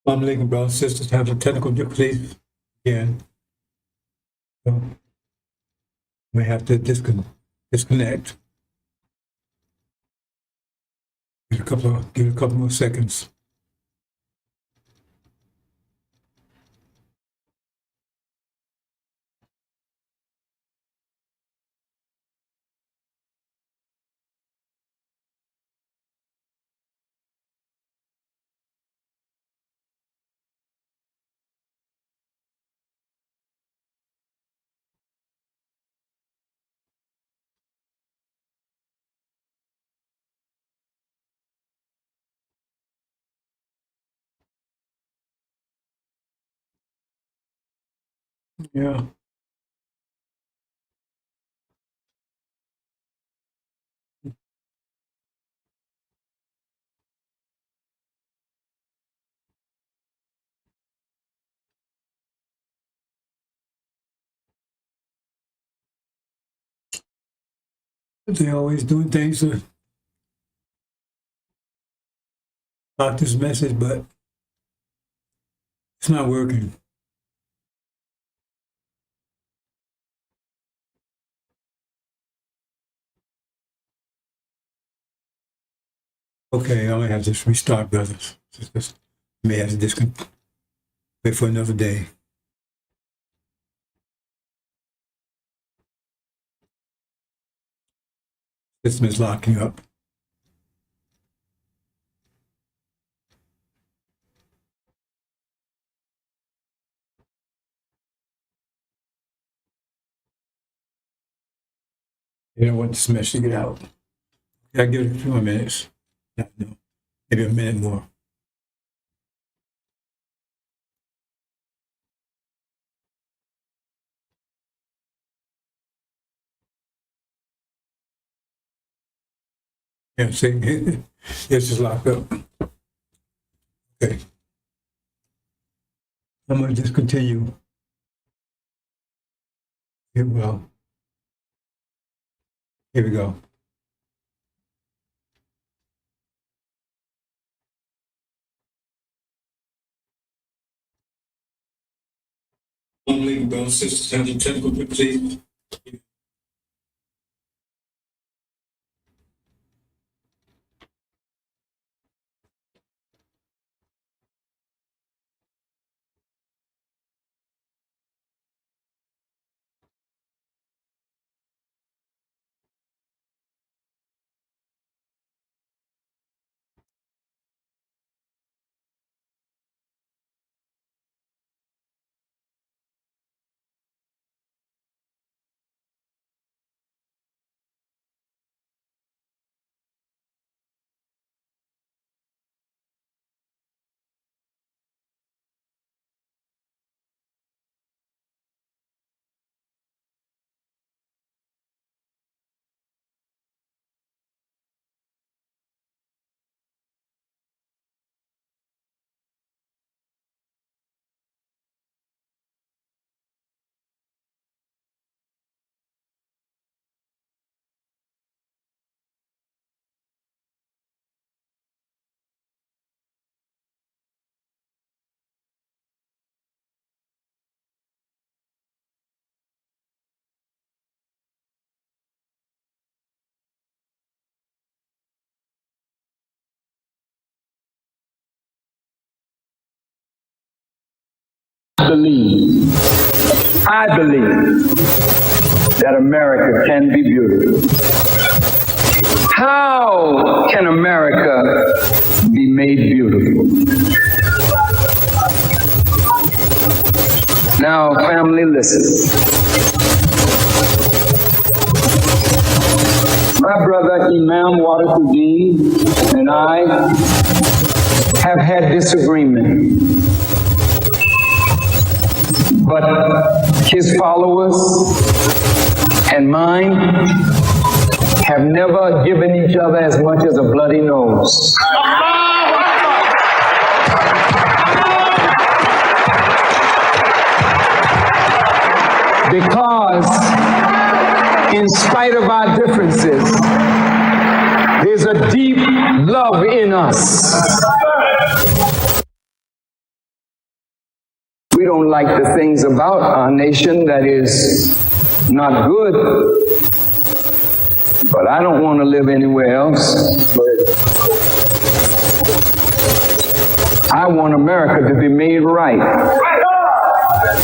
I'm leaving, brothers and sisters, having technical difficulties again. So we have to disconnect. Give it a couple more seconds. Yeah. They're always doing things to block this message, but it's not working. Okay, I'm gonna have to restart, brothers. May have to wait for another day. System is locking up. You don't want this message to get out. I give it a few more minutes. No, maybe a minute more. Yeah, see, it's just locked up. Okay. I'm going to just continue. Here we go. I'm leaving, brothers and sisters, having technical difficulties. I believe that America can be beautiful. How can America be made beautiful? Now, family, listen. My brother Imam Wadakuddin and I have had disagreement. But his followers and mine have never given each other as much as a bloody nose. Because in spite of our differences, there's a deep love in us. don't like the things about our nation that is not good, but I don't want to live anywhere else. I want America to be made right.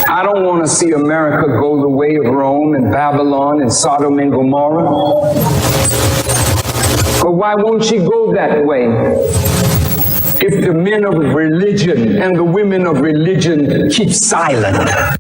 I don't want to see America go the way of Rome and Babylon and Sodom and Gomorrah. But why won't she go that way? If the men of religion and the women of religion keep silent.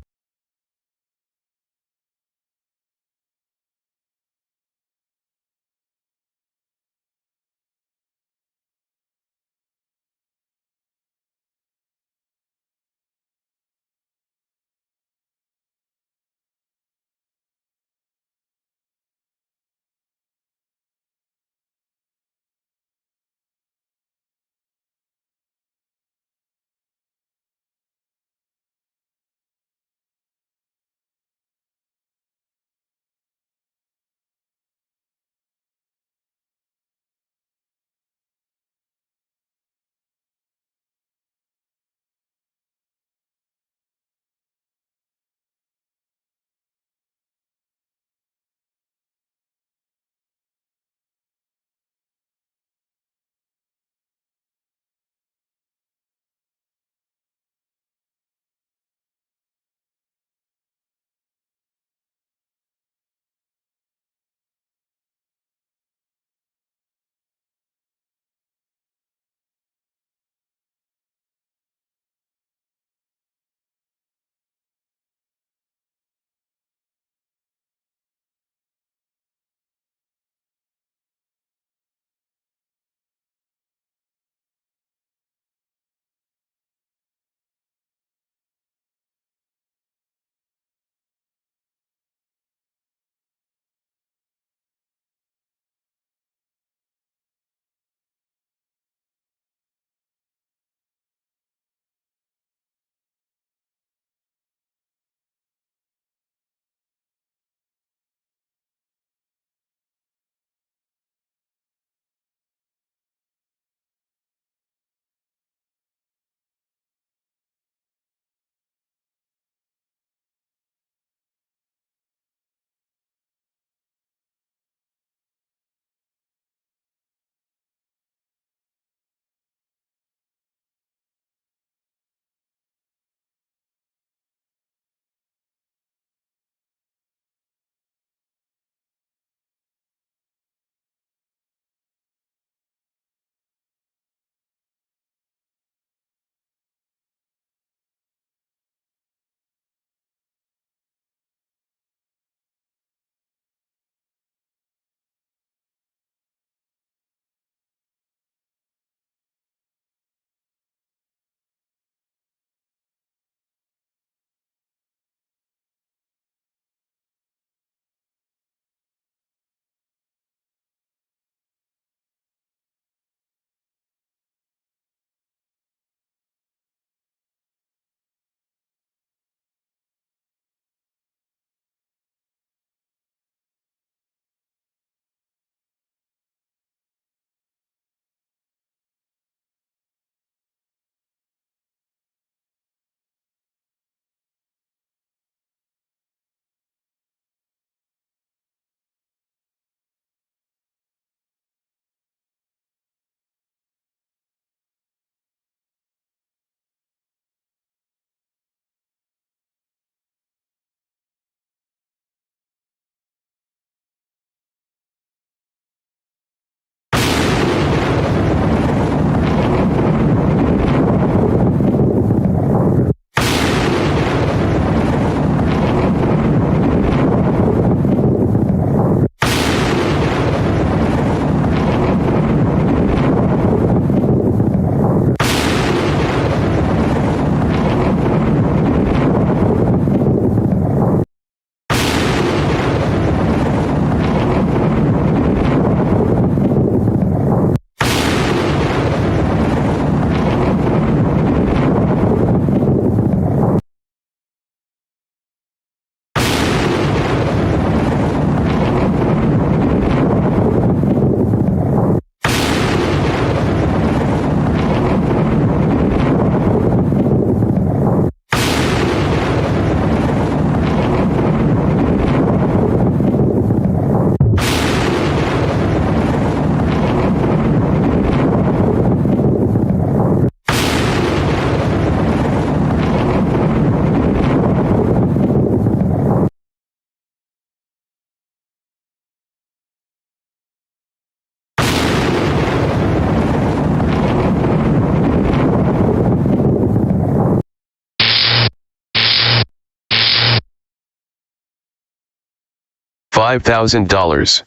$5,000.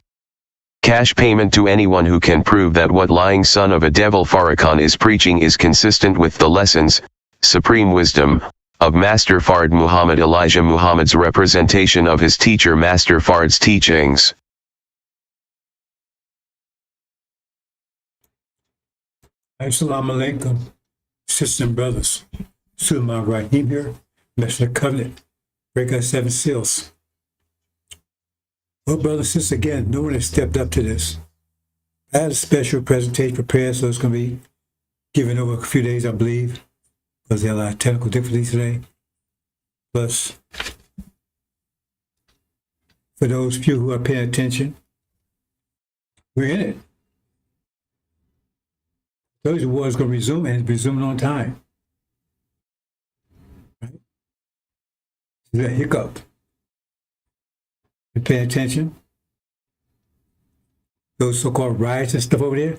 Cash payment to anyone who can prove that what lying son of a devil Farrakhan is preaching is consistent with the lessons, supreme wisdom, of Master Fard Muhammad Elijah Muhammad's representation of his teacher Master Fard's teachings. Assalamu alaikum, sisters and brothers. Sulman Rahim here, Messenger of the Covenant, break our 7 seals. Well, brothers and sisters, again, no one has stepped up to this. I had a special presentation prepared, so it's going to be given over a few days, I believe, because there are a lot of technical difficulties today. Plus, for those few who are paying attention, we're in it. Those war is going to resume, and it's resuming on time. Right? See that hiccup. You pay attention. Those so-called riots and stuff over there,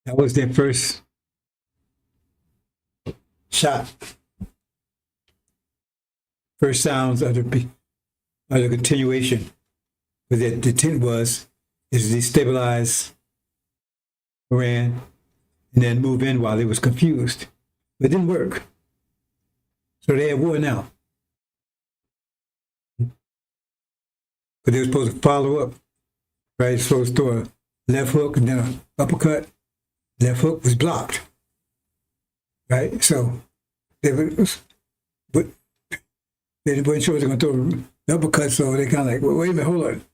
that was their first shot. First sounds of the continuation. But the intent is to destabilize Iran and then move in while they was confused. But it didn't work. So they at war now. But they were supposed to follow up, right? They were supposed to throw a left hook and then an uppercut. Left hook was blocked, right? So they weren't sure they were going to throw the uppercut, so they kind of like, well, wait a minute, hold on.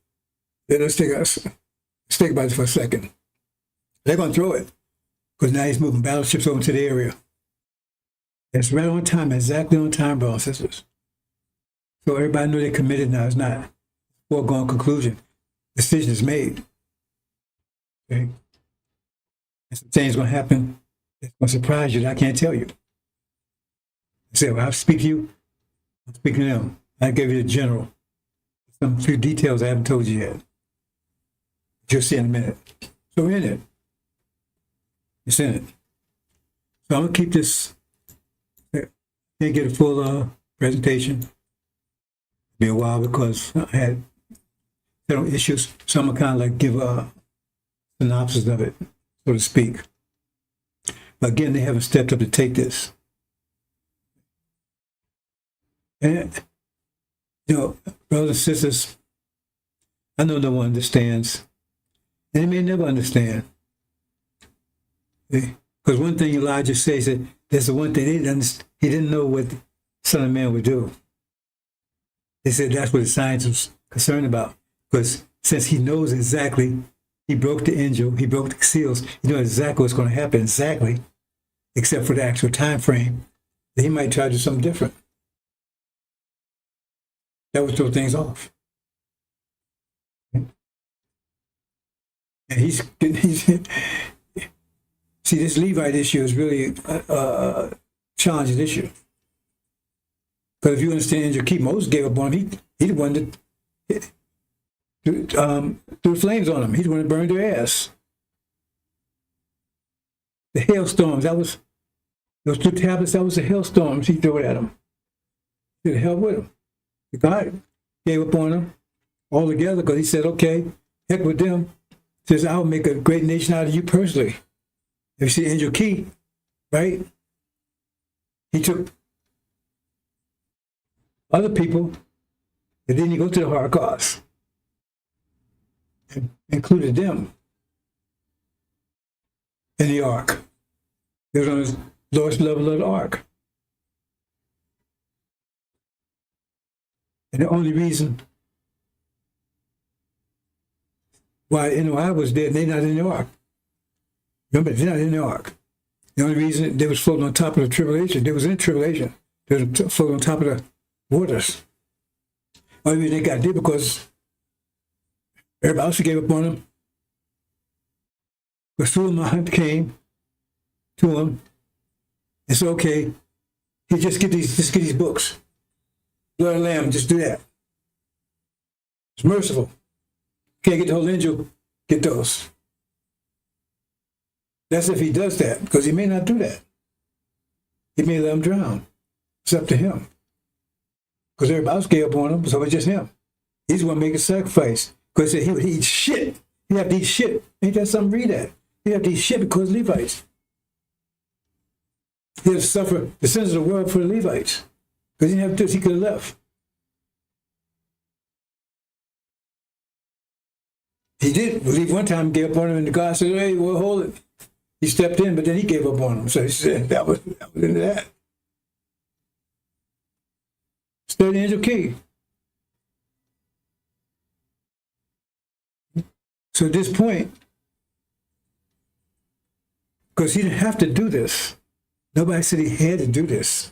Let's think about this for a second. They're going to throw it, because now he's moving battleships over to the area. It's right on time, exactly on time, brothers and sisters. So everybody know they're committed now. It's not foregone conclusion. Decision is made. Okay? And some things going to happen that's going to surprise you that I can't tell you. I say, well, I'll speak to you. I'm speaking to them. I gave you the general. Some few details I haven't told you yet. You'll see in a minute. So we're in it. It's in it. So I'm going to keep this. I can't get a full presentation. It'll be a while because I had several issues. So I'm going to kind of like give a synopsis of it, so to speak. But again, they haven't stepped up to take this. And, brothers and sisters, I know no one understands. And they may never understand. Because one thing Elijah says that there's the one thing he didn't know what the Son of Man would do. They said that's what the science was concerned about. Because since he knows exactly, he broke the angel, he broke the seals, he knows exactly what's going to happen, exactly, except for the actual time frame, that he might try to do something different. That would throw things off. And he's see, this Levite issue is really a challenging issue. Because if you understand Angel Keep, Moses gave up on him. He the one that threw flames on them. He's the one that burned their ass. The hailstorms, those 2 tablets, that was the hailstorms he threw it at them. To the hell with them. God gave up on them altogether because he said, okay, heck with them. Says, I'll make a great nation out of you personally. If you see Angel Key, right? He took other people that didn't go to the Holocaust and included them in the ark. They was on the lowest level of the ark. And the only reason why NOI was there, they're not in the ark. Remember, they're not in the ark. The only reason they was floating on top of the tribulation, they was in tribulation. They was floating on top of the waters. The only reason they got there because everybody else gave up on them. But Suleiman came to him and said, okay, just get these books. Blood of the Lamb, just do that. It's merciful. Can't get the whole angel, get those. That's if he does that, because he may not do that. He may let them drown. It's up to him. Because everybody else gave up on him, so it's just him. He's going to make a sacrifice because he would eat shit. He have to eat shit. Ain't that something? Read that. He have to eat shit because Levites. He had to suffer the sins of the world for the Levites because he didn't have to. He could have left. He did leave one time, gave up on him, and the God said, "Hey, well, hold it." He stepped in, but then he gave up on him. So he said that was into that. Study the angel key. So at this point, because he didn't have to do this, nobody said he had to do this.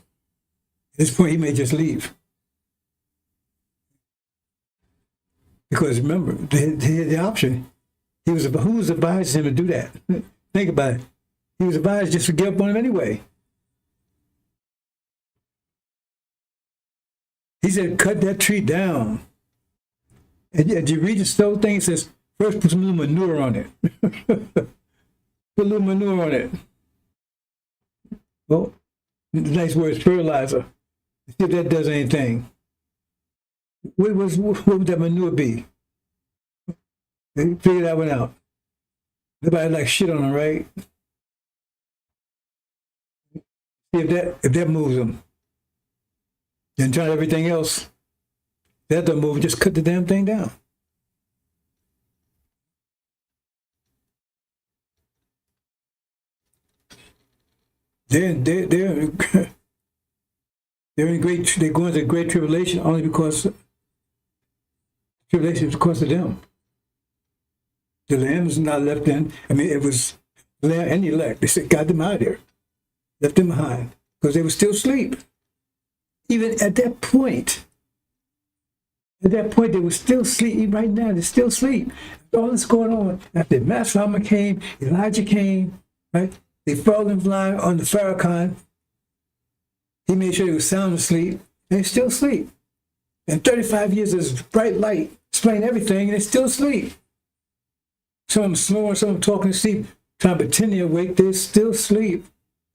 At this point, he may just leave. Because remember, they had the option. Who was advised him to do that? Think about it. He was advised just to give up on him anyway. He said, cut that tree down. And you read this whole thing, it says, first put some little manure on it. Put a little manure on it. Well, the nice word is fertilizer. See if that does anything. What would that manure be? They figured that one out. Nobody like shit on them, right? See if that moves them. Then try everything else. That don't move, just cut the damn thing down. They're in great. They're going to great tribulation only because tribulation is because of them. The Lamb is not left in. I mean, it was the Lamb and the elect. They said, got them out of there, left them behind because they were still asleep. Even at that point, they were still asleep. Even right now, they're still asleep. All this going on. After Master came, Elijah came, right? They fell in line on the Farrakhan. He made sure they were sound asleep. And they're still asleep. And 35 years of bright light explain everything, and they're still asleep. Some of them snoring, some of them talking to sleep, trying to pretend they're awake. They're still asleep.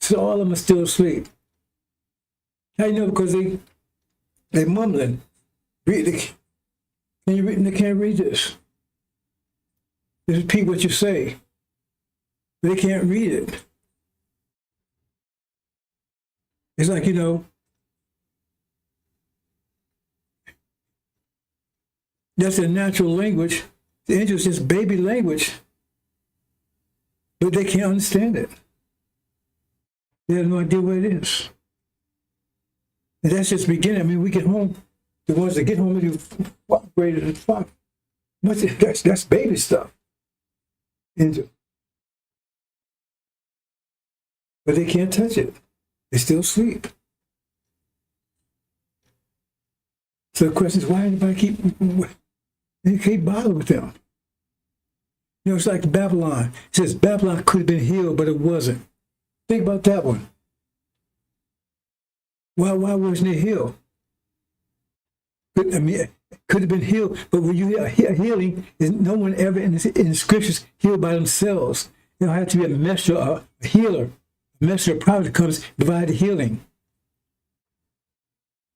So all of them are still asleep. How you know? Because they're mumbling. They can't read this. Just repeat what you say. They can't read it. It's like, that's their natural language. The angels just baby language, but they can't understand it. They have no idea what it is. And that's just the beginning. I mean, we get home, the ones that get home and do greater than 5. That's baby stuff. Angel. But they can't touch it. They still sleep. So the question is, why anybody keep bothering with them? It's like Babylon. It says Babylon could have been healed, but it wasn't. Think about that one. Why wasn't it healed? It could have been healed, but when you hear healing, no one ever in the scriptures healed by themselves. There have to be a messenger, a healer. A messenger of prophet comes to provide the healing.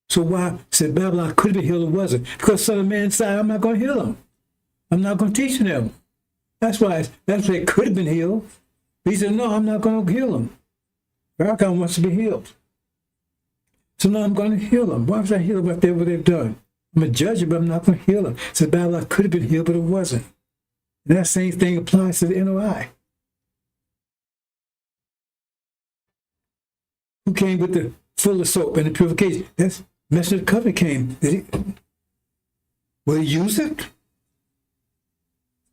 So why said Babylon could have been healed, it wasn't? Because Son of Man said, I'm not going to heal them. I'm not going to teach them. That's why it could have been healed. But he said, no, I'm not going to heal them. Farrakhan wants to be healed. So no, I'm going to heal them. Why would I heal them after what they've done? I'm a judge, but I'm not going to heal them. So Babylon could have been healed, but it wasn't. And that same thing applies to the NOI. Who came with the full of soap and the purification? That's Messenger of the Covenant came. Will he use it?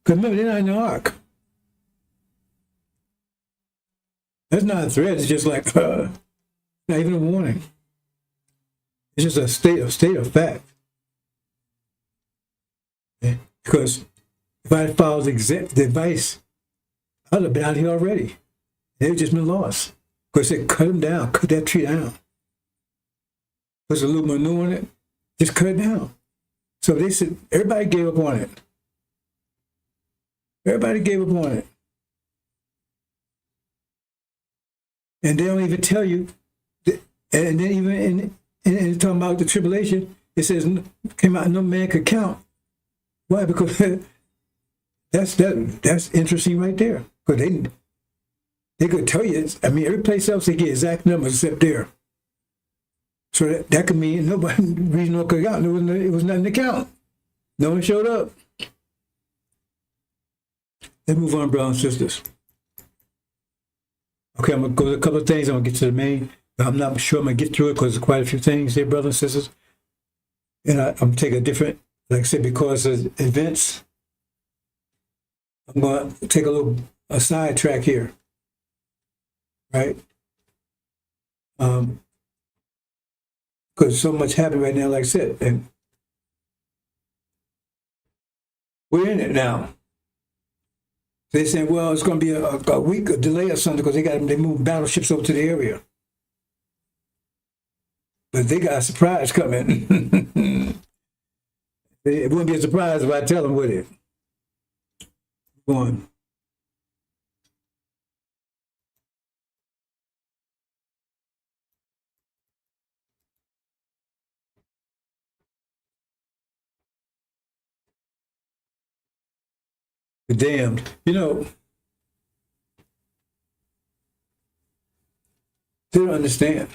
Because remember, they're not in the ark. That's not a threat. It's just like, not even a warning. It's just a state of fact. Yeah. Because if I had followed the advice, I'd have been out here already. They've just been lost. Because they cut them down, cut that tree down. There's a little manure on it, just cut it down. So they said, everybody gave up on it. Everybody gave up on it. And they don't even tell you, and then even in talking about the tribulation, it says, came out, no man could count Why? Because that's interesting right there. Because they could tell you. I mean, every place else they get exact numbers except there. So that could mean nobody reason no could count. It was nothing to count. No one showed up. Let's move on, brothers and sisters. Okay, I'm gonna go to a couple of things. I'm gonna get to the main. But I'm not sure I'm gonna get through it because there's quite a few things here, brothers and sisters. And I'm gonna take a different, like I said, because of events. I'm gonna take a side track here, right? Because so much happened right now, like I said, and we're in it now. They saying, well, it's going to be a week of delay or something because they moved battleships over to the area. But they got a surprise coming. It wouldn't be a surprise if I tell them, would it? Go on. The damned. You know, they don't understand.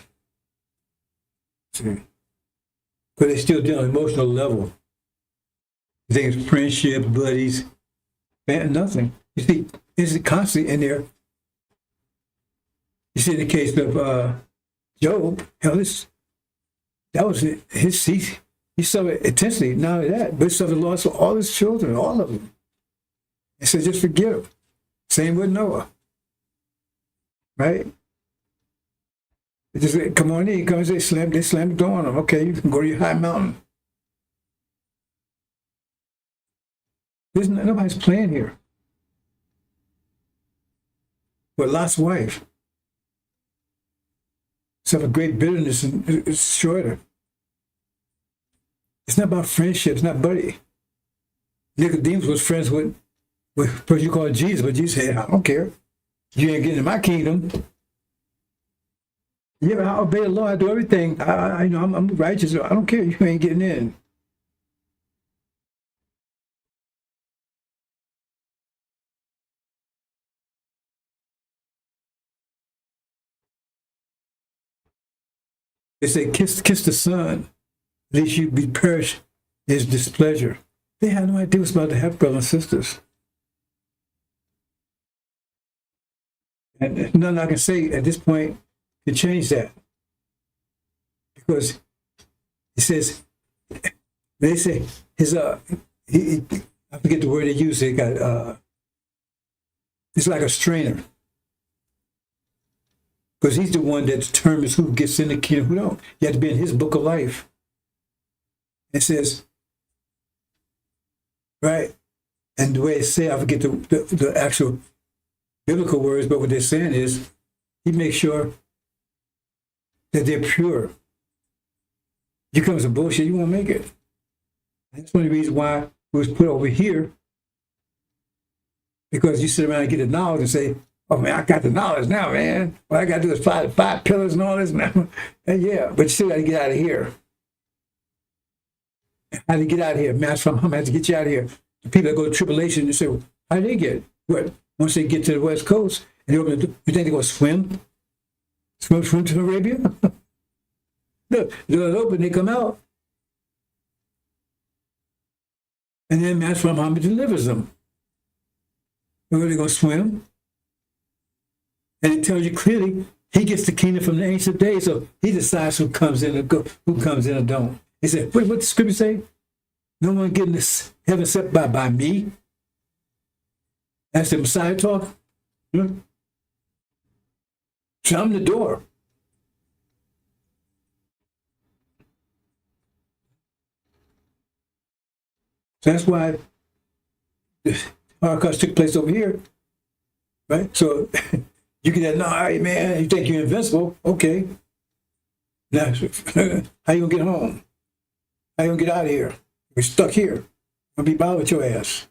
See? Because they still deal on an emotional level. You think it's friendship, buddies, nothing. You see, it's constantly in there. You see, in the case of Job, hell, that was his. He suffered intensely. Not only that, but he suffered loss of all his children, all of them. He said, just forgive. Same with Noah. Right? They just come on in. He comes, they slam the door on him. Okay, you can go to your high mountain. Nobody's playing here. But Lot's wife suffered great bitterness and destroyed her. It's not about friendship. It's not buddy. Nicodemus was friends with a person you call Jesus, but Jesus said, I don't care. You ain't getting in my kingdom. Yeah, but I obey the law. I do everything. I'm righteous. I don't care. You ain't getting in. They say, kiss the Son, lest you be perished his displeasure. They had no idea what's about to happen, brothers and sisters. And nothing I can say at this point to change that. Because he says, they say his I forget the word they use. They got it's like a strainer. Because he's the one that determines who gets in the kingdom, who don't. You have to be in his book of life. It says, right? And the way it says, I forget the actual biblical words, but what they're saying is, he makes sure that they're pure. You come some bullshit, you won't make it. That's one of the reasons why it was put over here. Because you sit around and get the knowledge and say, oh man, I got the knowledge now, man. All I got to do is five pillars and all this. And yeah, but you still got to get out of here. How do you get out of here? Master from home has to get you out of here. The people that go to tribulation, you say, well, how do they get? What? Once they get to the West Coast, and you think they're going to swim? Swim to Arabia? Look, the doors open, they come out. And then Master Muhammad delivers them. Where are they going to swim? And it tells you clearly, he gets the kingdom from the ancient days, so he decides who comes in who comes in or don't. He said, what the scripture say? No one getting this heaven except by me. That's the Messiah talk. Hmm? So I'm the door. So that's why the Holocaust took place over here, right? So you get that, no, all right, man, you think you're invincible? Okay. Now, how you gonna get home? How you gonna get out of here? We're stuck here. I'm gonna be bothered with your ass.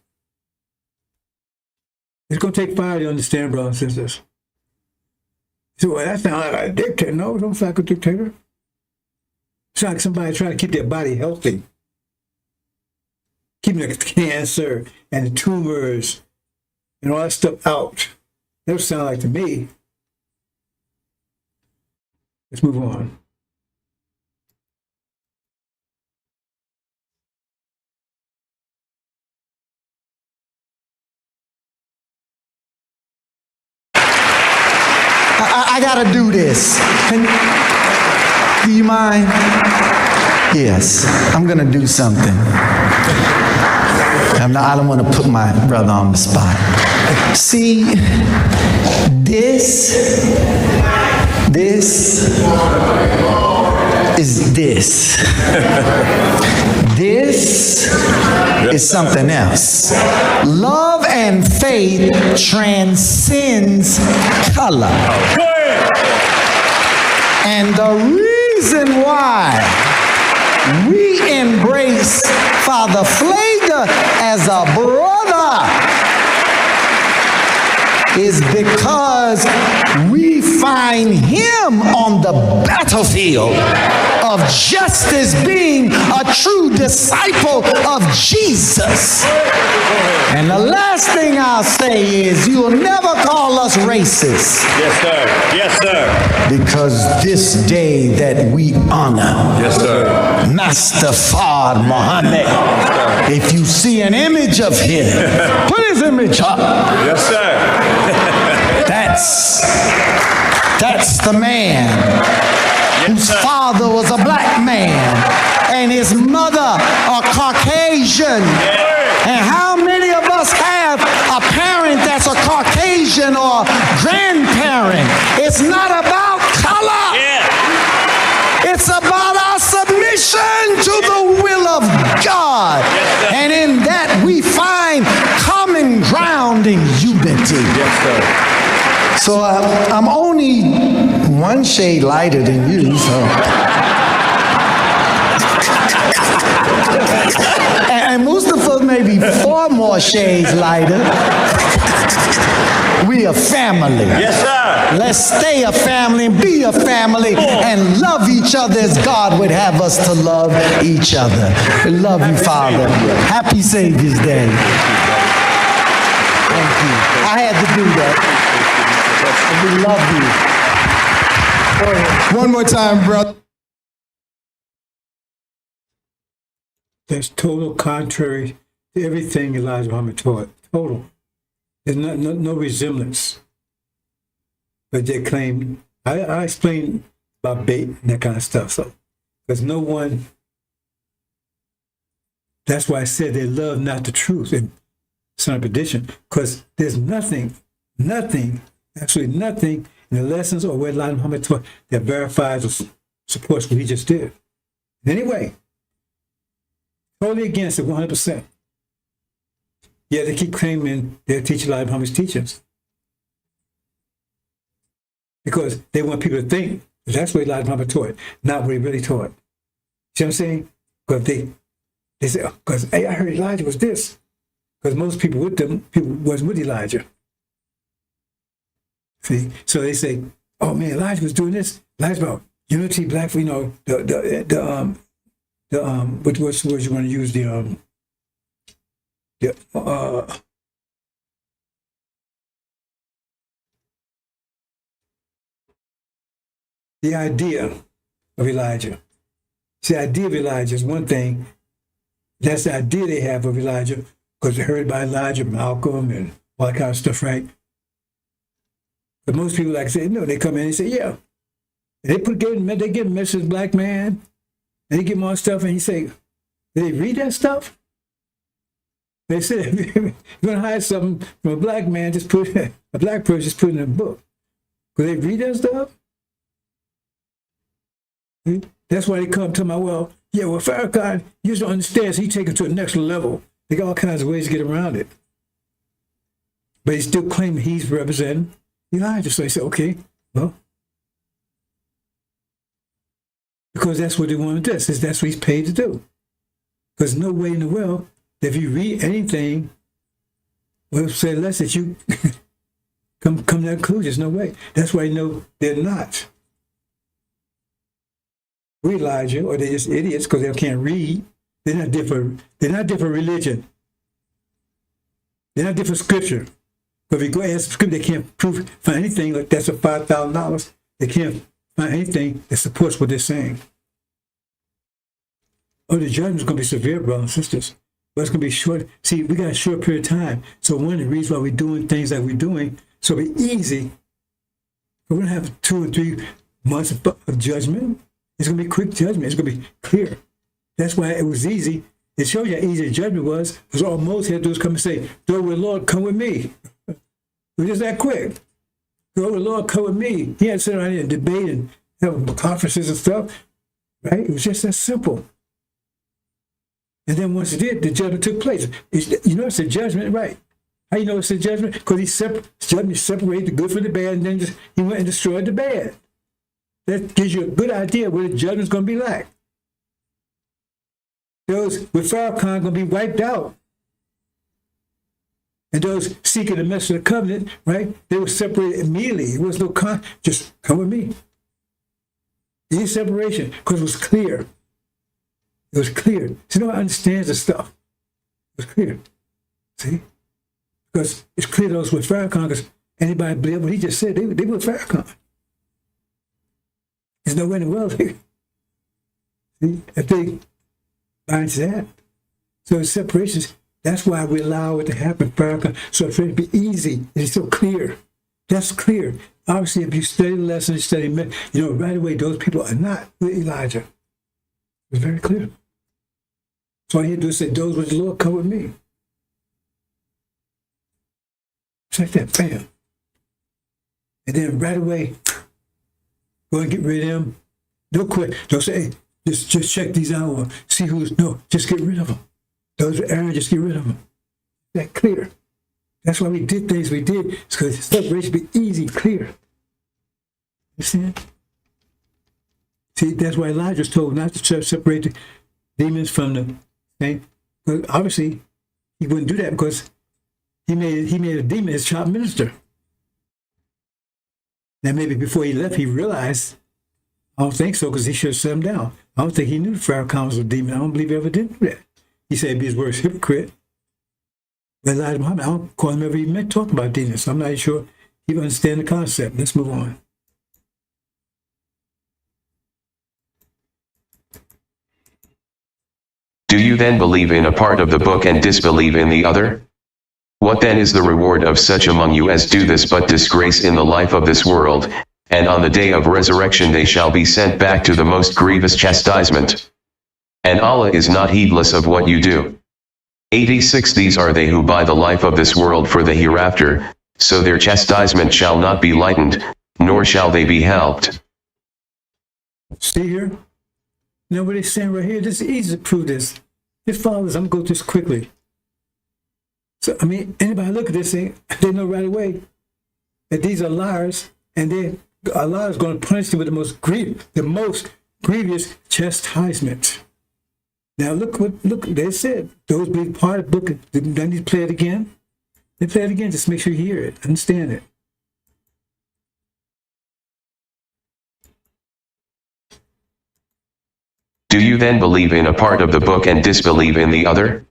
It's gonna take fire to understand, brothers and sisters. So well, that sounds like a dictator. No, it don't sound like a dictator. It's like somebody trying to keep their body healthy. keeping the cancer and the tumors and all that stuff out. That would sound like to me. Let's move on. I gotta do this. Do you mind? Yes, I'm gonna do something. I don't want to put my brother on the spot. See, this is this. This is something else. Love and faith transcends color. And the reason why we embrace Father Flager as a brother is because we find him on the battlefield of justice, being a true disciple of Jesus. And the last thing I'll say is you'll never call us racist. Yes, sir. Yes, sir. Because this day that we honor Yes, sir. Master Fard Muhammad, if you see an image of him, put his image up. Yes, sir. That's the man whose father was a black man and his mother a Caucasian. And how many of us have a parent that's a Caucasian or grandparent? It's not about color. It's about our submission to the will of God. And in that we find common ground and unity. So I'm only one shade lighter than you, so. And Mustafa maybe 4 more shades lighter. We a family. Yes, sir. Let's stay a family and be a family and love each other as God would have us to love each other. We love you, Father. Happy Savior's Day. Thank you. I had to do that. We love you. One more time, brother. That's total contrary to everything Elijah Muhammad taught. Total. There's no resemblance. But they claim, I explained about bait and that kind of stuff. So there's no one, that's why I said they love not the truth and son of perdition, because there's nothing, absolutely nothing in the lessons or what Elijah Muhammad taught that verifies or supports what he just did. Anyway, totally against it 100%. Yeah, they keep claiming they're teaching Elijah Muhammad's teachings because they want people to think that that's what Elijah Muhammad taught, not what he really taught. See what I'm saying? Because they say, because hey, I heard Elijah was this. Because most people wasn't with Elijah. See, so they say, "Oh man, Elijah was doing this. Elijah about unity, black. What words you want to use? The idea of Elijah. See, the idea of Elijah is one thing. That's the idea they have of Elijah because they heard about Elijah, Malcolm, and all that kind of stuff, right? But most people, like I said, no, they come in and say, yeah. And they give Mrs. Black Man, and they give him all stuff, and he say, did they read that stuff? They said, if you're going to hide something from a black man, a black person, just put it in a book. Could they read that stuff? That's why they come to my, Farrakhan, you don't understand, so he take it to the next level. They got all kinds of ways to get around it. But he still claiming he's representing Elijah. So they say, okay, well, because that's what they want to do. That's what he's paid to do. Because no way in the world that if you read anything, well, say less that you come to that conclusion. There's no way. That's why I know they're not. We Elijah, or they're just idiots because they can't read. They're not different. They're not different religion. They're not different scripture. But if you go ask scripture, they can't find anything like that's a $5,000. They can't find anything that supports what they're saying. Oh, the judgment's going to be severe, brothers and sisters. But it's going to be short. See, we got a short period of time. So one of the reasons why we're doing things like we're doing, so it'll be easy. We're going to have 2 or 3 months of judgment. It's going to be quick judgment. It's going to be clear. That's why it was easy. It shows you how easy the judgment was. Because all Moses had to do was come and say, go with the Lord, come with me. It was just that quick. Go with the Lord, come with me. He had to sit around here and debate and have conferences and stuff. Right? It was just that simple. And then once it did, the judgment took place. You know it's a judgment, right? How you know it's a judgment? Because he separated the good from the bad, and then he went and destroyed the bad. That gives you a good idea what the judgment's going to be like. Those with Farrakhan are going to be wiped out. And those seeking the message of the covenant, right? They were separated immediately. It was no just come with me. Any separation, because it was clear. It was clear. See, no one understands the stuff. It was clear. See? Because it's clear those with Farrakhan, because anybody believe what he just said, they were Farrakhan. There's nowhere in the world here. See? If they buy into that. So the separations, that's why we allow it to happen, Farrakhan. So for it to be easy, it's so clear. That's clear. Obviously, if you study the lesson, right away, those people are not with Elijah. It's very clear. So all he had to do is say, those with the Lord, come with me. It's like that, bam. And then right away, go and get rid of them. Don't quit. Don't say, hey, just check these out or see just get rid of them. Those are Aaron, just get rid of them. That clear. That's why we did things we did. It's because separation be easy, clear. You see it? See, that's why Elijah's told not to separate the demons from the thing. But obviously, he wouldn't do that because he made a demon his child minister. Now, maybe before he left, he realized, I don't think so, because he should have set him down. I don't think he knew Farrakhan was a demon. I don't believe he ever did do that. He said he'd be his worst hypocrite. But Elijah Muhammad, I don't call him ever even meant talking about demons. So I'm not sure he would understand the concept. Let's move on. Do you then believe in a part of the book and disbelieve in the other? What then is the reward of such among you as do this but disgrace in the life of this world, and on the day of resurrection they shall be sent back to the most grievous chastisement? And Allah is not heedless of what you do. 86 These are they who buy the life of this world for the hereafter, so their chastisement shall not be lightened, nor shall they be helped. See here? Now what they're saying right here, this is easy to prove this. Just follow this. I'm going to go through this quickly. So, I mean, anybody look at this thing, they know right away that these are liars, and Allah is going to punish them with the most grievous chastisement. Now look, they said, those being part of the book, they need to play it again. They play it again, just make sure you hear it, understand it. Do you then believe in a part of the book and disbelieve in the other?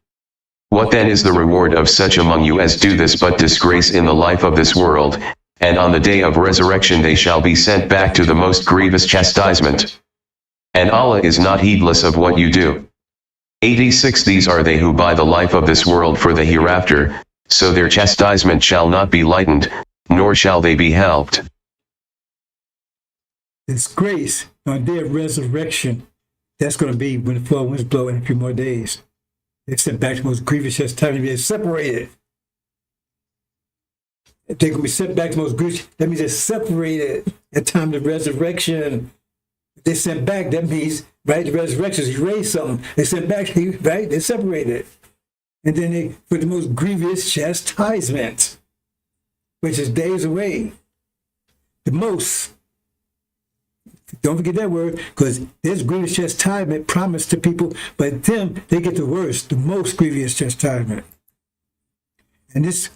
What then is the reward of such among you as do this but disgrace in the life of this world, and on the day of resurrection they shall be sent back to the most grievous chastisement? And Allah is not heedless of what you do. 86 These are they who buy the life of this world for the hereafter, so their chastisement shall not be lightened, nor shall they be helped. Disgrace on the day of resurrection. That's going to be when the four winds blow in a few more days. They're sent back to the most grievous chastisement. They're separated. If they're going to be sent back to the most grievous, that means they're separated at the time of the resurrection. If they're sent back, that means, right, the resurrection is he raised something. They sent back, right, they're separated. And then they, for the most grievous chastisement, which is days away. The most. Don't forget that word, because there's grievous chastisement promised to people, but them, they get the worst, the most grievous chastisement. And this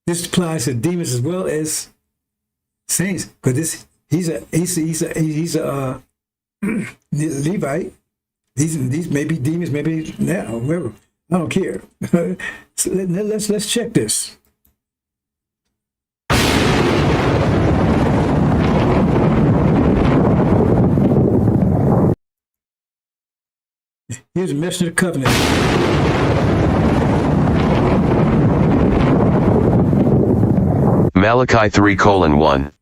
applies to demons as well as saints, because he's a Levite. These may be demons, maybe now, whoever. I don't care. So let's check this. Here's a messenger covenant. Malachi 3:1.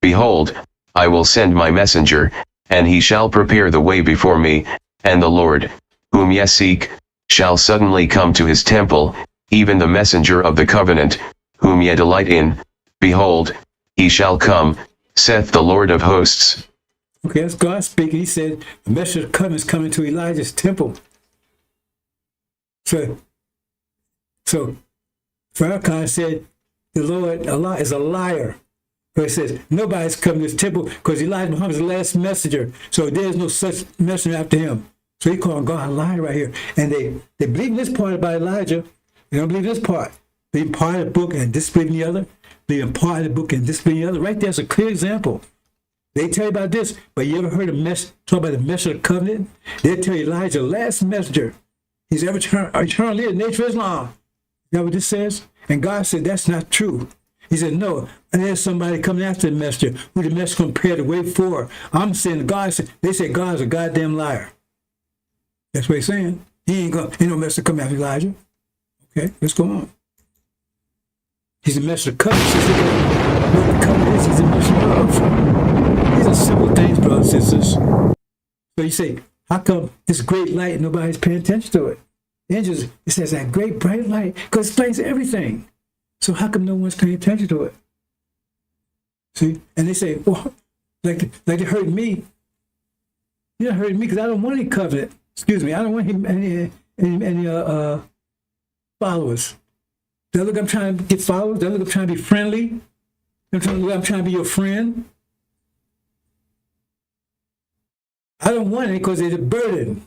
Behold, I will send my messenger, and he shall prepare the way before me, and the Lord, whom ye seek, shall suddenly come to his temple, even the messenger of the covenant, whom ye delight in. Behold, he shall come, saith the Lord of hosts. Okay, that's God speaking. He said, the messenger of covenant is coming to Elijah's temple. So Farrakhan said, the Lord Allah is a liar. But it says, nobody's coming to his temple because Elijah Muhammad is the last messenger. So there's no such messenger after him. So he called God a liar right here. And they believe in this part about Elijah. They don't believe in this part. They believe in part of the book and disbelieve in the other. Believe in part of the book and disbelieve in the other. Right there's a clear example. They tell you about this, but you ever heard talk about the messenger of the covenant? They'll tell you Elijah, the last messenger. He's eternally in the nature of Islam. Is that what this says? And God said that's not true. He said, no, and there's somebody coming after the messenger who the messenger compared the way for. I'm saying they say God's a goddamn liar. That's what he's saying. Ain't no messenger coming after Elijah. Okay, let's go on. He's a messenger of covenant. What the covenant is, he's a messenger of. These are simple things, brothers and sisters. So you say, how come this great light, nobody's paying attention to it? Angels, it says that great bright light, because it explains everything. So how come no one's paying attention to it? See? And they say, well, like they heard me. You don't hurt me because I don't want any covenant. Excuse me, I don't want any followers. They look, I'm trying to get followers. They look, I'm trying to be friendly. I'm trying to be your friend. I don't want it because it's a burden.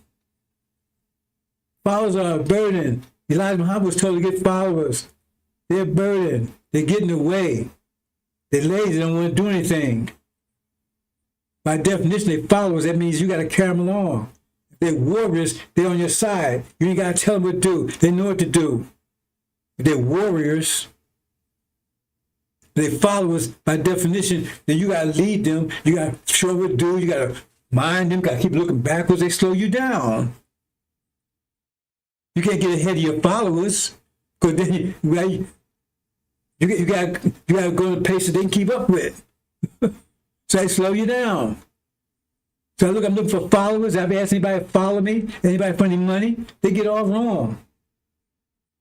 Followers are a burden. Elijah Muhammad was told to get followers. They're a burden. They get in the way. They're lazy. They don't want to do anything. By definition, they're followers. That means you got to carry them along. If they're warriors, they're on your side. You ain't got to tell them what to do. They know what to do. If they're warriors, they're followers. By definition, then you got to lead them. You got to show them what to do. You got to mind them. Got to keep looking backwards. They slow you down. You can't get ahead of your followers because then you got to go at a pace that they can keep up with. So they slow you down. So look, I'm looking for followers. I've asked anybody to follow me, anybody for any money. They get all wrong.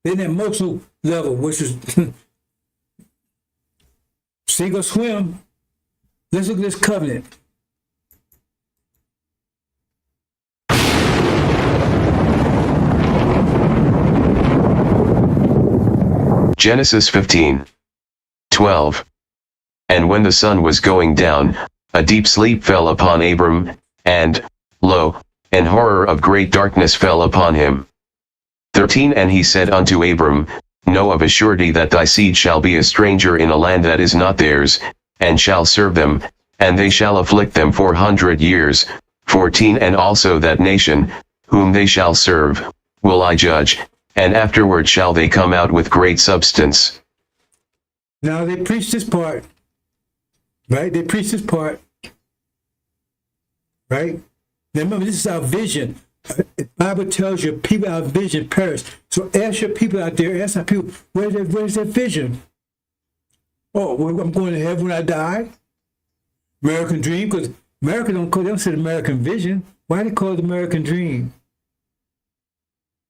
They're in the emotional level, which is sink or swim. Let's look at this covenant. Genesis 15:12. And when the sun was going down, a deep sleep fell upon Abram, and, lo, an horror of great darkness fell upon him. 13. And he said unto Abram, Know of a surety that thy seed shall be a stranger in a land that is not theirs, and shall serve them, and they shall afflict them 400 years. 14. And also that nation, whom they shall serve, will I judge, and afterward shall they come out with great substance. Now they preach this part, right? They preach this part, right? Now remember, this is our vision. The Bible tells you people out of vision perish. So ask your people out there, ask our people, where's their vision? Oh, well, I'm going to heaven when I die? American dream? Because America they don't say American vision. Why do they call it American dream?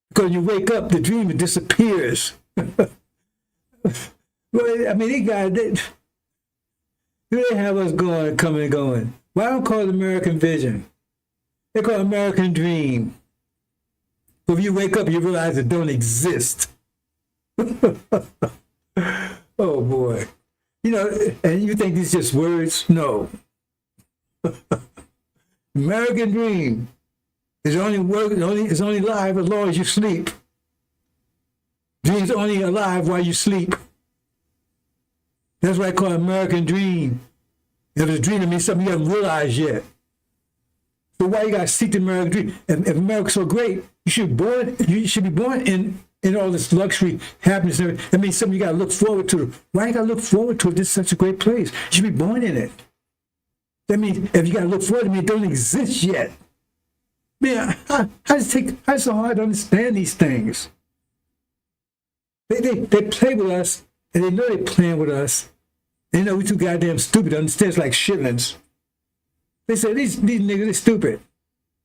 Because when you wake up, the dream disappears. Well, I mean, these guys, they have us going, coming and going. Why don't call it American vision? They call it American dream. But if you wake up, you realize it don't exist. Oh, boy. You know, and you think these just words? No. American dream. It's only alive as long as you sleep. Dream's only alive while you sleep. That's why I call it American dream. If it's a dream, it means something you haven't realized yet. So why you gotta seek the American dream? If America's so great, you should be born in all this luxury, happiness, and everything. That means something you gotta look forward to. Why you gotta look forward to it? This is such a great place. You should be born in it. That means if you gotta look forward to it, it don't exist yet. Man, how it's so hard to understand these things. They play with us, and they know they're playing with us. They know we too goddamn stupid to understand. It's like shitlins. They say these niggas, they're stupid.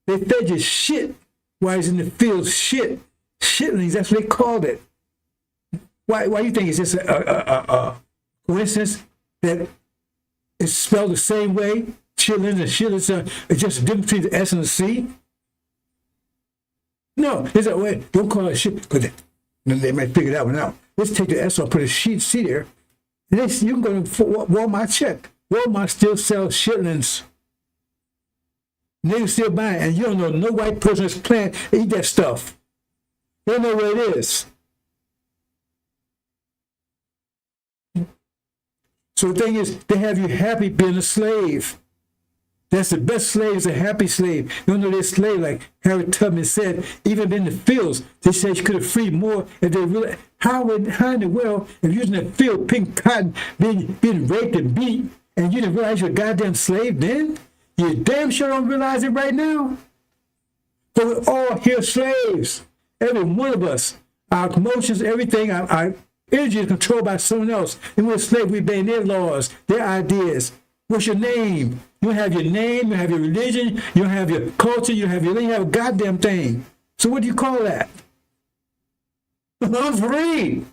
They fed you shit while he's in the field. Shit. Shitlings, that's what they called it. Why you think it's just a coincidence that it's spelled the same way? Chitlins and shitlins are just a difference between the S and the C? No, it's a way. Don't call it shit, because they might figure that one out. Let's take the S off, put a C there. And you can go to Walmart, check. Walmart still sells shitlins. Niggas still buying, and you don't know no white person that's planning to eat that stuff. They don't know where it is. So the thing is, they have you happy being a slave. That's the best slave, is a happy slave. You don't know they're slave, like Harriet Tubman said, even in the fields, they said you could have freed more if they really, how in the world, if you're in the field, picking cotton, being raped and beat, and you didn't realize you're a goddamn slave then? You damn sure don't realize it right now. But we're all here slaves. Every one of us. Our emotions, everything, our energy is controlled by someone else. And we're slaves. We obey their laws, their ideas. What's your name? You don't have your name, you don't have your religion, you don't have your culture, you don't have a goddamn thing. So what do you call that? I'm free.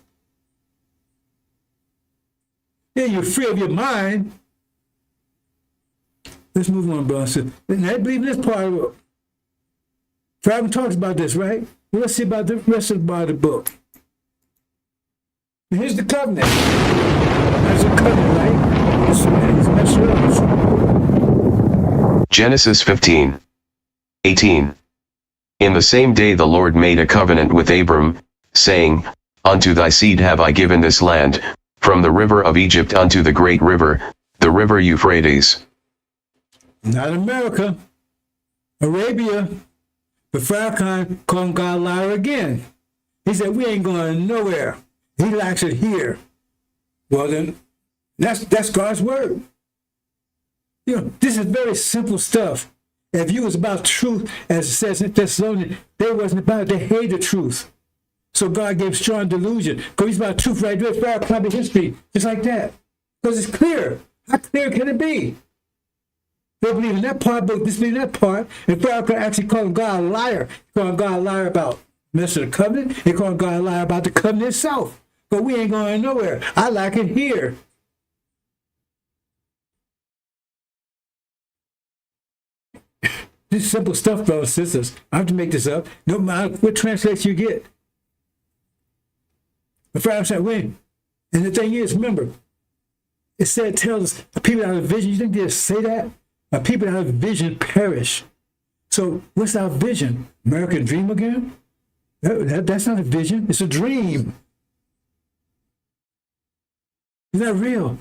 Yeah, you're free of your mind. Let's move on, brother. And I believe in this part of the book. Travis talks about this, right? Well, let's see about the rest of the book. And here's the covenant. That's a covenant, right? Genesis 15:18. In the same day the Lord made a covenant with Abram, saying, Unto thy seed have I given this land, from the river of Egypt unto the great river, the river Euphrates. Not America. Arabia. The Farrakhan called God a liar again. He said, we ain't going nowhere. He likes it here. Well then, that's God's word. You know, this is very simple stuff. If you was about truth, as it says in Thessalonians, they wasn't about it. They hated the truth. So God gave strong delusion. Because he's about truth right there. Farrakhan history, just like that. Because it's clear. How clear can it be? They believe in that part, but disbelieve in that part. And Farrakhan actually calling God a liar. He calling God a liar about messing the covenant. He calling God a liar about the covenant itself. But we ain't going nowhere. I like it here. This is simple stuff, brothers and sisters. I have to make this up. No matter what translation you get. The Farrakhan said, when? And the thing is, remember, it said, tells us, people out of vision, you think they'll say that? People out of vision perish. So what's our vision? American dream again? That's not a vision. It's a dream. It's not real.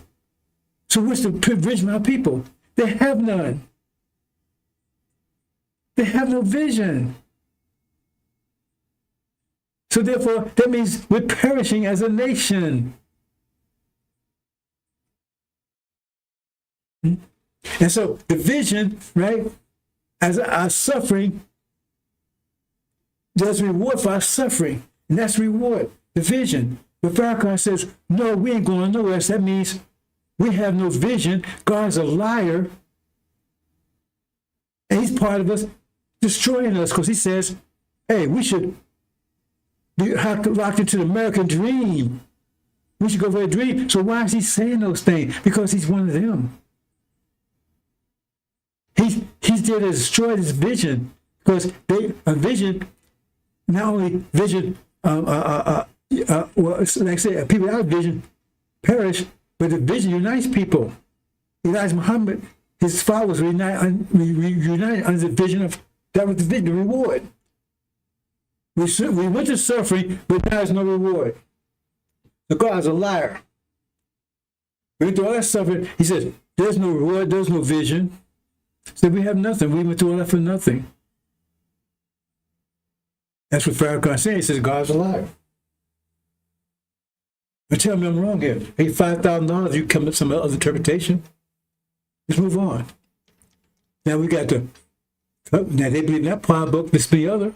So what's the vision of our people? They have none. They have no vision. So therefore, that means we're perishing as a nation. And so the vision, right, as our suffering, there's reward for our suffering. And that's reward, the vision. But Farrakhan says, no, we ain't going nowhere. So that means we have no vision. God's a liar. And he's part of us, destroying us, because he says, hey, we should be locked into the American dream. We should go for a dream. So why is he saying those things? Because he's one of them. He's there to destroy this vision, because a vision, not only vision, well, like I say, people out of vision perish, but the vision unites people. Elijah Muhammad, his followers united under the vision of, that was the vision, the reward. We went to suffering, but now there's no reward. So God's a liar. We went through all that suffering. He says, there's no reward, there's no vision. So we have nothing. We went through all that for nothing. That's what Farrakhan said. He says God's alive. But tell me I'm wrong here. Hey, $5,000, you come up with some other interpretation. Let's move on. Now we got the, now they believe in that power book, this be other.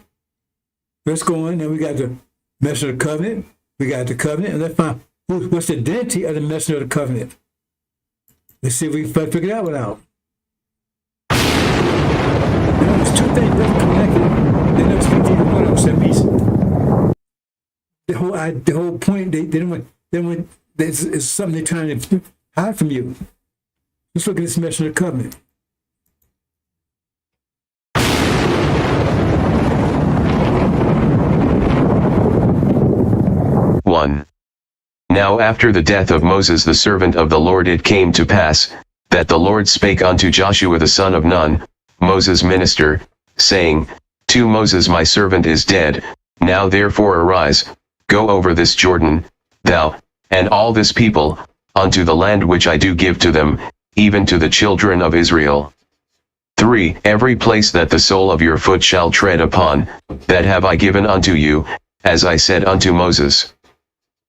Let's go on. Now we got the messenger of the covenant. We got the covenant. And let's find what's the identity of the messenger of the covenant. Let's see if we can figure that one out. Now, there's two things that are connected. They never speak to either one of them. So that means the whole point, they don't want, it's something they're trying to hide from you. Let's look at this messenger of the covenant. One. Now after the death of Moses the servant of the Lord it came to pass, that the Lord spake unto Joshua the son of Nun, Moses' minister, saying, To Moses my servant is dead, now therefore arise, go over this Jordan, thou, and all this people, unto the land which I do give to them, even to the children of Israel. 3. Every place that the sole of your foot shall tread upon, that have I given unto you, as I said unto Moses.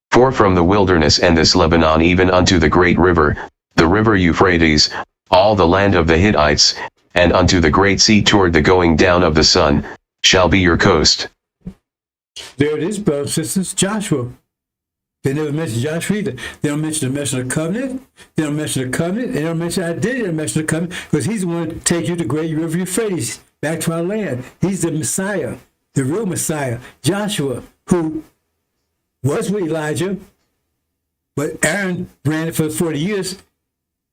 4. From the wilderness and this Lebanon even unto the great river, the river Euphrates, all the land of the Hittites, and unto the great sea toward the going down of the sun, shall be your coast. There it is, brothers and sisters, Joshua. They never mention Joshua either. They don't mention the messenger of the covenant. They don't mention the covenant. They don't mention the identity of the messenger of the covenant because he's the one to take you to the great river Euphrates, back to our land. He's the Messiah, the real Messiah. Joshua, who was with Elijah, but Aaron ran it for 40 years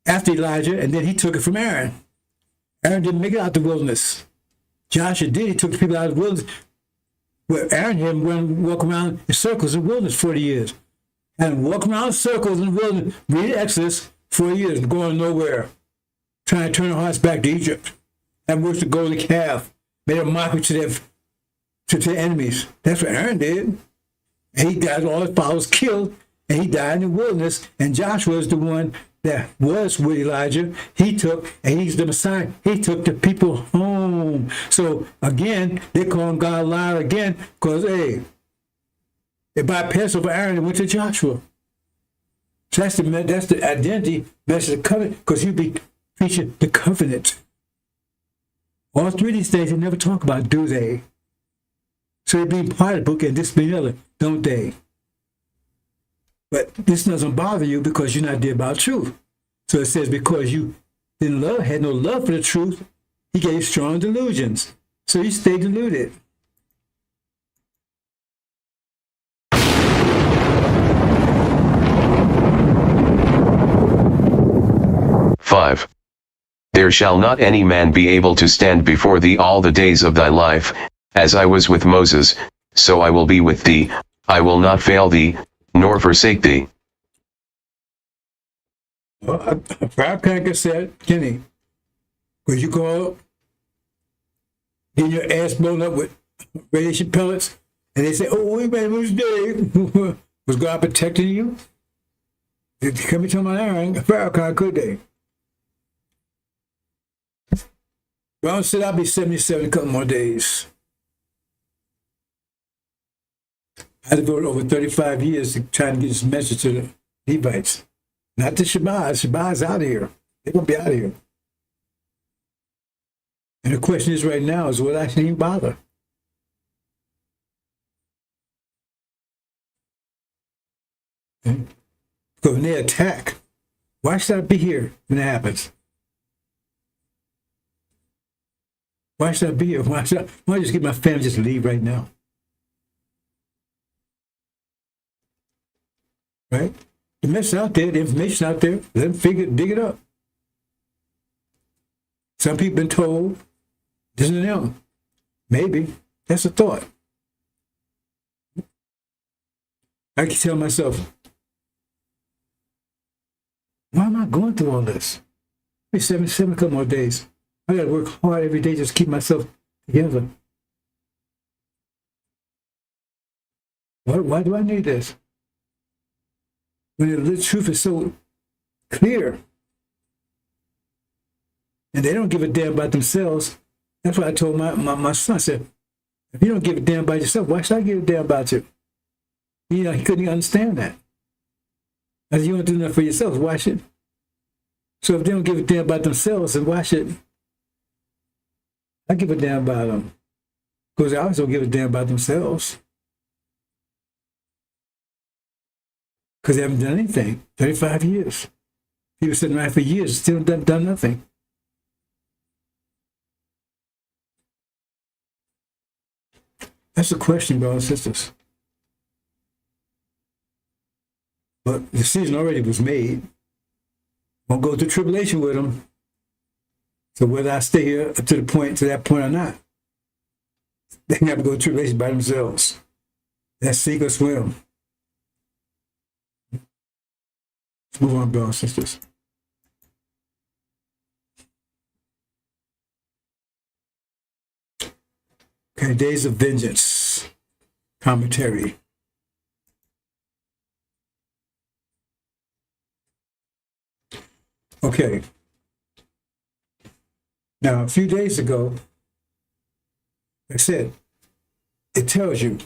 after Elijah, and then he took it from Aaron. Aaron didn't make it out the wilderness. Joshua did. He took the people out of the wilderness. Well, Aaron had him walk around in circles in the wilderness 40 years. And walk around in circles in the wilderness, read Exodus 4 years, going nowhere, trying to turn their hearts back to Egypt, and worship the golden calf, made a mockery to their enemies. That's what Aaron did. And he got all his followers killed, and he died in the wilderness. And Joshua is the one that was with Elijah. He took, and he's the Messiah. He took the people home. So again, they call him God a liar again, because hey, they bypassed over Aaron and went to Joshua. So that's the identity, that's the covenant, because you be preaching the covenant. All three of these things they never talk about, do they? So they be part of the book and this be another, don't they? But this doesn't bother you because you're not there about truth. So it says because you didn't had no love for the truth, he gave strong delusions. So you stay deluded. Five. There shall not any man be able to stand before thee all the days of thy life, as I was with Moses, so I will be with thee, I will not fail thee, nor forsake thee. Well, Farrakhan said, Kenny, because you go up, getting your ass blown up with radiation pellets, and they say, oh, wait, man, who's dead? Was God protecting you? They come and tell my Aaron, Farrakhan, could they? Brown said I'll be 77 in a couple more days. I had to go over 35 years to try and get this message to the Levites. Not the Shabbat. Shabbat's out of here. They're going to be out of here. And the question is right now is, will I even bother? Okay. Because when they attack, why should I be here when it happens? Why should I be here? Why don't I just get my family just leave right now? Right? The message out there, the information out there, let them dig it up. Some people been told, this is them. Maybe. That's a thought. I can tell myself, why am I going through all this? Maybe 77 a couple more days. I got to work hard every day just to keep myself together. Why do I need this? When the truth is so clear. and they don't give a damn about themselves. That's why I told my son, I said, if you don't give a damn about yourself, why should I give a damn about you? You know, he couldn't even understand that. I said, you don't do nothing for yourselves, why should? So if they don't give a damn about themselves, then why should I give a damn about them? Because they always don't give a damn about themselves. Because they haven't done anything. 35 years. People sitting around for years, still done nothing. That's the question, brothers and sisters. But the decision already was made. Won't go through tribulation with them. So whether I stay here to that point or not, they never go through tribulation by themselves. That's sink or swim. Let's move on, brothers and sisters. Okay, Days of Vengeance. Commentary. Okay. Now, a few days ago, like I said, it tells you.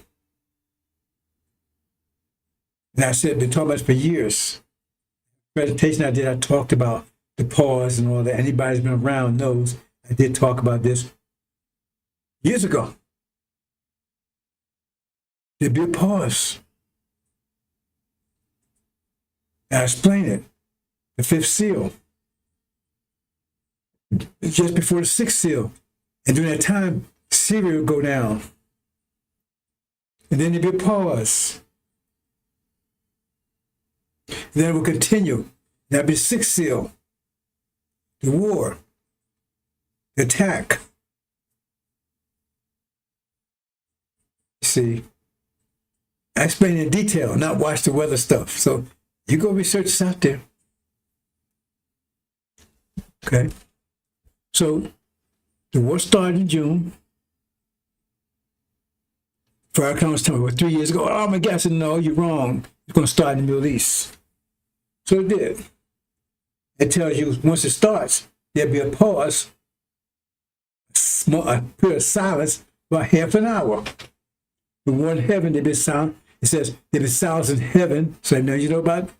And I said, been talking about this for years. Presentation I did, I talked about the pause and all that. Anybody who's been around knows I did talk about this years ago. There'd be a pause. And I explained it. The fifth seal. Just before the sixth seal. And during that time, Syria would go down. And then there'd be a pause. Then it will continue. That'd be the sixth seal. The war. The attack. You see, I explain in detail, not watch the weather stuff. So you go research this out there. Okay. So the war started in June. Farrakhan was telling me, 3 years ago, oh my God, I said, no, you're wrong. It's going to start in the Middle East. So it did. It tells you once it starts, there'll be a pause, a period of silence, about half an hour. The war in heaven, there'll be sound. It says there'll be sounds in heaven. So now you know about it.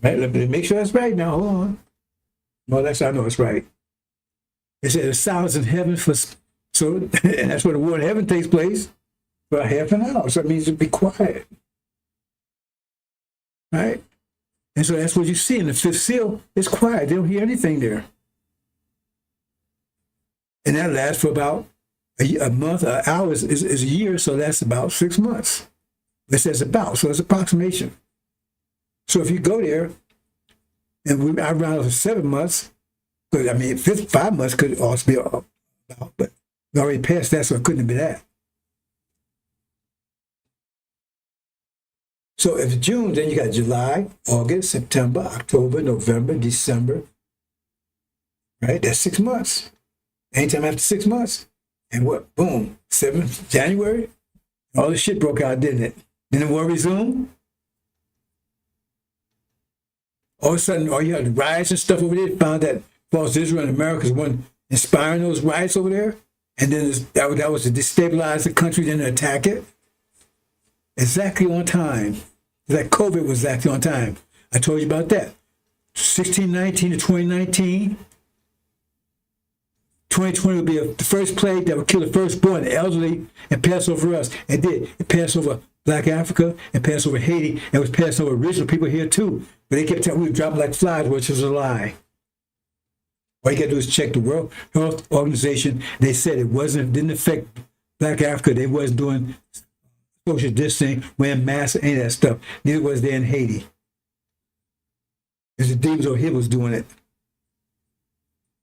Right? Let me make sure that's right now. Hold on. No, that's I know it's right. It says the sounds in heaven for so, and that's where the war in heaven takes place for half an hour. So it means to be quiet. Right? And so that's what you see in the fifth seal. It's quiet. They don't hear anything there. And that lasts for about a month. An hour is a year, so that's about 6 months. It says about, so it's approximation. So if you go there, and I round for 7 months, because I mean, 5 months could also be about, but we already passed that, so it couldn't be that. So if it's June, then you got July, August, September, October, November, December. Right? That's 6 months. Anytime after 6 months. And what? Boom. 7th January. All this shit broke out, didn't it? Then the war resumed. All of a sudden, all you had the riots and stuff over there. Found that false Israel and America's one inspiring those riots over there. And then that was to destabilize the country, then to attack it. Exactly on time. It's like COVID was exactly on time. I told you about that. 1619 to 2019. 2020 would be the first plague that would kill the firstborn, the elderly, and pass over us. It did. It passed over Black Africa and passed over Haiti, and it was passed over original people here too. But they kept telling we were dropping like flies, which is a lie. All you got to do is check the World Health Organization. They said didn't affect Black Africa. They wasn't doing social distancing, wearing masks, any of that stuff. Neither was they in Haiti. Because the demons over here was doing it.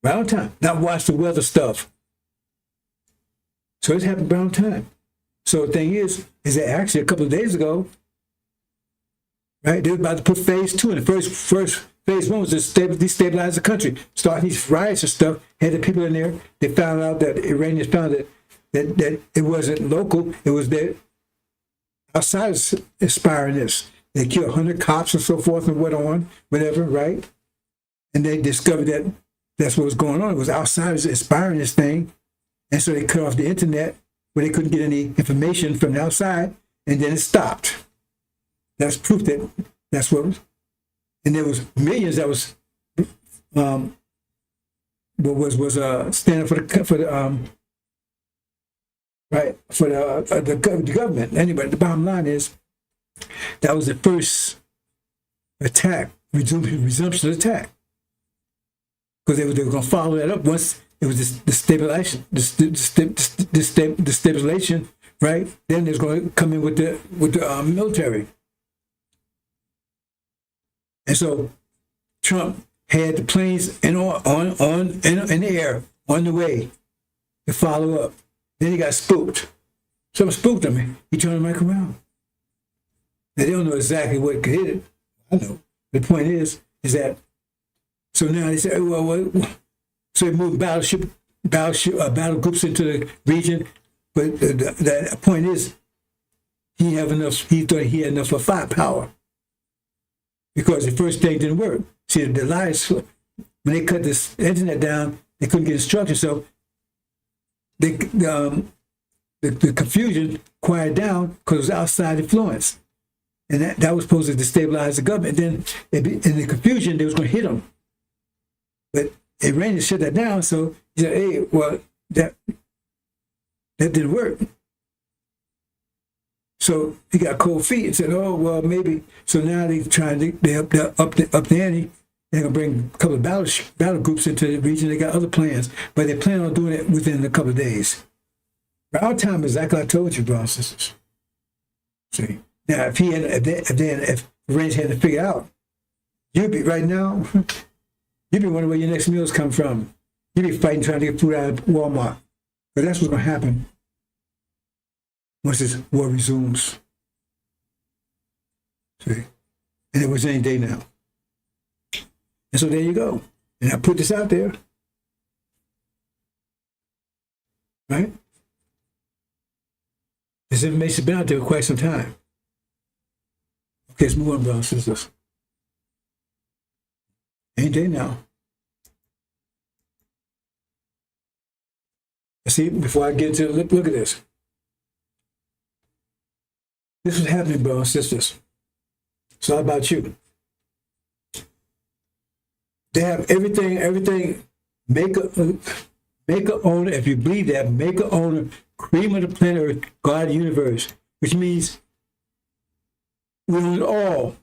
Right on time. Not watch the weather stuff. So it's happened right on time. So the thing is that actually a couple of days ago, right, they were about to put phase 2 in. The first phase 1 was to destabilize the country. Start these riots and stuff. Had the people in there. They found out that Iranians found that it wasn't local. It was that outsiders inspiring this. They killed 100 cops and so forth and went on, whatever, right? And they discovered that that's what was going on. It was outsiders inspiring this thing. And so they cut off the internet where they couldn't get any information from the outside, and then it stopped. That's proof that that's what was. And there was millions that was standing for the government. Anyway, the bottom line is that was the first attack, resumption attack, because they were going to follow that up once it was the stabilization, right? Then there's going to come in with the military, and so Trump had the planes in the air on the way to follow up. Then he got spooked. Something spooked him. He turned the mic around. Now, they don't know exactly what could hit it. I know. The point is that, so now they say, so they moved battle groups into the region. But the point is, he thought he had enough of firepower. Because the first thing didn't work. See, the lies, when they cut this internet down, they couldn't get instructions. So the confusion quieted down because it was outside influence. And that was supposed to destabilize the government. And then in the confusion, they was going to hit them. But Iranians shut that down. So he said, hey, well, that didn't work. So he got cold feet and said, oh, well, maybe. So now they're trying to up the ante. They're going to bring a couple of battle groups into the region. They got other plans, but they plan on doing it within a couple of days. But our time is like I told you, brothers and sisters. See, now if Range had to figure out, you'd be right now, you'd be wondering where your next meals come from. You'd be fighting trying to get food out of Walmart. But that's what's going to happen once this war resumes. See, and it was any day now. And so there you go. And I put this out there. Right? This information's been out there for quite some time. Okay, let's move on, brothers and sisters. Any day now. See, before I get into it, look at this. This is happening, brothers and sisters. It's all about you. They have everything. Make a owner, if you believe that, make a owner, cream of the planet Earth, God of the universe, which means we own it all.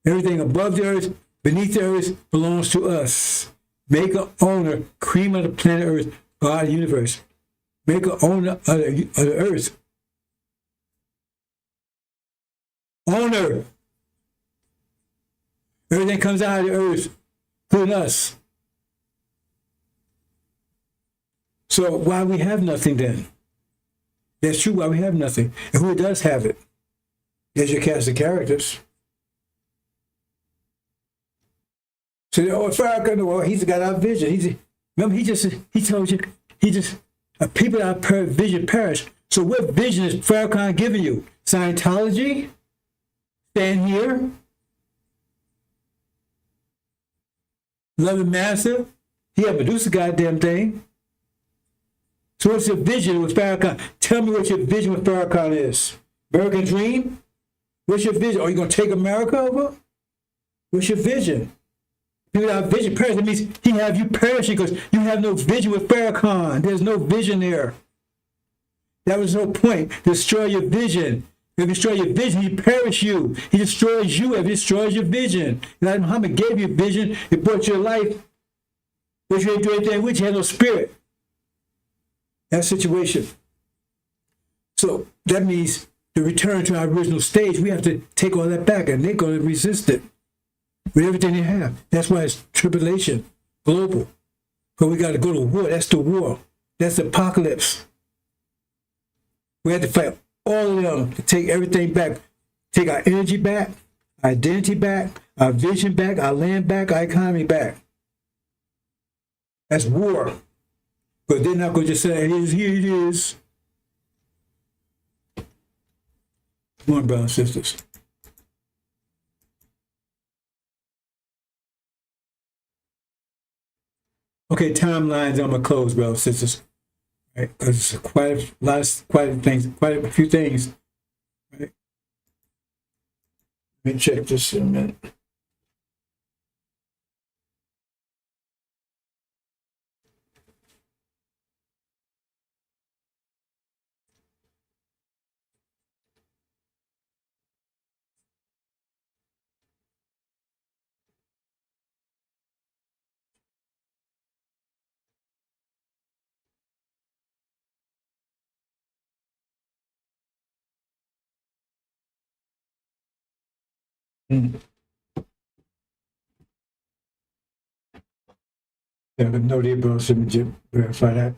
Everything above the earth, beneath the earth belongs to us. Make a owner, cream of the planet Earth, God of the universe. Make a owner of the earth. Owner. Everything comes out of the earth, including us. So why we have nothing then? That's true, why we have nothing. And who does have it? There's your cast of characters. So, Farrakhan, well, he's got our vision. Remember, he told you, people that have vision perish. So what vision is Farrakhan giving you? Scientology? Stand here? Love the master? He haven't produced a goddamn thing. So what's your vision with Farrakhan? Tell me what your vision with Farrakhan is. American dream? What's your vision? Are you going to take America over? What's your vision? People that have vision perish. That means he have you perishing because you have no vision with Farrakhan. There's no vision there. That was no point. Destroy your vision. If you destroy your vision, he perish you. He destroys you if he destroys your vision. Like Muhammad gave you a vision, it brought you life, but you ain't do anything with you, had no spirit. That situation. So that means to return to our original stage, we have to take all that back, and they're going to resist it with everything they have. That's why it's tribulation, global. But we got to go to war. That's the war. That's the apocalypse. We have to fight all of them to take everything back, take our energy back, our identity back, our vision back, our land back, our economy back. That's war. But they're not going to just say, here it is. Come on, brothers and sisters. Okay, timelines. I'm gonna close, brothers and sisters. Right, because it's quite a few things. Right. Let me check this in a minute. Mm. Yeah, but no, dear brothers, let me just verify that.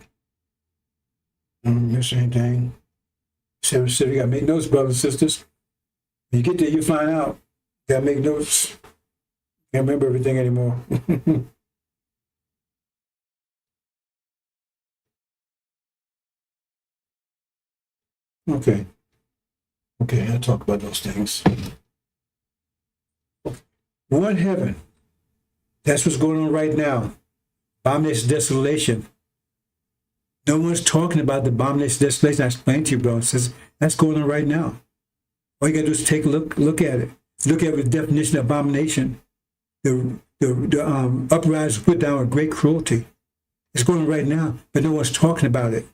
I don't miss anything. So you gotta make notes, brothers and sisters. When you get there, you find out. You gotta make notes. Can't remember everything anymore. Okay. Okay, I'll talk about those things. One heaven. That's what's going on right now. Abomination, desolation. No one's talking about the abomination, desolation. I explained to you, bro. It says that's going on right now. All you gotta do is take a look at it. Look at the definition of abomination. The uprising put down with great cruelty. It's going on right now, but no one's talking about it.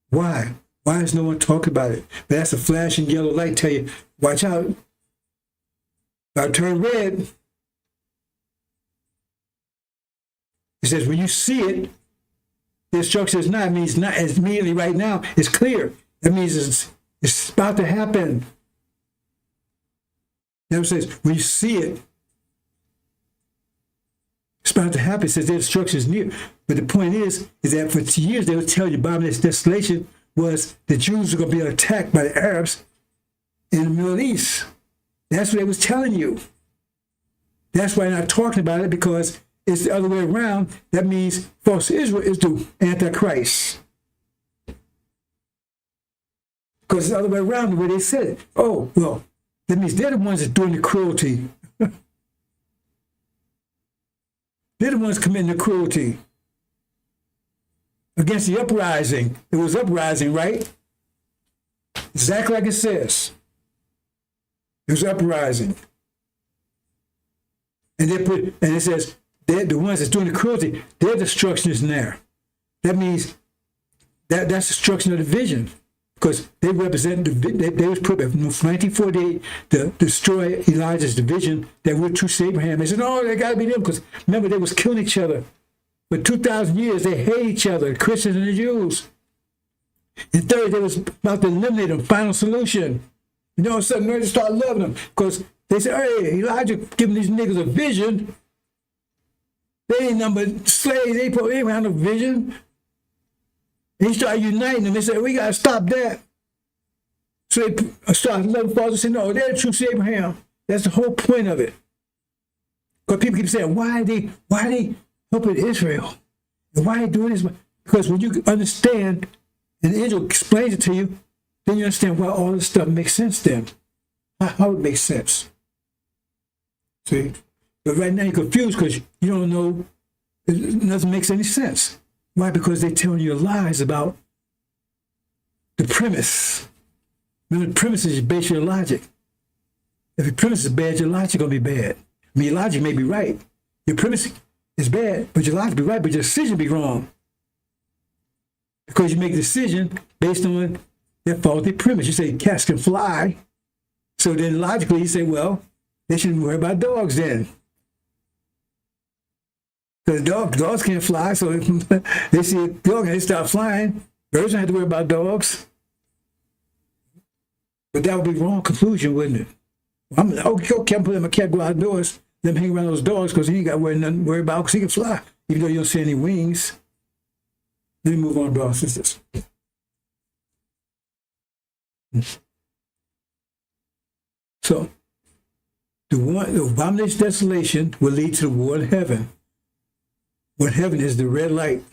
Why? Why is no one talking about it? But that's a flashing yellow light tell you, watch out. About to turn red. It says when you see it, the instruction is not. It means not as immediately right now. It's clear. That means it's about to happen. It says when you see it, it's about to happen. It says the instruction is near. But the point is that for years they would tell you abomination, desolation was the Jews were going to be attacked by the Arabs in the Middle East. That's what they was telling you. That's why they're not talking about it, because it's the other way around. That means false Israel is the Antichrist. Because it's the other way around the way they said it. Oh, well, that means they're the ones that's doing the cruelty. They're the ones committing the cruelty against the uprising. It was uprising, right? Exactly like it says. It was uprising. And it says they're the ones that's doing the cruelty. Their destruction is in there. That means that's destruction of the vision, because they represent they was put in 1948 to destroy Elijah's division that were true to Abraham. They said, no, they got to be them, because remember they was killing each other. For 2,000 years they hate each other, Christians and the Jews. And third, they was about to eliminate them. Final solution. You know, all of a sudden they start loving them, because they said, hey, Elijah giving these niggas a vision. They ain't nothing but slaves. They ain't have no vision. And he started uniting them. They said, we got to stop that. So they started loving fathers and said, no, they're the true seed of Abraham. That's the whole point of it. Because people keep saying, why are they helping Israel? And why are they doing this? Because when you understand, and the angel explains it to you, then you understand why all this stuff makes sense then. How it makes sense. See? But right now you're confused because you don't know, it doesn't make any sense. Why? Because they're telling you lies about the premise. Remember, the premise is you base your logic. If your premise is bad, your logic going to be bad. I mean, your logic may be right. Your premise is bad, but your logic be right, but your decision be wrong. Because you make a decision based on that faulty premise. You say cats can fly. So then logically you say, well, they shouldn't worry about dogs then. Because dogs can't fly, so if they see a dog and they start flying, birds don't have to worry about dogs. But that would be the wrong conclusion, wouldn't it? I'm okay, I'm putting my cat go outdoors, let him hang around those dogs because he ain't got nothing to worry about because he can fly, even though you don't see any wings. Let me move on, brothers and sisters. So, the abomination desolation will lead to the war in heaven. What heaven is the red light.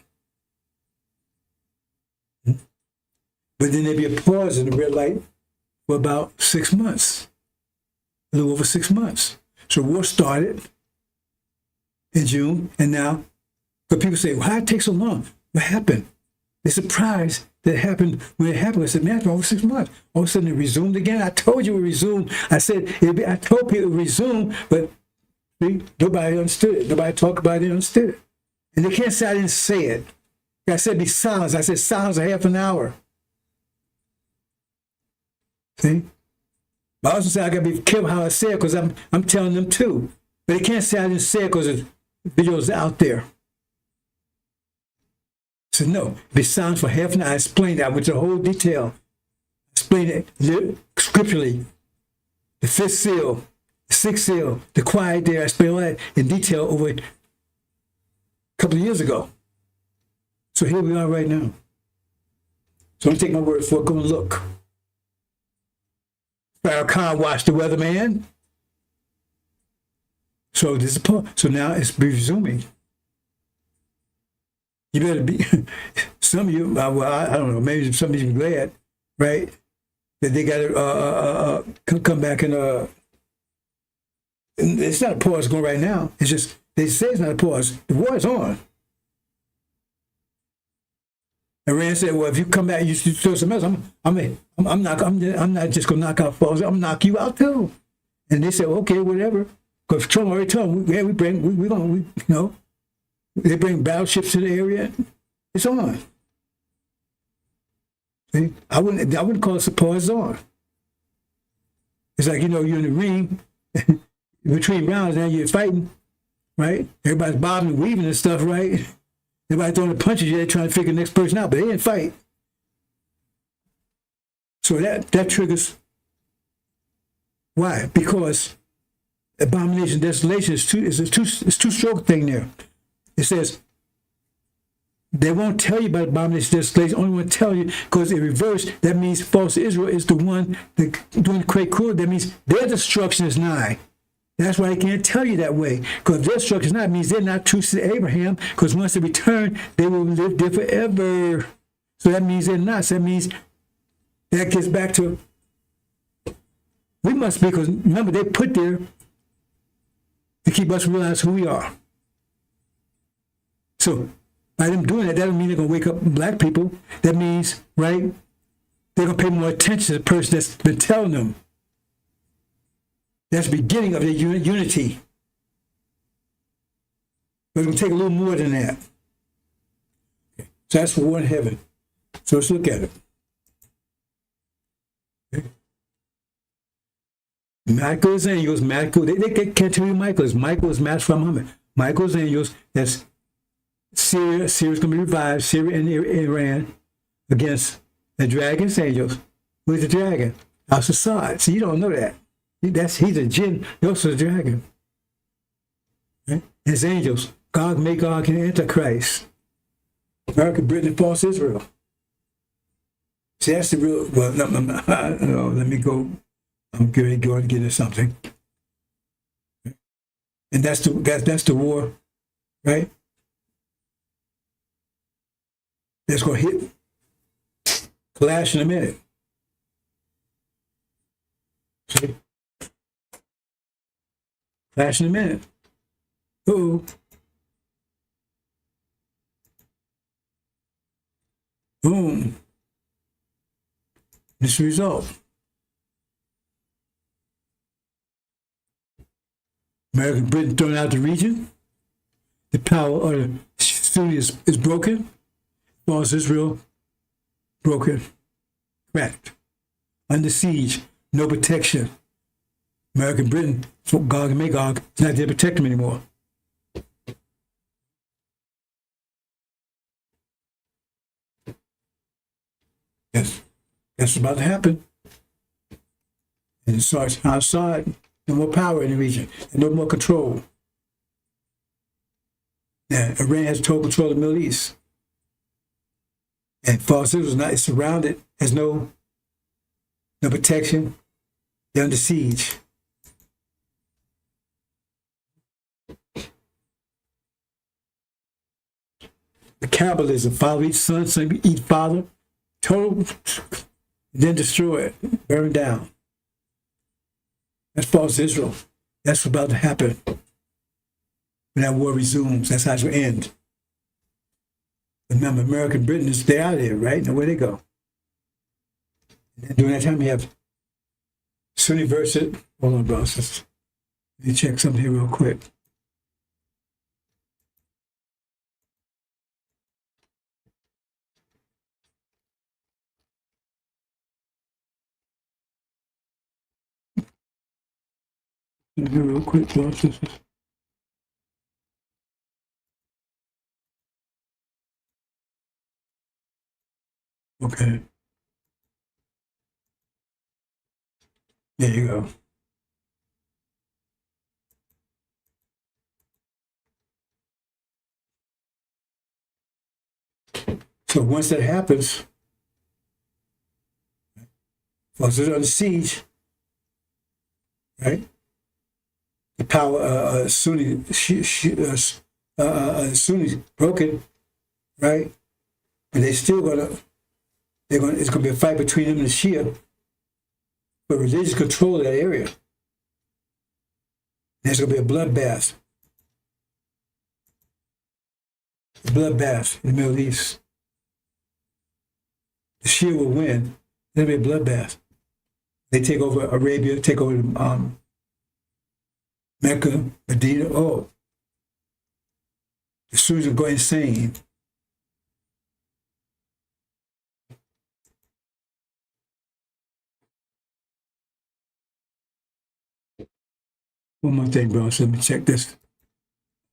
But then there'd be a pause in the red light for about 6 months, a little over 6 months. So war started in June, and now But people say, why it take so long? What happened? They're surprised that it happened when it happened. I said, man, for over 6 months. All of a sudden it resumed again. I told you it would resume. I said, I told people it would resume, but see, nobody understood it. Nobody talked about it, understood it. And they can't say I didn't say it. I said, be silent. I said, silence a half an hour. See? But I also said, I got to be careful how I say it because I'm telling them too. But they can't say I didn't say it because the video's out there. I said, no, be silent for half an hour. I explained that with the whole detail. I explained it scripturally. The fifth seal, the sixth seal, the quiet there. I explained all that in detail over a couple of years ago. So here we are right now. So don't take my word for it. Go and look. Farrakhan watched the weatherman. So this is so now it's resuming. You better be. Some of you, well, I don't know. Maybe some of you are glad, right, that they got to come back and it's not a pause going right now. It's just they say it's not a pause. The war is on. Iran said, "Well, if you come back, you throw some else. I'm not just gonna knock out falls. I'm gonna knock you out too." And they said, "Okay, whatever." Because Trump already told them, "Yeah, they bring battleships to the area. It's on." See, I wouldn't call it a pause on. It's like you're in the ring between rounds, now you're fighting, right? Everybody's bobbing and weaving and stuff, right? Everybody throwing the punches, they're trying to figure the next person out, but they didn't fight. So that triggers. Why? Because abomination, desolation is a two-stroke thing there. It says they won't tell you about abomination, desolation. Only want to tell you because in reverse, that means false Israel is the one that doing the great cruel. That means their destruction is nigh. That's why they can't tell you that way. Because their destruction is not means they're not true to Abraham. Because once they return, they will live there forever. So that means they're not. So that means that gets back to we must be, because remember they put there to keep us realize who we are. So by them doing that doesn't mean they're going to wake up black people. That means, right, they're going to pay more attention to the person that's been telling them. That's the beginning of the unity. But it's going to take a little more than that. Okay. So that's war in heaven. So let's look at it. Okay. Michael's angels, they can't tell you Michael is. Michael is matched from Muhammad. Michael's angels, that's Syria. Syria's going to be revived. Syria and Iran against the dragon's angels. Who's the dragon? Al-Assad. See, you don't know that. He's a jinn, he's also a dragon. Right? His angels, Gog, Magog, and Antichrist. America, Britain, and false Israel. See, that's the real, well, no, let me go. I'm going to get into something. And that's the war, right? That's going to hit, clash in a minute. See? Flash in a minute. Uh-oh. Boom. This result. American Britain thrown out the region. The power of the city is broken. False Israel, broken. Cracked. Under siege. No protection. American Britain, Gog and Magog, is not there to protect them anymore. Yes, that's about to happen. And it starts outside, no more power in the region, and no more control. Now, Iran has total control of the Middle East. And false Israel is surrounded, has no protection. They're under siege. The cannibalism, father eats son, son eat father, total, then destroy it, burn down. That's false Israel. That's what's about to happen when that war resumes. That's how it's going to end. Remember, American Britain is they're out of there, right? Now where they go? And during that time, you have Sunni versus. Hold on, bro. Let me check something here real quick. Here real quick, bro. Okay. There you go. So once that happens, once it's under siege, right? The power Sunni Sunnis broken, right? But they still it's gonna be a fight between them and the Shia for religious control of that area. There's gonna be a bloodbath. A bloodbath in the Middle East. The Shia will win. There'll be a bloodbath. They take over Arabia, take over Mecca, Medina. Oh, the Sunnis will go insane. One more thing, bro. So let me check this.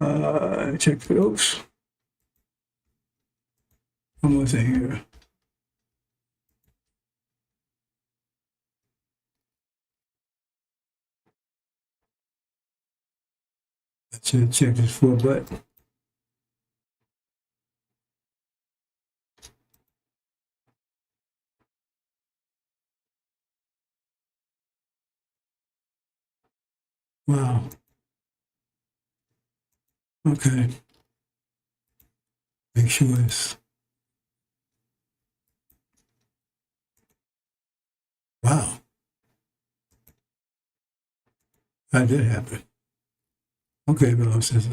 Check the oops. One more thing here. I should check this for, but wow. Okay. Make sure it's wow. How did that happen? Okay, well, says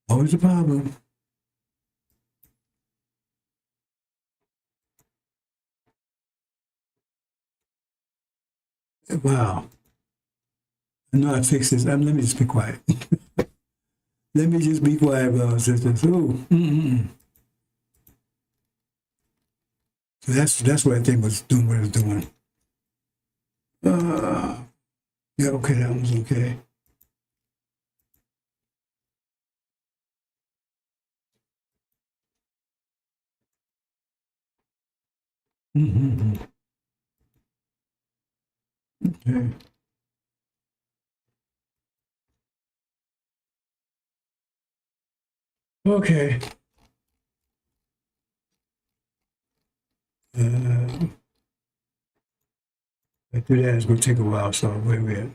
always a problem. Wow. I know I fixed this. Let me just be quiet. Let me just be quiet, brothers and sisters. Ooh. Mm-mm. So that's what I think was doing what it was doing. Yeah, okay, that one's okay. Mm-hmm. Okay. Okay. I do that. It's going to take a while, so wait a minute.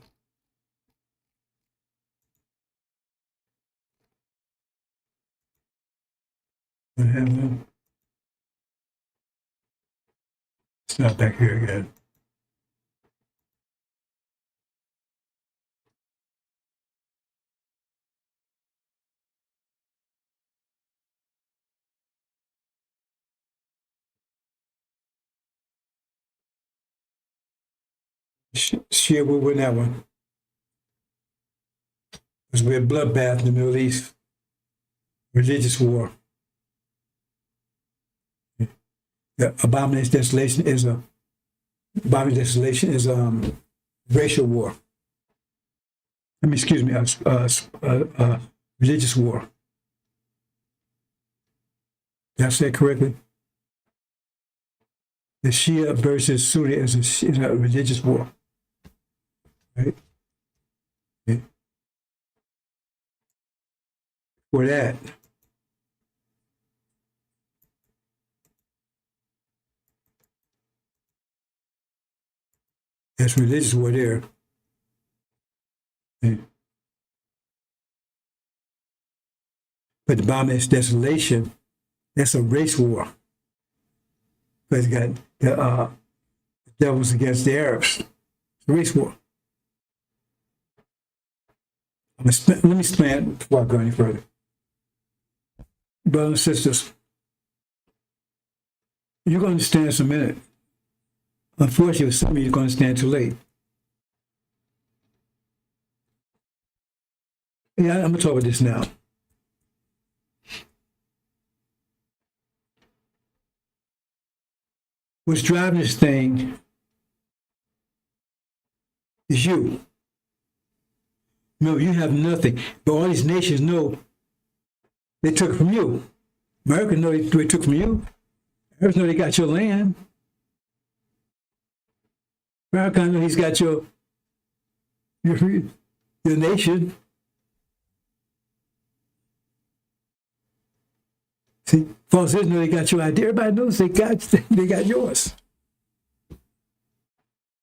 What happened? It's not back here again. Shia will win that one. Because we're a bloodbath in the Middle East. Religious war. The abomination desolation is racial war. I mean, excuse me, religious war. Did I say it correctly? The Shia versus Sunni is a religious war. Right? Okay. For that, that's religious war there. Okay. But the abomination desolation, that's a race war. Because you got the devils against the Arabs. It's a race war. Let me explain it before I go any further. brothers and sisters, you're going to understand in a minute. Unfortunately, some of you are going to understand too late. Yeah, I'm going to talk about this now. What's driving this thing is you. No, you have nothing. But all these nations know they took it from you. America know they took it from you. Arabs know they got your land. America know he's got your nation. See, false Israel know they got your idea. Everybody knows they got yours.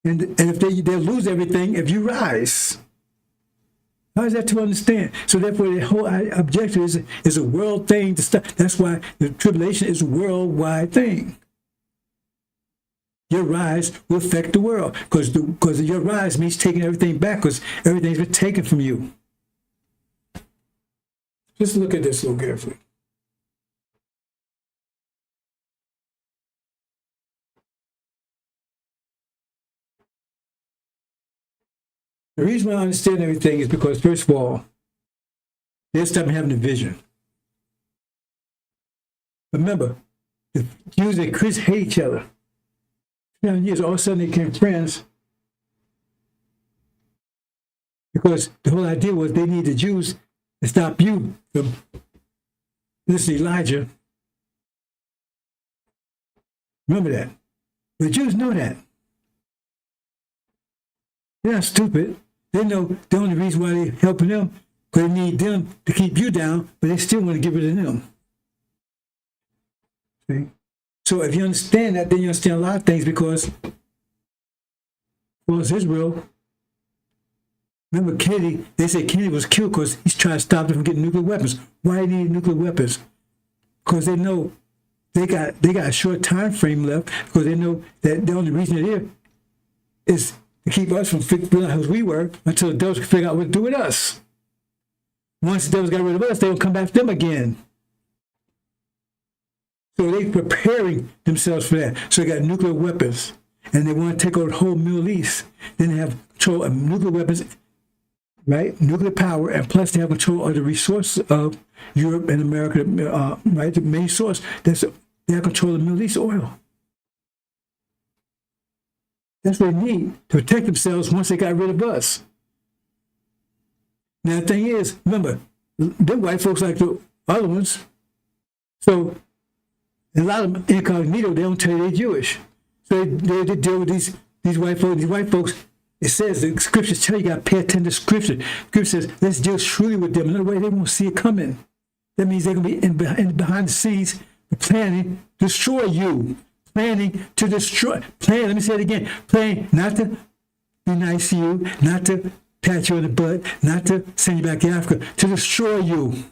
And if they'll lose everything if you rise. How is that to understand? So therefore, the whole objective is a world thing to stop. That's why the tribulation is a worldwide thing. Your rise will affect the world because your rise means taking everything back because everything's been taken from you. Just look at this a little carefully. The reason why I understand everything is because, first of all, they'll stop having a vision. Remember, the Jews and Christians hate each other. 7 years, all of a sudden they became friends because the whole idea was they need the Jews to stop you from listening to Elijah. Remember that. The Jews know that. They're not stupid. They know the only reason why they're helping them because they need them to keep you down, but they still want to get rid of them. See? So if you understand that, then you understand a lot of things because, well, it's Israel. Remember Kennedy, they say Kennedy was killed because he's trying to stop them from getting nuclear weapons. Why do they need nuclear weapons? Because they know they got a short time frame left because they know that the only reason they're there is to keep us from figuring out who we were until the devils can figure out what to do with us. Once the devils got rid of us, they will come back to them again. So they're preparing themselves for that. So they got nuclear weapons, and they want to take over the whole Middle East. Then they have control of nuclear weapons, right? Nuclear power, and plus they have control of the resources of Europe and America, right? The main source. They have control of the Middle East oil. That's what they need to protect themselves once they got rid of us. Now, the thing is, remember, they're white folks like the other ones. So, a lot of them incognito, they don't tell you they're Jewish. So they deal with these white folks. These white folks, it says, the scriptures tell you, you got to pay attention to scripture. Scripture says, let's deal shrewdly with them. Another way, they won't see it coming. That means they're going to be in behind the scenes planning to destroy you. Planning to destroy. Planning, let me say it again. Planning not to be nice to you, not to pat you on the butt, not to send you back to Africa, to destroy you.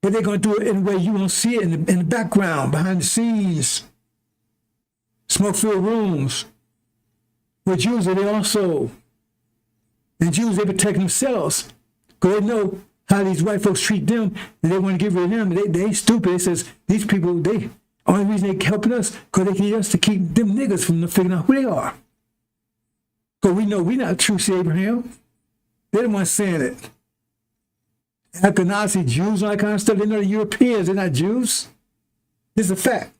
But they're going to do it in a way you won't see it in the background, behind the scenes. Smoke-filled rooms. With Jews, they also. And Jews, they protect themselves. Because they know how these white folks treat them, and they want to get rid of them. They ain't stupid. It says, these people, only reason they helping us, because they need us to keep them niggas from figuring out who they are. Because we know we're not true to Abraham. They're the ones saying it. Ashkenazi Jews and all that kind of stuff, they know the Europeans, they're not Jews. This is a fact.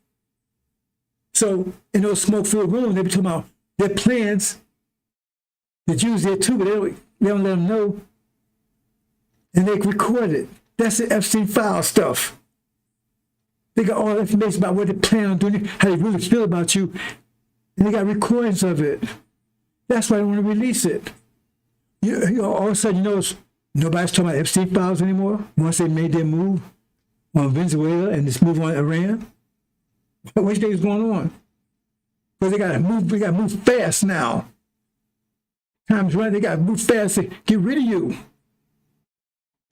So in those smoke-filled rooms, they be talking about their plans. The Jews there too, but they don't let them know. And they record it. That's the Epstein file stuff. They got all the information about what they plan on doing, how they really feel about you, and they got recordings of it. That's why they want to release it. You know, all of a sudden, nobody's talking about Epstein files anymore. Once they made their move on Venezuela and this move on Iran, what do you think is going on? Because they got to move. We got to move fast now. Time's running. They got to move fast to get rid of you.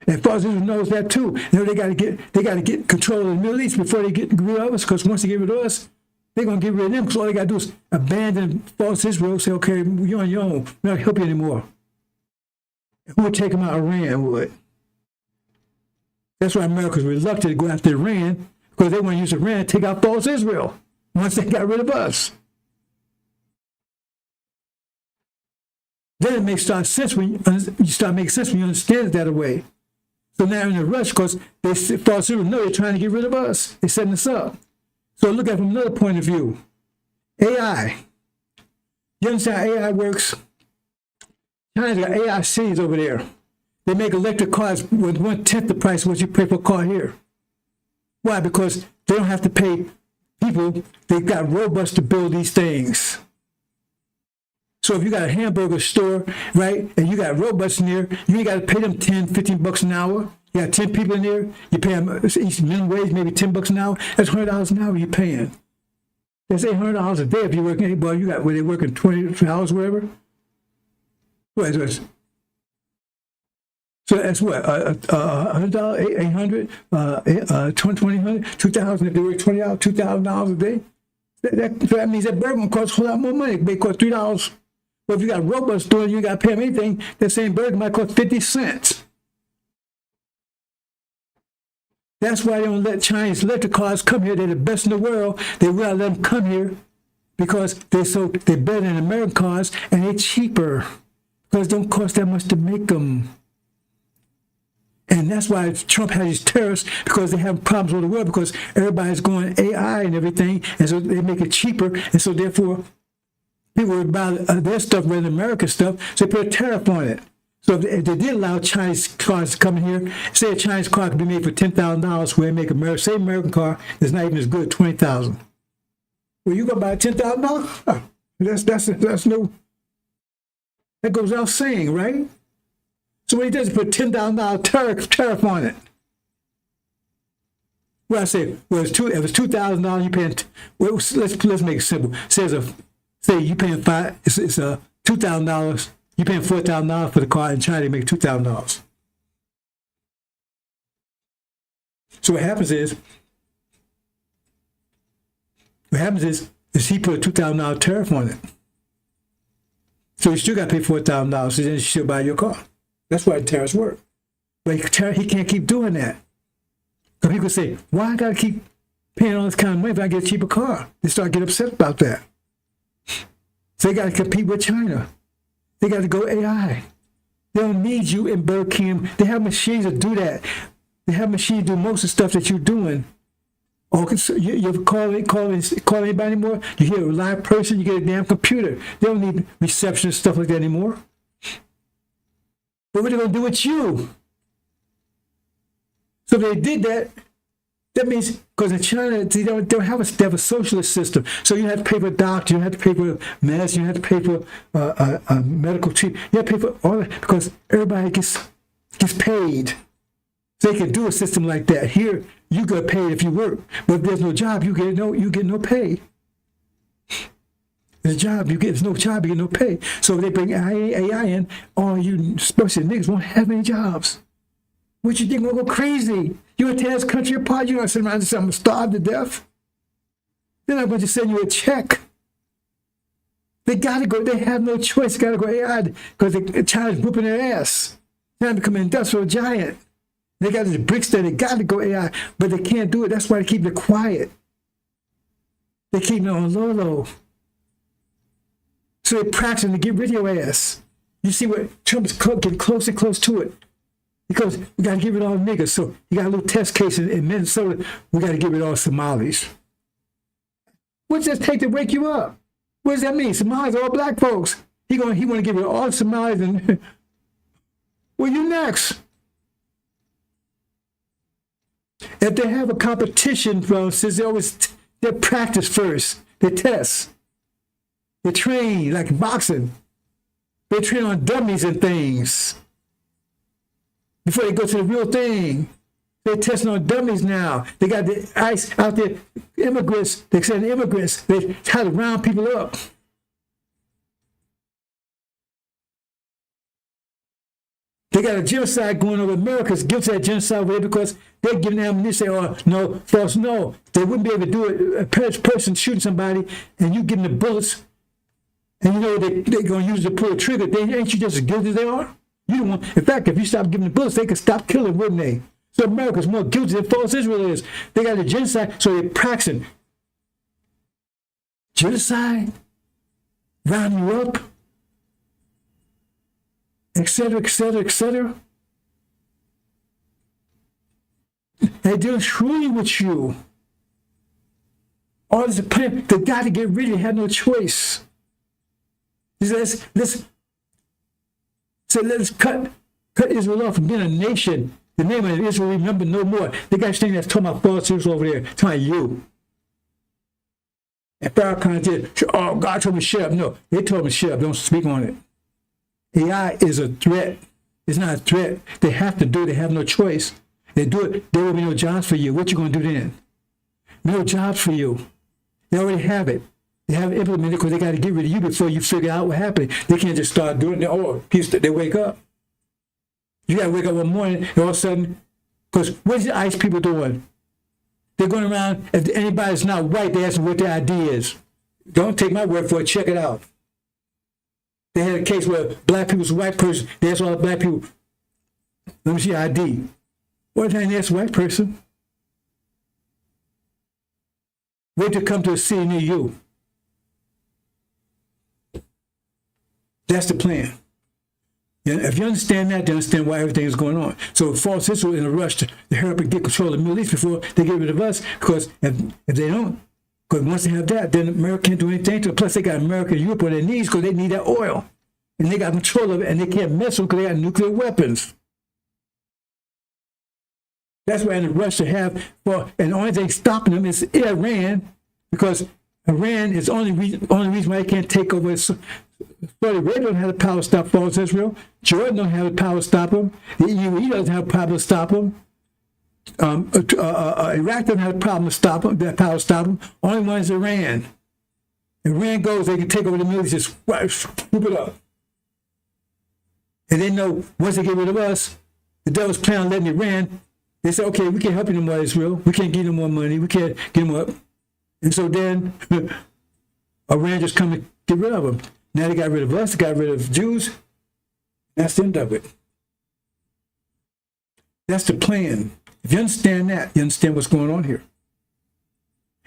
And Father Israel knows that too. They got to get control of the Middle East before they get rid of us. Because once they get rid of us, they're gonna get rid of them. Because all they got to do is abandon false Israel. Say, okay, you're on your own. We're not help you anymore. Who would take them out? Iran would. That's why America's reluctant to go after Iran, because they want to use Iran to take out false Israel once they got rid of us. Then it makes start sense when you start making sense when you understand it that way. So now in a rush, because they false Israel know they're trying to get rid of us. They're setting us up. So look at it from another point of view. AI. You understand how AI works? China's got AI cities over there. They make electric cars with 1/10 the price of what you pay for a car here. Why? Because they don't have to pay people. They've got robots to build these things. So if you got a hamburger store, right, and you got robots in there, you ain't got to pay them $10-15 an hour. You got 10 people in there, you pay them each minimum wage, maybe $10 an hour. That's $100 an hour you're paying. That's $800 a day if you're working. Well, you got where they working 20 hours, whatever. So that's what, $100, $800, $2,000, $2,000 if they work 20 hours, $2,000 a day. That means that burger costs a whole lot more money. It may cost $3. But if you got robots doing, you got to pay them anything. That same burger might cost 50 cents. That's why they don't let Chinese electric cars come here. They're the best in the world. They will not let them come here because they're better than American cars and they're cheaper because it don't cost that much to make them. And that's why Trump has these tariffs, because they have problems with the world, because everybody's going AI and everything, and so they make it cheaper, and so therefore people would buy their stuff rather than American stuff, so they put a tariff on it. So if they did allow Chinese cars to come in here, say a Chinese car could be made for $10,000, where they make a same American car that's not even as good, $20,000. Well, you go buy $10,000? That's no. That goes without saying, right? So what he does is put $10,000 tariff on it. Well, I say, well, if it's $2,000, you paying. Well, let's make it simple. Say you paying it's $2,000. You paying $4,000 for the car in China. They make $2,000. So what happens is he put a $2,000 tariff on it. So you still got to pay $4,000. So then you still buy your car. That's why tariffs work. But he can't keep doing that. Because people say, why I got to keep paying all this kind of money if I get a cheaper car? They start getting upset about that. So they got to compete with China. They got to go AI. They don't need you in Burger King. They have machines that do that. They have machines do most of the stuff that you're doing. Or you ever call anybody anymore? You hear a live person, you get a damn computer. They don't need reception and stuff like that anymore. But what are they going to do with you? So if they did that, that means, because in China, they have a socialist system. So you have to pay for a doctor, you have to pay for medicine, you have to pay for medical treatment. You have to pay for all that because everybody gets paid. So they can do a system like that. Here, you get paid if you work. But if there's no job, you get no pay. There's no job, you get no pay. So if they bring AI in, all you especially niggas won't have any jobs. What you think, we'll go crazy? You want to tear this country apart? You're going to sit around and say, I'm going to starve to death? They're not going to send you a check. They got to go. They have no choice. They got to go AI because China's whooping their ass. They're become an industrial giant. They got the bricks there. They got to go AI, but they can't do it. That's why they keep it quiet. They keep it on low. So they're practicing to get rid of your ass. You see what Trump is getting close and close to it. Because we got to get rid of all niggas. So you got a little test case in Minnesota. We got to get rid of all Somalis. What does that take to wake you up? What does that mean? Somalis are all black folks. He want to get rid of all the Somalis. And well, you next. If they have a competition, since they practice first. They test. They train like boxing. They train on dummies and things. Before they go to the real thing, they're testing on dummies now. They got the ICE out there, immigrants, they send immigrants, they try to round people up. They got a genocide going over. America's guilty of that genocide over there because they're giving ammunition. Oh, no, false, no. They wouldn't be able to do it. A person shooting somebody and you give them the bullets and you know they're going to use it to pull the trigger. Ain't you just as guilty as they are? You don't want, in fact, if you stop giving the bullets, they could stop killing, wouldn't they? So America's more guilty than false Israel is. They got the genocide, so they're practicing genocide, round you up, etc., etc., etc. They're dealing truly with you. All this plan, they got to get rid of it, have no choice. He says, let's cut Israel off from being a nation. The name of Israel, remember no more. The guy's thing that's talking about false Israel over there, talking about you. And Farrakhan did, oh, God told me to shut up. No, they told me to shut up. Don't speak on it. AI is a threat. It's not a threat. They have to do it. They have no choice. They do it. There will be no jobs for you. What you going to do then? No jobs for you. They already have it. They have it implemented because they got to get rid of you before you figure out what happened. They can't just start doing it. Oh, they wake up. You got to wake up one morning and all of a sudden, because what's the ICE people doing? They're going around, if anybody's not white, they ask them what their ID is. Don't take my word for it. Check it out. They had a case where black people's a white person. They asked all the black people, let me see your ID. What time they ask a white person? Wait to come to a city near you. That's the plan. If you understand that, you understand why everything is going on. So false Israel in a rush to hurry up and get control of the Middle East before they get rid of us, because if they don't, because once they have that, then America can't do anything to them. Plus they got America and Europe on their knees because they need that oil. And they got control of it, and they can't mess with them because they got nuclear weapons. That's why in a rush to have, and the only thing stopping them is Iran, because Iran is the only reason why they can't take over. Saudi Arabia doesn't have the power to stop false Israel. Jordan don't have the power to stop them. The UAE doesn't have the power to stop them. Iraq doesn't have the power to stop them. Only one is Iran. Iran goes, they can take over the Middle East, just swoop it up. And they know once they get rid of us, the devil's planning on letting Iran. They say, okay, we can't help you no more, Israel. We can't give them more money. We can't get them up. And so then Iran just come to get rid of them. Now they got rid of us, they got rid of Jews. That's the end of it. That's the plan. If you understand that, you understand what's going on here.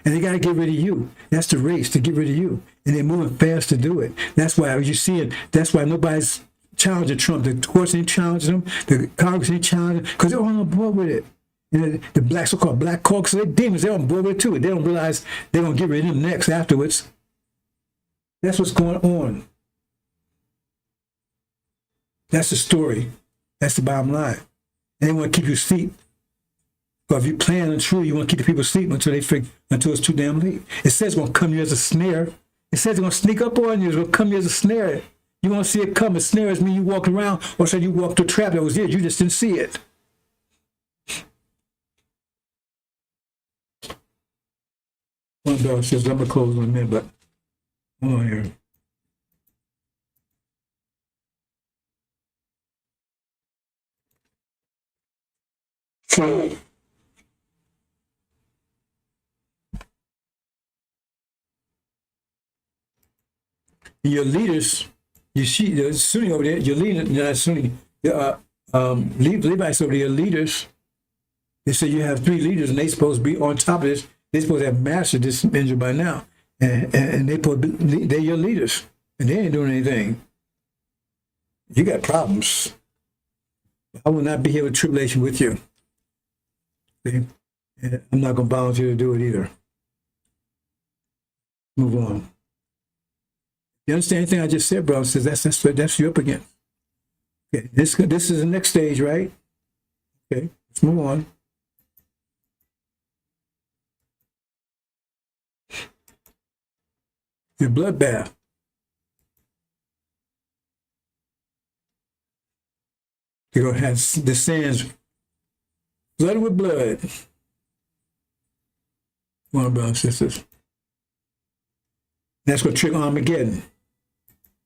And they got to get rid of you. That's the race, to get rid of you. And they're moving fast to do it. That's why you see it. That's why nobody's challenging Trump. The courts ain't challenging him. The Congress ain't challenging him because they're all on board with it. And the so-called black caucus, they're demons. They're on board with it too. They don't realize they're going to get rid of them next afterwards. That's what's going on. That's the story. That's the bottom line. And they want to keep you asleep. But if you plan and true, you want to keep the people asleep until it's too damn late. It says it's going to come to you as a snare. It says it's going to sneak up on you. It's going to come to you as a snare. You won't see it come. A snare is me you walked around, or so you walked to a trap that was there. You just didn't see it. One dog says, I'm going to close in a minute, but hold on here. So, your leaders, you see, the Sunni over there, your leader, not Sunni, Levites over there, your leaders, they say you have 3 leaders and they supposed to be on top of this. They're supposed to have mastered this injury by now. And they're your leaders. And they ain't doing anything. You got problems. I will not be here with tribulation with you. See? And I'm not going to volunteer to do it either. Move on. You understand anything I just said, bro? Says that's you up against. Okay, this is the next stage, right? Okay, let's move on. Your bloodbath. You're gonna have the sands flooded with blood. Come on, brothers and sisters. That's gonna trigger Armageddon.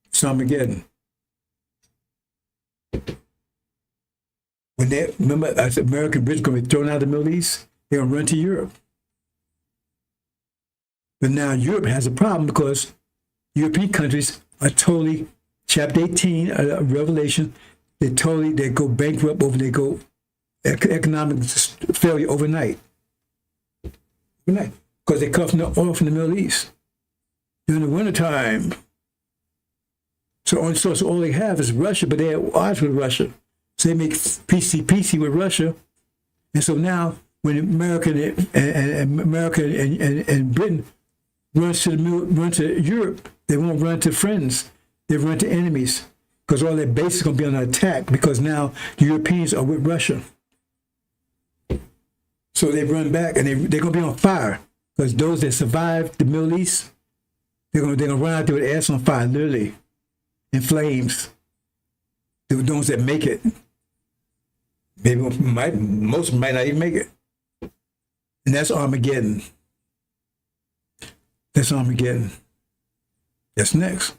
It's Armageddon. When they remember, as American British gonna be thrown out of the Middle East, they're gonna run to Europe. But now Europe has a problem because European countries are totally, chapter 18 of Revelation, they go bankrupt over, they go economic failure overnight. Overnight. Because they cut off the oil from the Middle East during the wintertime. So all they have is Russia, but they're at odds with Russia. So they make peacey with Russia. And so now when America and Britain run to Europe, they won't run to friends. They run to enemies because all their base is going to be under attack because now the Europeans are with Russia. So they run back and they're going to be on fire because those that survive the Middle East, they're going to run out there with their ass on fire, literally, in flames. The ones that make it, maybe most of them might not even make it. And that's Armageddon. That's Armageddon. That's next.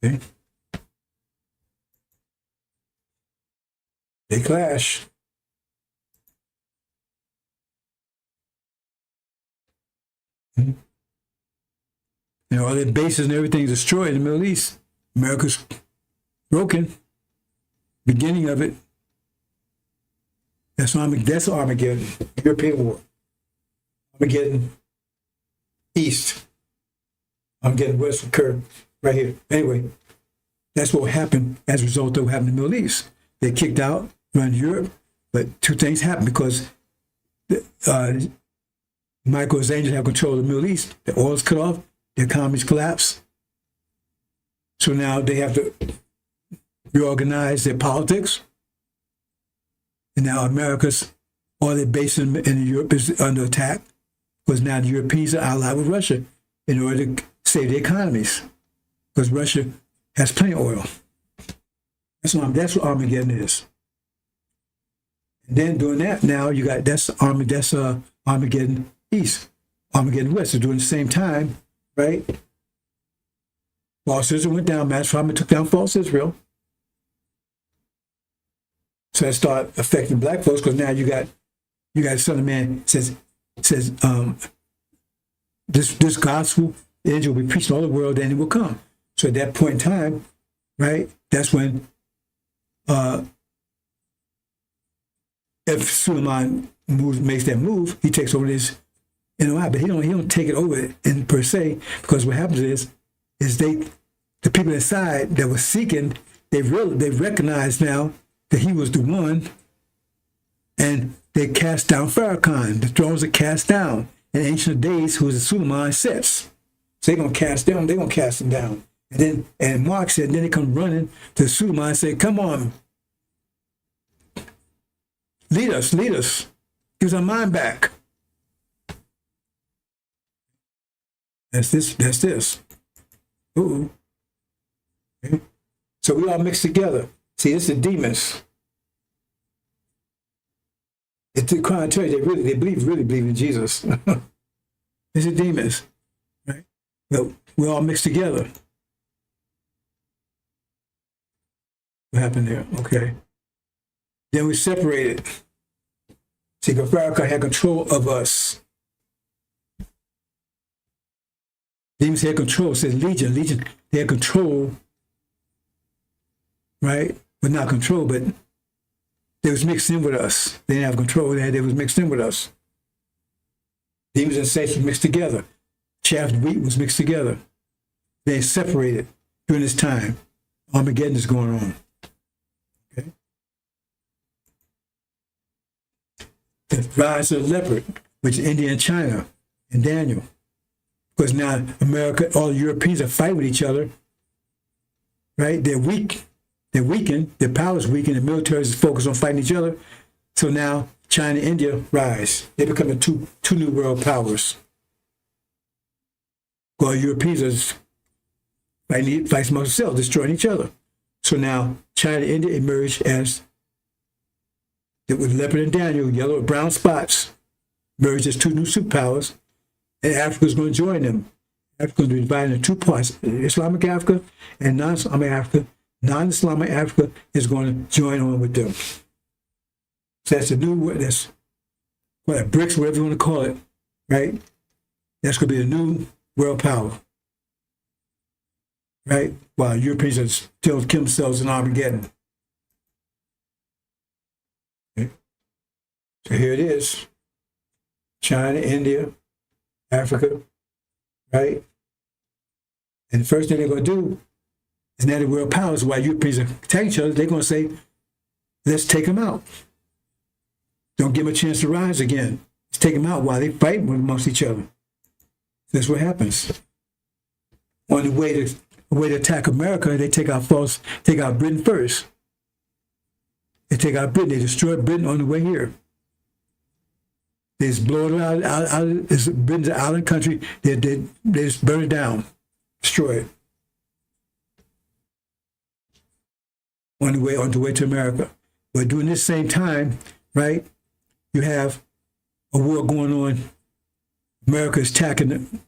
Okay? They clash. You know, all their bases and everything is destroyed in the Middle East. America's broken. Beginning of it. That's Armageddon. European war. Armageddon East. Armageddon West occurred right here. Anyway, that's what happened as a result of what happened in the Middle East. They kicked out, run Europe, but two things happened because Michael's angels have control of the Middle East. The oil's cut off, the economies collapse. So now they have to reorganize their politics. And now America's, all their base in Europe is under attack because now the Europeans are allied with Russia in order to save their economies because Russia has plenty of oil. That's what Armageddon is. And then doing that, now you got, that's Armageddon East. Armageddon West is doing the same time, right? False Israel went down, Mass Muhammad took down false Israel. So that started affecting black folks because now you got Son of Man says this gospel, the angel will be preached in all the world, then it will come. So at that point in time, right, that's when if Suleiman makes that move, he takes over this NOI, but he don't take it over in per se, because what happens is the people inside that were seeking, they recognize now that he was the one, and they cast down Farrakhan. The thrones are cast down. In ancient days, who was the Suleiman sets. So they're gonna cast them, they're gonna cast them down. And Mark said, and then they come running to Suleiman and say, come on, lead us, give us our mind back. That's this. Ooh. Okay. So we all mixed together. See, it's the demons. It's the crying church. They really believe in Jesus. It's the demons, right? But we're all mixed together. What happened there? Okay. Then we separated. See, Farrakhan had control of us. Demons had control. It says Legion, they had control, right? But not control, but they was mixed in with us. They didn't have control. They was mixed in with us. Demons and saints were mixed together. Chaff and wheat was mixed together. They separated during this time. Armageddon is going on. Okay. The rise of the leopard, which is India and China and Daniel. Because now America, all the Europeans are fighting with each other. Right? They're weak. They're weakened, their power is weakened, the military is focused on fighting each other. So now China and India rise. They become the two new world powers. While Europeans are fighting amongst themselves, destroying each other. So now China and India emerge as, with leopard and Daniel, yellow and brown spots, emerge as two new superpowers, and Africa's going to join them. Africa's going to be divided into two parts, Islamic Africa and non-Islamic Africa. Non-Islamic Africa is going to join on with them. So that's a new, that's what, BRICS, whatever you want to call it, right? That's going to be the new world power, right? While Europeans are still kill themselves in Armageddon. So here it is. China, India, Africa, right? And the first thing they're going to do is now the world powers, while Europeans are attacking each other, they're going to say, let's take them out. Don't give them a chance to rise again. Let's take them out while they fight amongst each other. That's what happens. On the way to attack America, they take out Britain first. They take out Britain. They destroy Britain on the way here. They just blow it out. Britain's an island country. They just burn it down, destroy it. On the way to America. But during this same time, right, you have a war going on. America is attacking.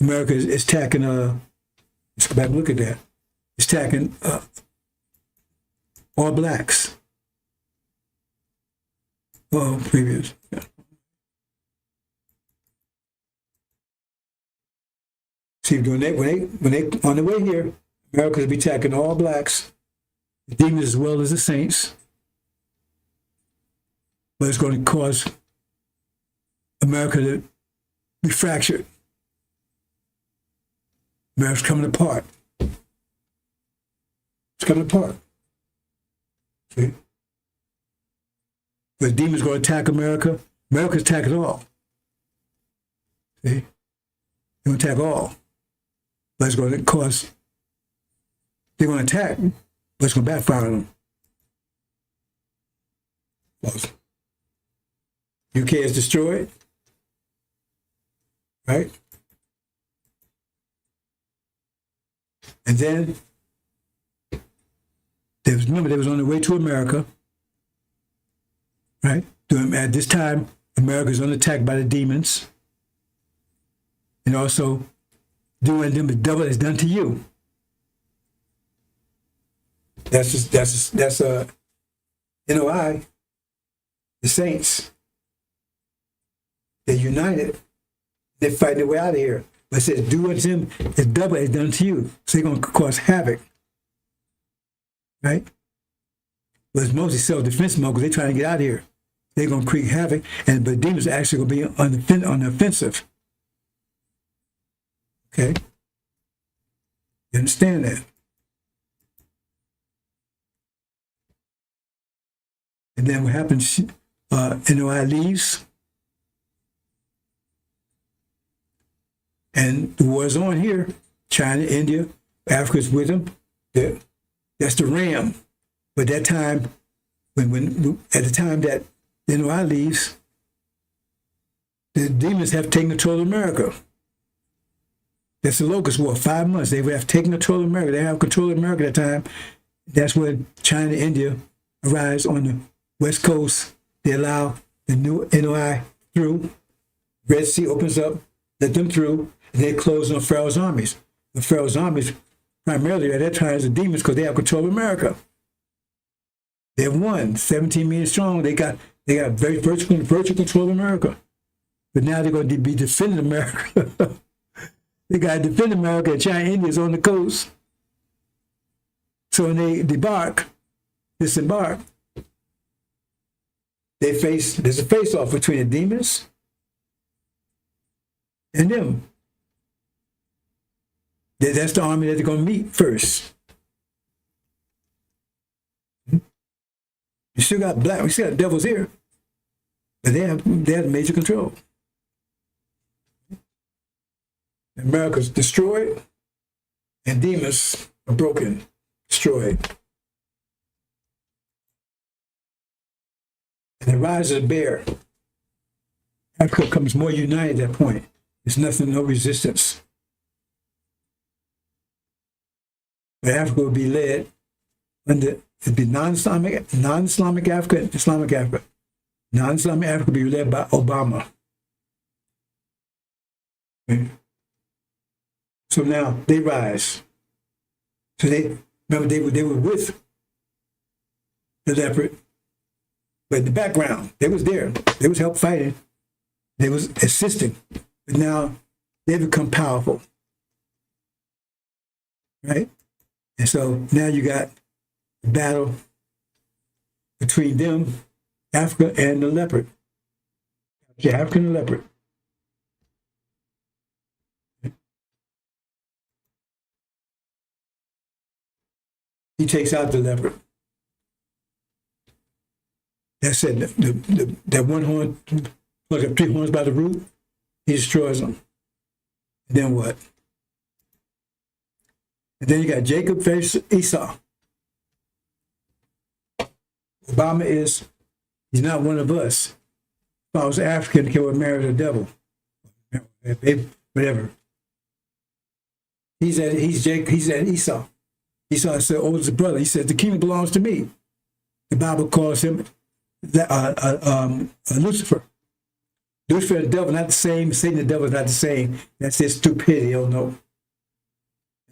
Let's go back and look at that. It's attacking all blacks. Oh, previous. Yeah. See, when they on the way here, America will be attacking all blacks, the demons as well as the saints. But it's going to cause America to be fractured. America's coming apart. It's coming apart. See? But the demons going to attack America. America's attacking all. See? They're going to attack all. But it's going to cause, they're going to attack, but it's going to backfire on them. False. UK is destroyed, right? And then, remember, they was on the way to America, right? At this time, America is under attack by the demons, and also doing them the double is done to you. That's NOI, the saints. They're united. They're fighting their way out of here. But it says, do unto them as double is done to you. So they're going to cause havoc. Right? But it's mostly self-defense mode because they're trying to get out of here. They're going to create havoc, but demons are actually going to be on the offensive. Okay? You understand that? And then what happens, NOI leaves. And the war is on here. China, India, Africa's with them. That's the ram. But that time, at the time that NOI leaves, the demons have taken control of America. That's the locust war. 5 months. They have taken control of America. They have control of America at that time. That's when China, India arise on the West Coast. They allow the new NOI through. Red Sea opens up, let them through. They close on Pharaoh's armies. The Pharaoh's armies, primarily at that time, is the demons because they have control of America. They have won, 17 million strong. They got very virtual control of America. But now they're going to be defending America. They got to defend America, and China, India is on the coast. So when they disembark, there's a face-off between the demons and them. That's the army that they're going to meet first. You still got we still got devils here, but they have major control. America's destroyed, and demons are broken, destroyed. And the rise of the bear. Africa becomes more united at that point. There's nothing, no resistance. But Africa will be led under, it'd be non-Islamic Africa and Islamic Africa. Non-Islamic Africa will be led by Obama. Okay. So now they rise. So they were with the leopard, but in the background, they was there. They was help fighting. They was assisting. But now they become powerful. Right? And so now you got a battle between them, Africa, and the leopard. The African leopard. He takes out the leopard. That's it. That one horn, pluck up 3 horns by the root, he destroys them. And then what? And then you got Jacob versus Esau. Obama he's not one of us. If I was African, he would marry the devil. Whatever. He's at Esau. Esau said, oldest brother. He said, the kingdom belongs to me. The Bible calls him Lucifer. Lucifer and the devil not the same. Satan and the devil is not the same. That's his stupidity. Oh no.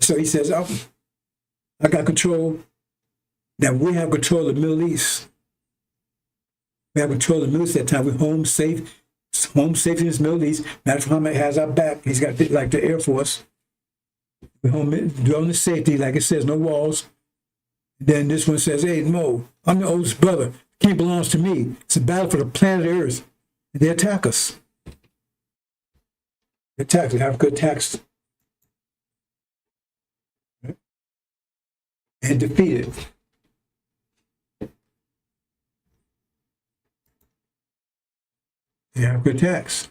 So he says, I got control. Now we have control of the Middle East. We have control of the Middle East at that time. We're home safe. Home safe in the Middle East. Matter Muhammad has our back. He's got like the Air Force. We're home doing the safety, like it says, no walls. Then this one says, hey, Mo, I'm the oldest brother. The king belongs to me. It's a battle for the planet Earth. And they attack us. They attack us. Africa attacks. And defeated. The Africa attacks.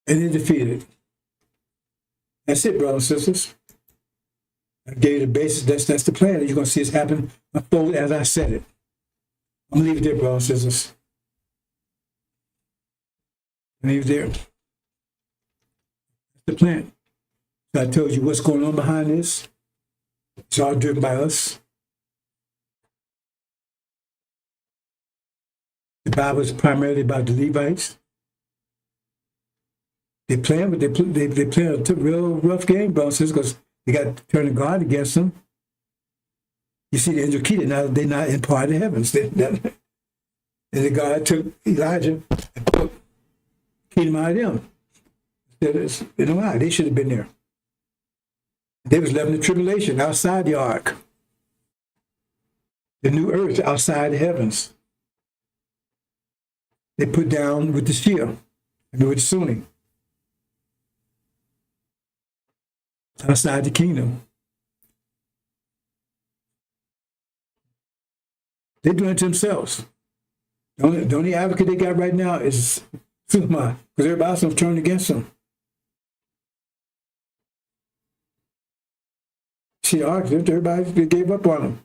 And then defeated. That's it, brothers and sisters. I gave you the basis. That's the plan. You're going to see it happen unfold as I said it. I'm going to leave it there, brothers and sisters. Leave it there. That's the plan. So I told you what's going on behind this. It's all driven by us. The Bible is primarily about the Levites. They playing, but they playing a real rough game, brothers and sisters, because they got turning God against them. You see, the angel Keita, now they're not in part of the heavens. And the God took Elijah and took Keita out of them. They should have been there. They was living in the tribulation outside the ark. The new earth outside the heavens. They put down with the Shia, with the Sunni. Outside the kingdom. They're doing it to themselves. The only advocate they got right now is Suleiman, because everybody else has turned against them. She argued, everybody gave up on them.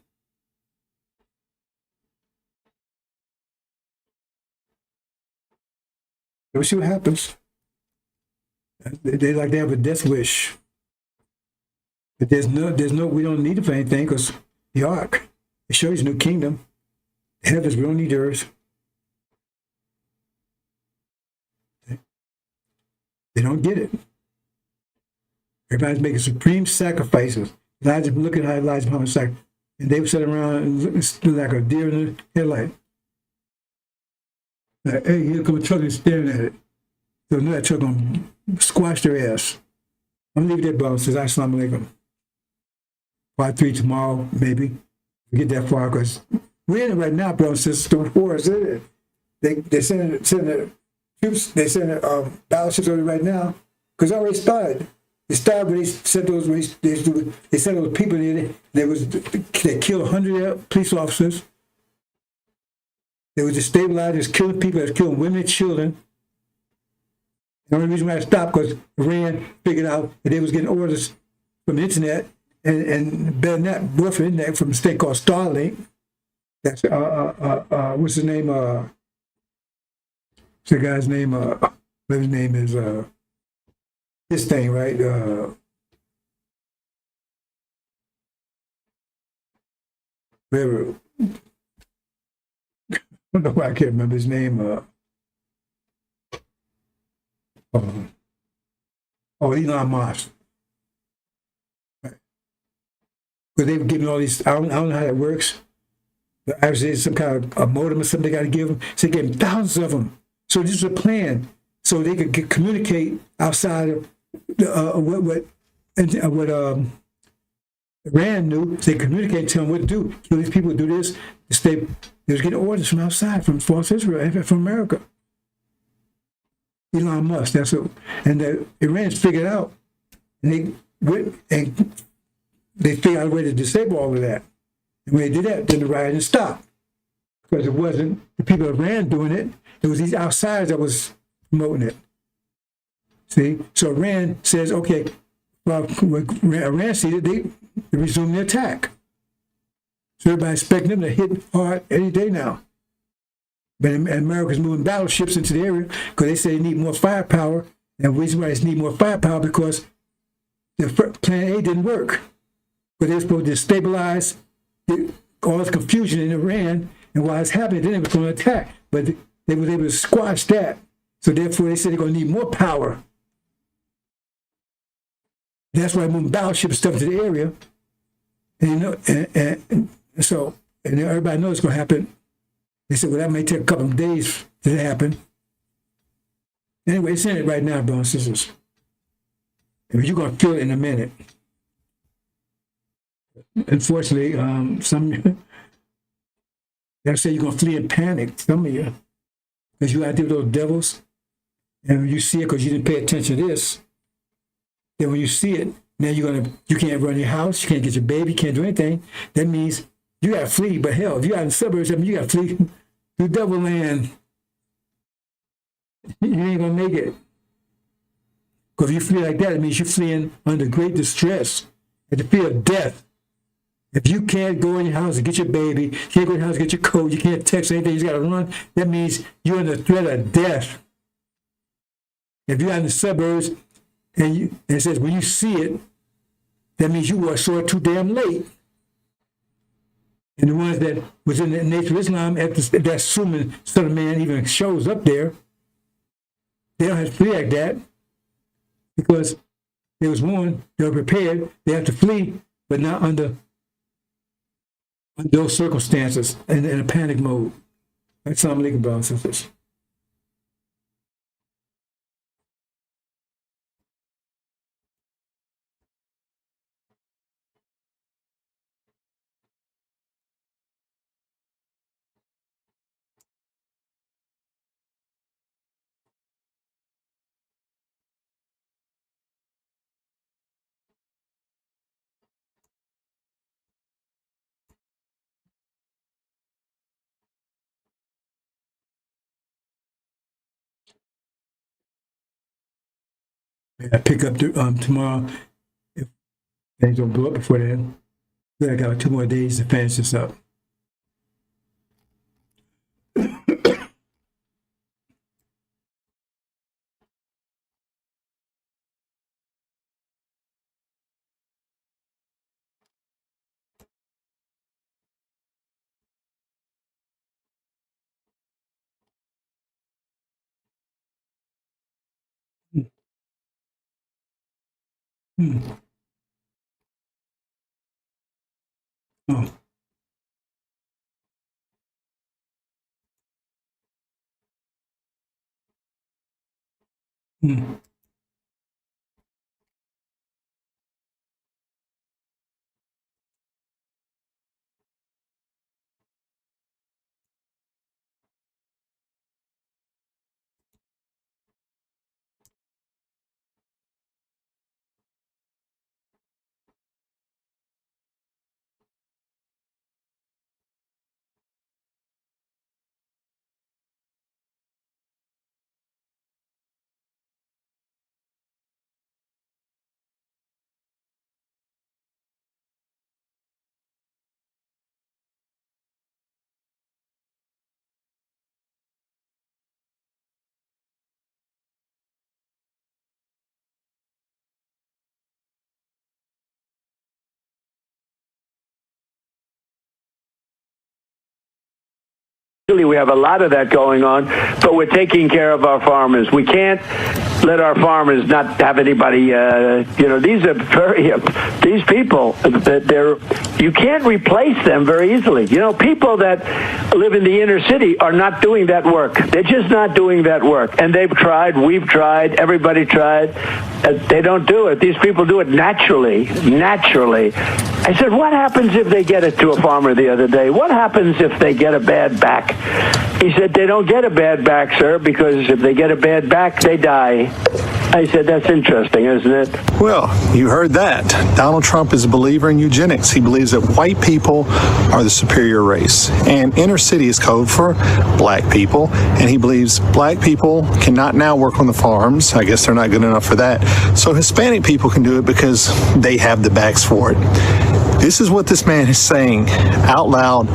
We'll see what happens. They like they have a death wish. But there's no, we don't need it for anything because the ark, it shows you new kingdom. The heavens, we don't need the earth. Okay. They don't get it. Everybody's making supreme sacrifices. Elijah, look at how Elijah Muhammad sacrificed. And they would sit around and stood like a deer in the headlight. Like, hey, here come a truck and staring at it. So know that truck gonna squash their ass. I'm gonna leave that, brother. Says, Assalamu alaikum. Part 3 tomorrow, maybe. We get that far because we're in it right now, brother. Since the war is in it, they send the troops. They send battleships over right now because already started. It started when they sent those. They sent those people in. They killed 100 police officers. They were destabilized, killing people, killing women and children. The only reason why it stopped because Iran figured out that they was getting orders from the internet and better than that, from the internet from a state called Starlink. That's what's his name? What's the guy's name? His name is this thing, right? Whatever. I don't know why I can't remember his name. Elon Musk. Right. Because they were giving all these, I don't know how that works. But actually, some kind of a modem or something they got to give them. So they gave them thousands of them. So this is a plan. So they could communicate outside of what Iran knew, they communicated, tell them what to do. Kill these people, do this. They was getting orders from outside, from false Israel, from America. Elon Musk, that's what. And the Iranians figured out, and they went and they figured out a way to disable all of that. And when they did that, then the rioting stopped. Because it wasn't the people of Iran doing it, it was these outsiders that was promoting it. See? So Iran says, okay, well, when Iran sees it, they resume the attack. So everybody's expecting them to hit hard any day now. But America's moving battleships into the area because they say they need more firepower. And the reason why they need more firepower because the Plan A didn't work. But they were supposed to stabilize all this confusion in Iran. And while it's happening, then they were going to attack. But they were able to squash that. So therefore, they said they're going to need more power. That's why they're moving battleships stuff to the area. And you know, and everybody knows it's going to happen. They said, well, that may take a couple of days to happen. Anyway, it's in it right now, brothers and sisters. And you're going to feel it in a minute. Unfortunately, some they'll say you're going to flee in panic, some of you, because you out there with those devils. And when you see it because you didn't pay attention to this, then when you see it, now you can't run your house, you can't get your baby, you can't do anything. That means you got to flee. But hell, if you're out in the suburbs, I mean, you got to flee through devil land. You ain't going to make it. Because if you flee like that, it means you're fleeing under great distress and the fear of death. If you can't go in your house and get your baby, you can't go in your house and get your coat, you can't text anything, you just got to run, that means you're under threat of death. If you're out in the suburbs and it says when you see it, that means you were sort of too damn late. And the ones that was in the Nation of Islam, that assuming Son of Man even shows up there, they don't have to flee like that because they was warned, they were prepared, they have to flee, but not under those circumstances and in a panic mode. That's how I'm thinking about sisters. I pick up tomorrow if things don't blow up before then. Then I got like 2 more days to finish this up. Oh. We have a lot of that going on, but we're taking care of our farmers. We can't let our farmers not have anybody, these people, you can't replace them very easily. People that live in the inner city are not doing that work. They're just not doing that work. And they've tried, we've tried, everybody tried. They don't do it. These people do it naturally. I said, what happens if they get it to a farmer the other day? What happens if they get a bad back? He said, they don't get a bad back, sir, because if they get a bad back, they die. I said, that's interesting, isn't it? Well, you heard that. Donald Trump is a believer in eugenics. He believes that white people are the superior race. And inner city is code for black people. And he believes black people cannot now work on the farms. I guess they're not good enough for that. So Hispanic people can do it because they have the backs for it. This is what this man is saying out loud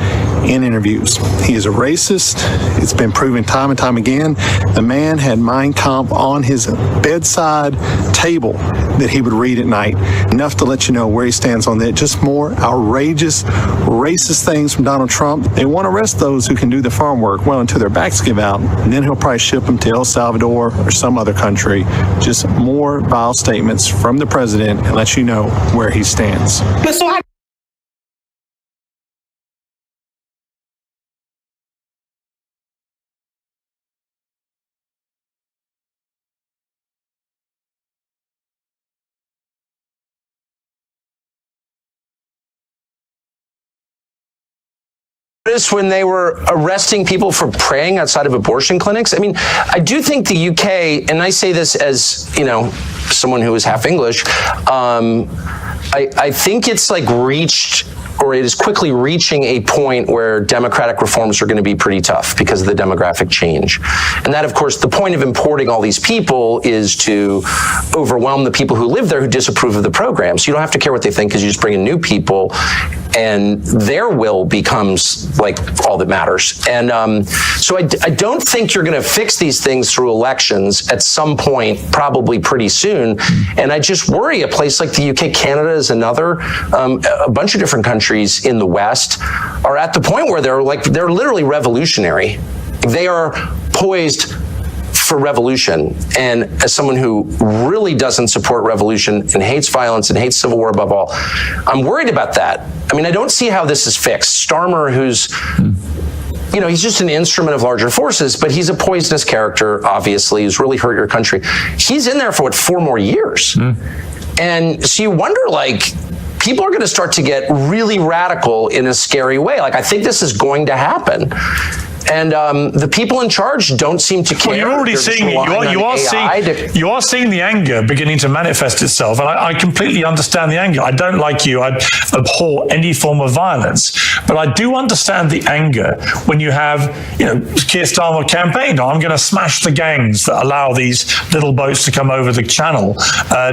in interviews. He is a racist. It's been proven time and time again. The man had Mein Kampf on his bedside table that he would read at night. Enough to let you know where he stands on that. Just more outrageous, racist things from Donald Trump. They want to arrest those who can do the farm work well until their backs give out. And then he'll probably ship them to El Salvador or some other country. Just more vile statements from the president and let you know where he stands. When they were arresting people for praying outside of abortion clinics. I mean, I do think the UK, and I say this as, you know, someone who is half English, I think it's like reached, or it is quickly reaching a point where democratic reforms are going to be pretty tough because of the demographic change. And that, of course, the point of importing all these people is to overwhelm the people who live there who disapprove of the program. So you don't have to care what they think because you just bring in new people and their will becomes like all that matters. And so I don't think you're going to fix these things through elections at some point, probably pretty soon. And I just worry a place like the UK, Canada is another, a bunch of different countries in the West are at the point where they're literally revolutionary. They are poised for revolution. And as someone who really doesn't support revolution and hates violence and hates civil war above all, I'm worried about that. I mean, I don't see how this is fixed. Starmer, who's, you know, he's just an instrument of larger forces, but he's a poisonous character, obviously, who's really hurt your country. He's in there for, 4 more years? And so you wonder, people are going to start to get really radical in a scary way. I think this is going to happen. And the people in charge don't seem to care. Well, you're already seeing it. You are seeing the anger beginning to manifest itself, and I completely understand the anger. I don't like you. I abhor any form of violence, but I do understand the anger when you have, Keir Starmer campaigned, I'm going to smash the gangs that allow these little boats to come over the channel,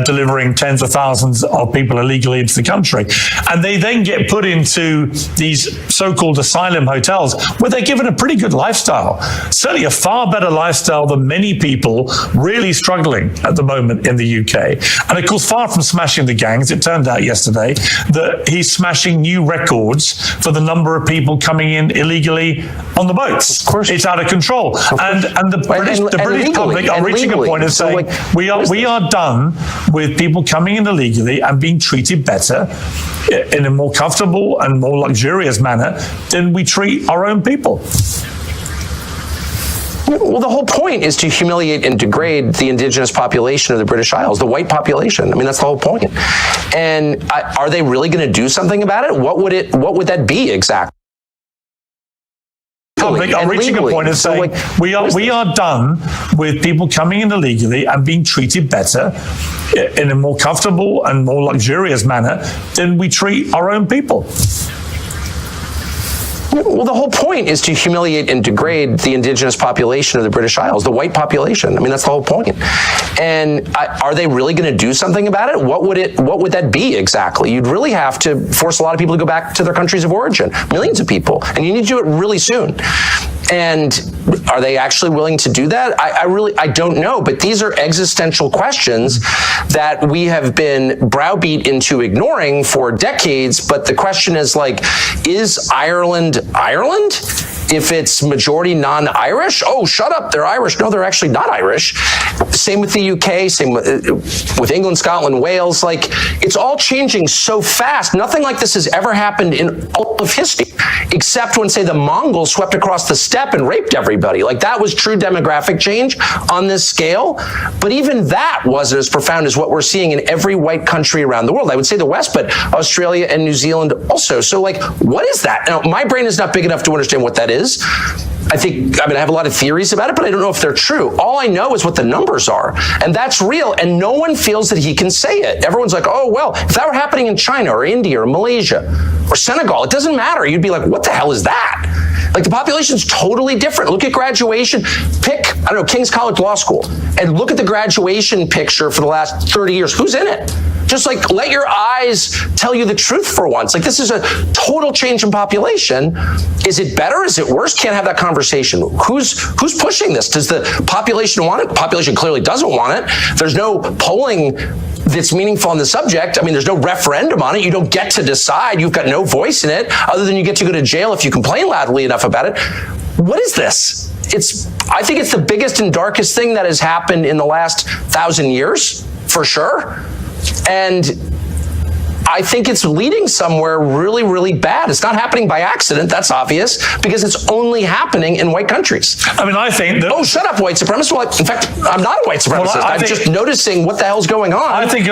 delivering tens of thousands of people illegally into the country, and they then get put into these so-called asylum hotels where they're given a pretty good lifestyle, certainly a far better lifestyle than many people really struggling at the moment in the UK. And of course, far from smashing the gangs, it turned out yesterday that he's smashing new records for the number of people coming in illegally on the boats. Of course, it's out of control. And the British public are reaching a point of saying, we are done with people coming in illegally and being treated better in a more comfortable and more luxurious manner than we treat our own people. Well, the whole point is to humiliate and degrade the indigenous population of the British Isles, the white population. I mean, that's the whole point. And are they really going to do something about it? What would that be exactly? Public are reaching a point of saying, we are done with people coming in illegally and being treated better in a more comfortable and more luxurious manner than we treat our own people. Well, the whole point is to humiliate and degrade the indigenous population of the British Isles, the white population. I mean, that's the whole point. And are they really going to do something about it? What would that be exactly? You'd really have to force a lot of people to go back to their countries of origin, millions of people, and you need to do it really soon. And are they actually willing to do that? I don't know, but these are existential questions that we have been browbeat into ignoring for decades. But the question is is Ireland Ireland? If it's majority non-Irish, oh, shut up, they're Irish. No, they're actually not Irish. Same with the UK, same with England, Scotland, Wales. Like, it's all changing so fast. Nothing like this has ever happened in all of history, except when, say, the Mongols swept across the steppe and raped everybody. Like, that was true demographic change on this scale. But even that wasn't as profound as what we're seeing in every white country around the world. I would say the West, but Australia and New Zealand also. So, like, what is that? Now, my brain is not big enough to understand what that is. I have a lot of theories about it, but I don't know if they're true. All I know is what the numbers are, and that's real, and no one feels that he can say it. Everyone's like, oh, well, if that were happening in China or India or Malaysia or Senegal, it doesn't matter. You'd be like, what the hell is that? Like, the population's totally different. Look at graduation. Pick, I don't know, King's College Law School, and look at the graduation picture for the last 30 years. Who's in it? Just like, let your eyes tell you the truth for once. Like, this is a total change in population. Is it better? Is it worse? Can't have that conversation. Who's pushing this? Does the population want it? The population clearly doesn't want it. There's no polling that's meaningful on the subject. I mean, there's no referendum on it. You don't get to decide. You've got no voice in it, other than you get to go to jail if you complain loudly enough about it. What is this? I think it's the biggest and darkest thing that has happened in the last 1,000 years, for sure. And I think it's leading somewhere really, really bad. It's not happening by accident. That's obvious, because it's only happening in white countries. I mean, I think that... Oh, shut up, white supremacist. Well, in fact, I'm not a white supremacist. Well, I'm just noticing what the hell's going on. I think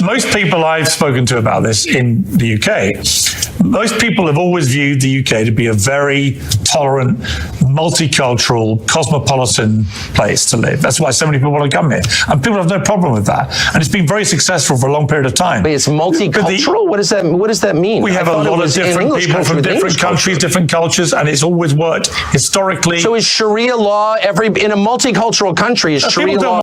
most people I've spoken to about this in the UK, most people have always viewed the UK to be a very tolerant, multicultural, cosmopolitan place to live. That's why so many people want to come here. And people have no problem with that. And it's been very successful for a long period of time. But it's multicultural? What does that mean? We have a lot of different people from different countries, different cultures, and it's always worked historically. So is Sharia law in a multicultural country, is Sharia law...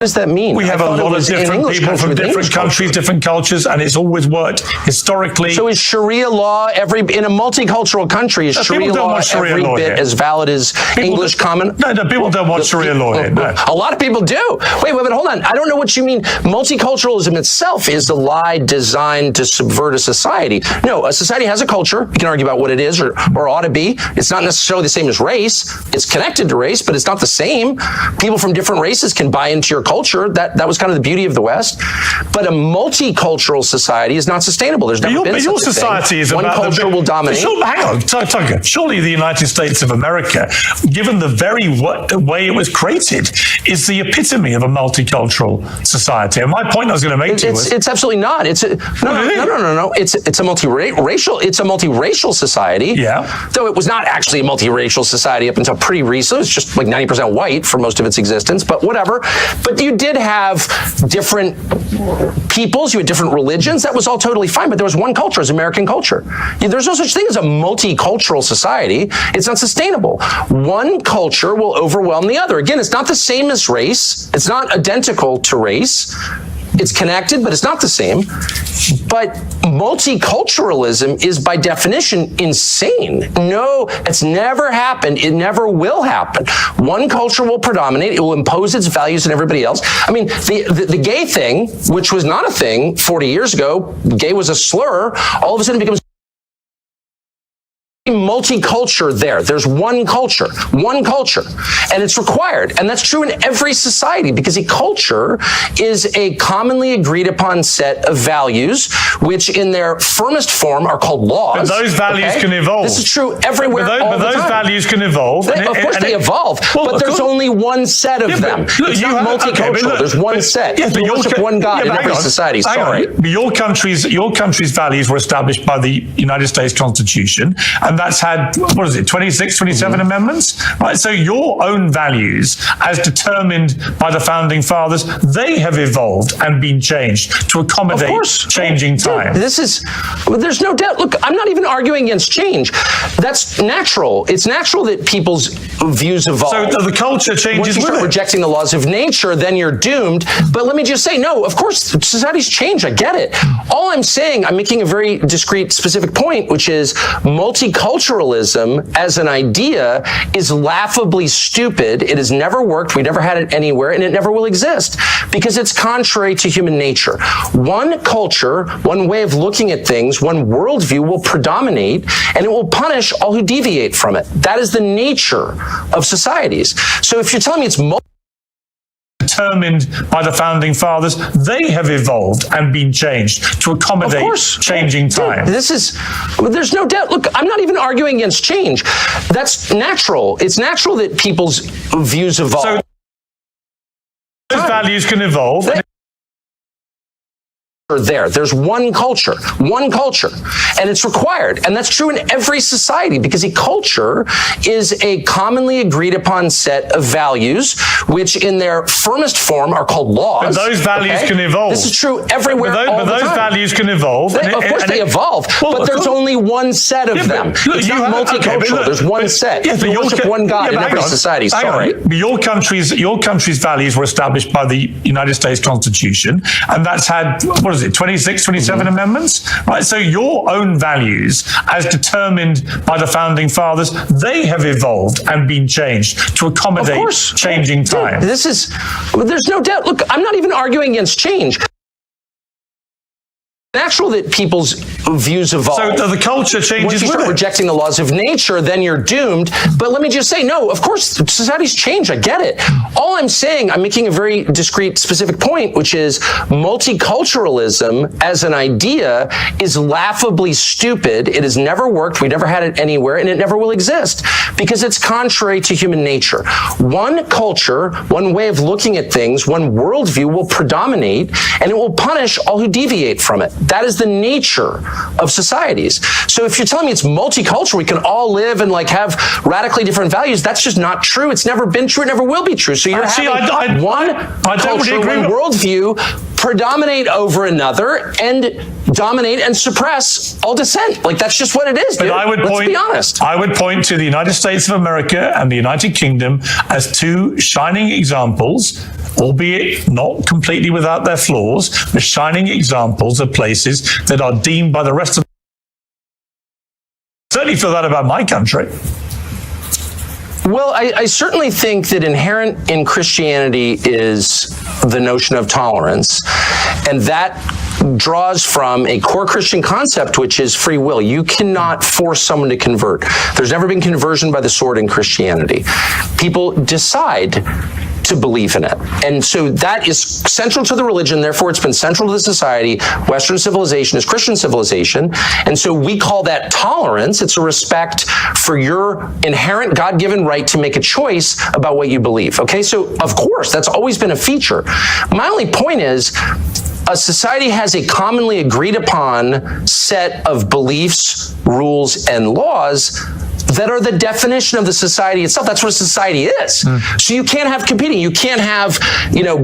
What does that mean? We have a lot of different people from different countries, different cultures, and it's always worked historically. So is Sharia law in a multicultural country, is Sharia law every bit as valid as English common? No, people don't want Sharia law here. No. A lot of people do. Wait, but hold on. I don't know what you mean. Multiculturalism itself is a lie designed to subvert a society. No, a society has a culture. You can argue about what it is or ought to be. It's not necessarily the same as race. It's connected to race, but it's not the same. People from different races can buy into your culture. That was kind of the beauty of the West. But a multicultural society is not sustainable. There's never been such a thing. Is one culture will dominate. Hang on, Tucker. Surely the United States of America, given the very way it was created, is the epitome of a multicultural society. And my point I was going to make to you was... It's absolutely not. No. It's a multiracial society. Yeah. Though it was not actually a multiracial society up until pretty recently. It was just like 90% white for most of its existence, but whatever. But you did have different peoples, you had different religions. That was all totally fine, but there was one culture, as American culture. There's no such thing as a multicultural society. It's not sustainable. One culture will overwhelm the other. Again, it's not the same as race. It's not identical to race. It's connected, but it's not the same. But multiculturalism is by definition insane. No, it's never happened. It never will happen. One culture will predominate. It will impose its values on everybody else. I mean, the gay thing, which was not a thing 40 years ago, gay was a slur, all of a sudden becomes multiculture there. There's one culture, and it's required. And that's true in every society, because a culture is a commonly agreed upon set of values, which in their firmest form are called laws. But those values can evolve. This is true everywhere. But those values can evolve. Of course they evolve, but there's only one set of them. It's not multicultural. There's one set. You worship one God in every society. Sorry. But your country's values were established by the United States Constitution, and that's had, 26, 27 amendments, right? So your own values, as determined by the founding fathers, they have evolved and been changed to accommodate changing time. There's no doubt. Look, I'm not even arguing against change. That's natural. It's natural that people's views evolve. So the culture changes. Once you start rejecting the laws of nature, then you're doomed. But let me just say, no, of course, societies change. I get it. All I'm saying, I'm making a very discrete, specific point, which is multicultural multiculturalism as an idea is laughably stupid. It has never worked. We never had it anywhere, and it never will exist because it's contrary to human nature. One culture, one way of looking at things, one worldview will predominate, and it will punish all who deviate from it. That is the nature of societies. So if you're telling me it's determined by the founding fathers, they have evolved and been changed to accommodate changing time. There's no doubt. Look, I'm not even arguing against change. That's natural. It's natural that people's views evolve. So those values can evolve. There's one culture, and it's required. And that's true in every society because a culture is a commonly agreed upon set of values, which in their firmest form are called laws. But those values can evolve. This is true everywhere. But those values can evolve. Of course they evolve, but there's only one set of them. It's not multicultural. There's one set. You worship one God in every society. Sorry. But your country's values were established by the United States Constitution, and that's had, 26, 27 amendments, right? So your own values, as determined by the founding fathers, they have evolved and been changed to accommodate changing time. There's no doubt. Look, I'm not even arguing against change. Natural that people's views evolve. So the culture changes. Once you start rejecting the laws of nature, then you're doomed. But let me just say, no, of course, societies change. I get it. All I'm saying, I'm making a very discrete, specific point, which is multiculturalism as an idea is laughably stupid. It has never worked. We never had it anywhere, and it never will exist because it's contrary to human nature. One culture, one way of looking at things, one worldview will predominate, and it will punish all who deviate from it. That is the nature of societies. So if you're telling me it's multicultural, we can all live and have radically different values, that's just not true. It's never been true. It never will be true. So you're having one culture, one worldview predominate over another and dominate and suppress all dissent. That's just what it is, dude. But Let's be honest. I would point to the United States of America and the United Kingdom as two shining examples, albeit not completely without their flaws, but shining examples of places that are deemed by the rest of I certainly feel that about my country. Well, I certainly think that inherent in Christianity is the notion of tolerance, and that draws from a core Christian concept, which is free will. You cannot force someone to convert. There's never been conversion by the sword in Christianity. People decide to believe in it. And so that is central to the religion, therefore it's been central to the society. Western civilization is Christian civilization. And so we call that tolerance. It's a respect for your inherent God-given right to make a choice about what you believe. Okay, so of course, that's always been a feature. My only point is, a society has a commonly agreed upon set of beliefs, rules, and laws that are the definition of the society itself. That's what a society is. So you can't have competing. You can't have,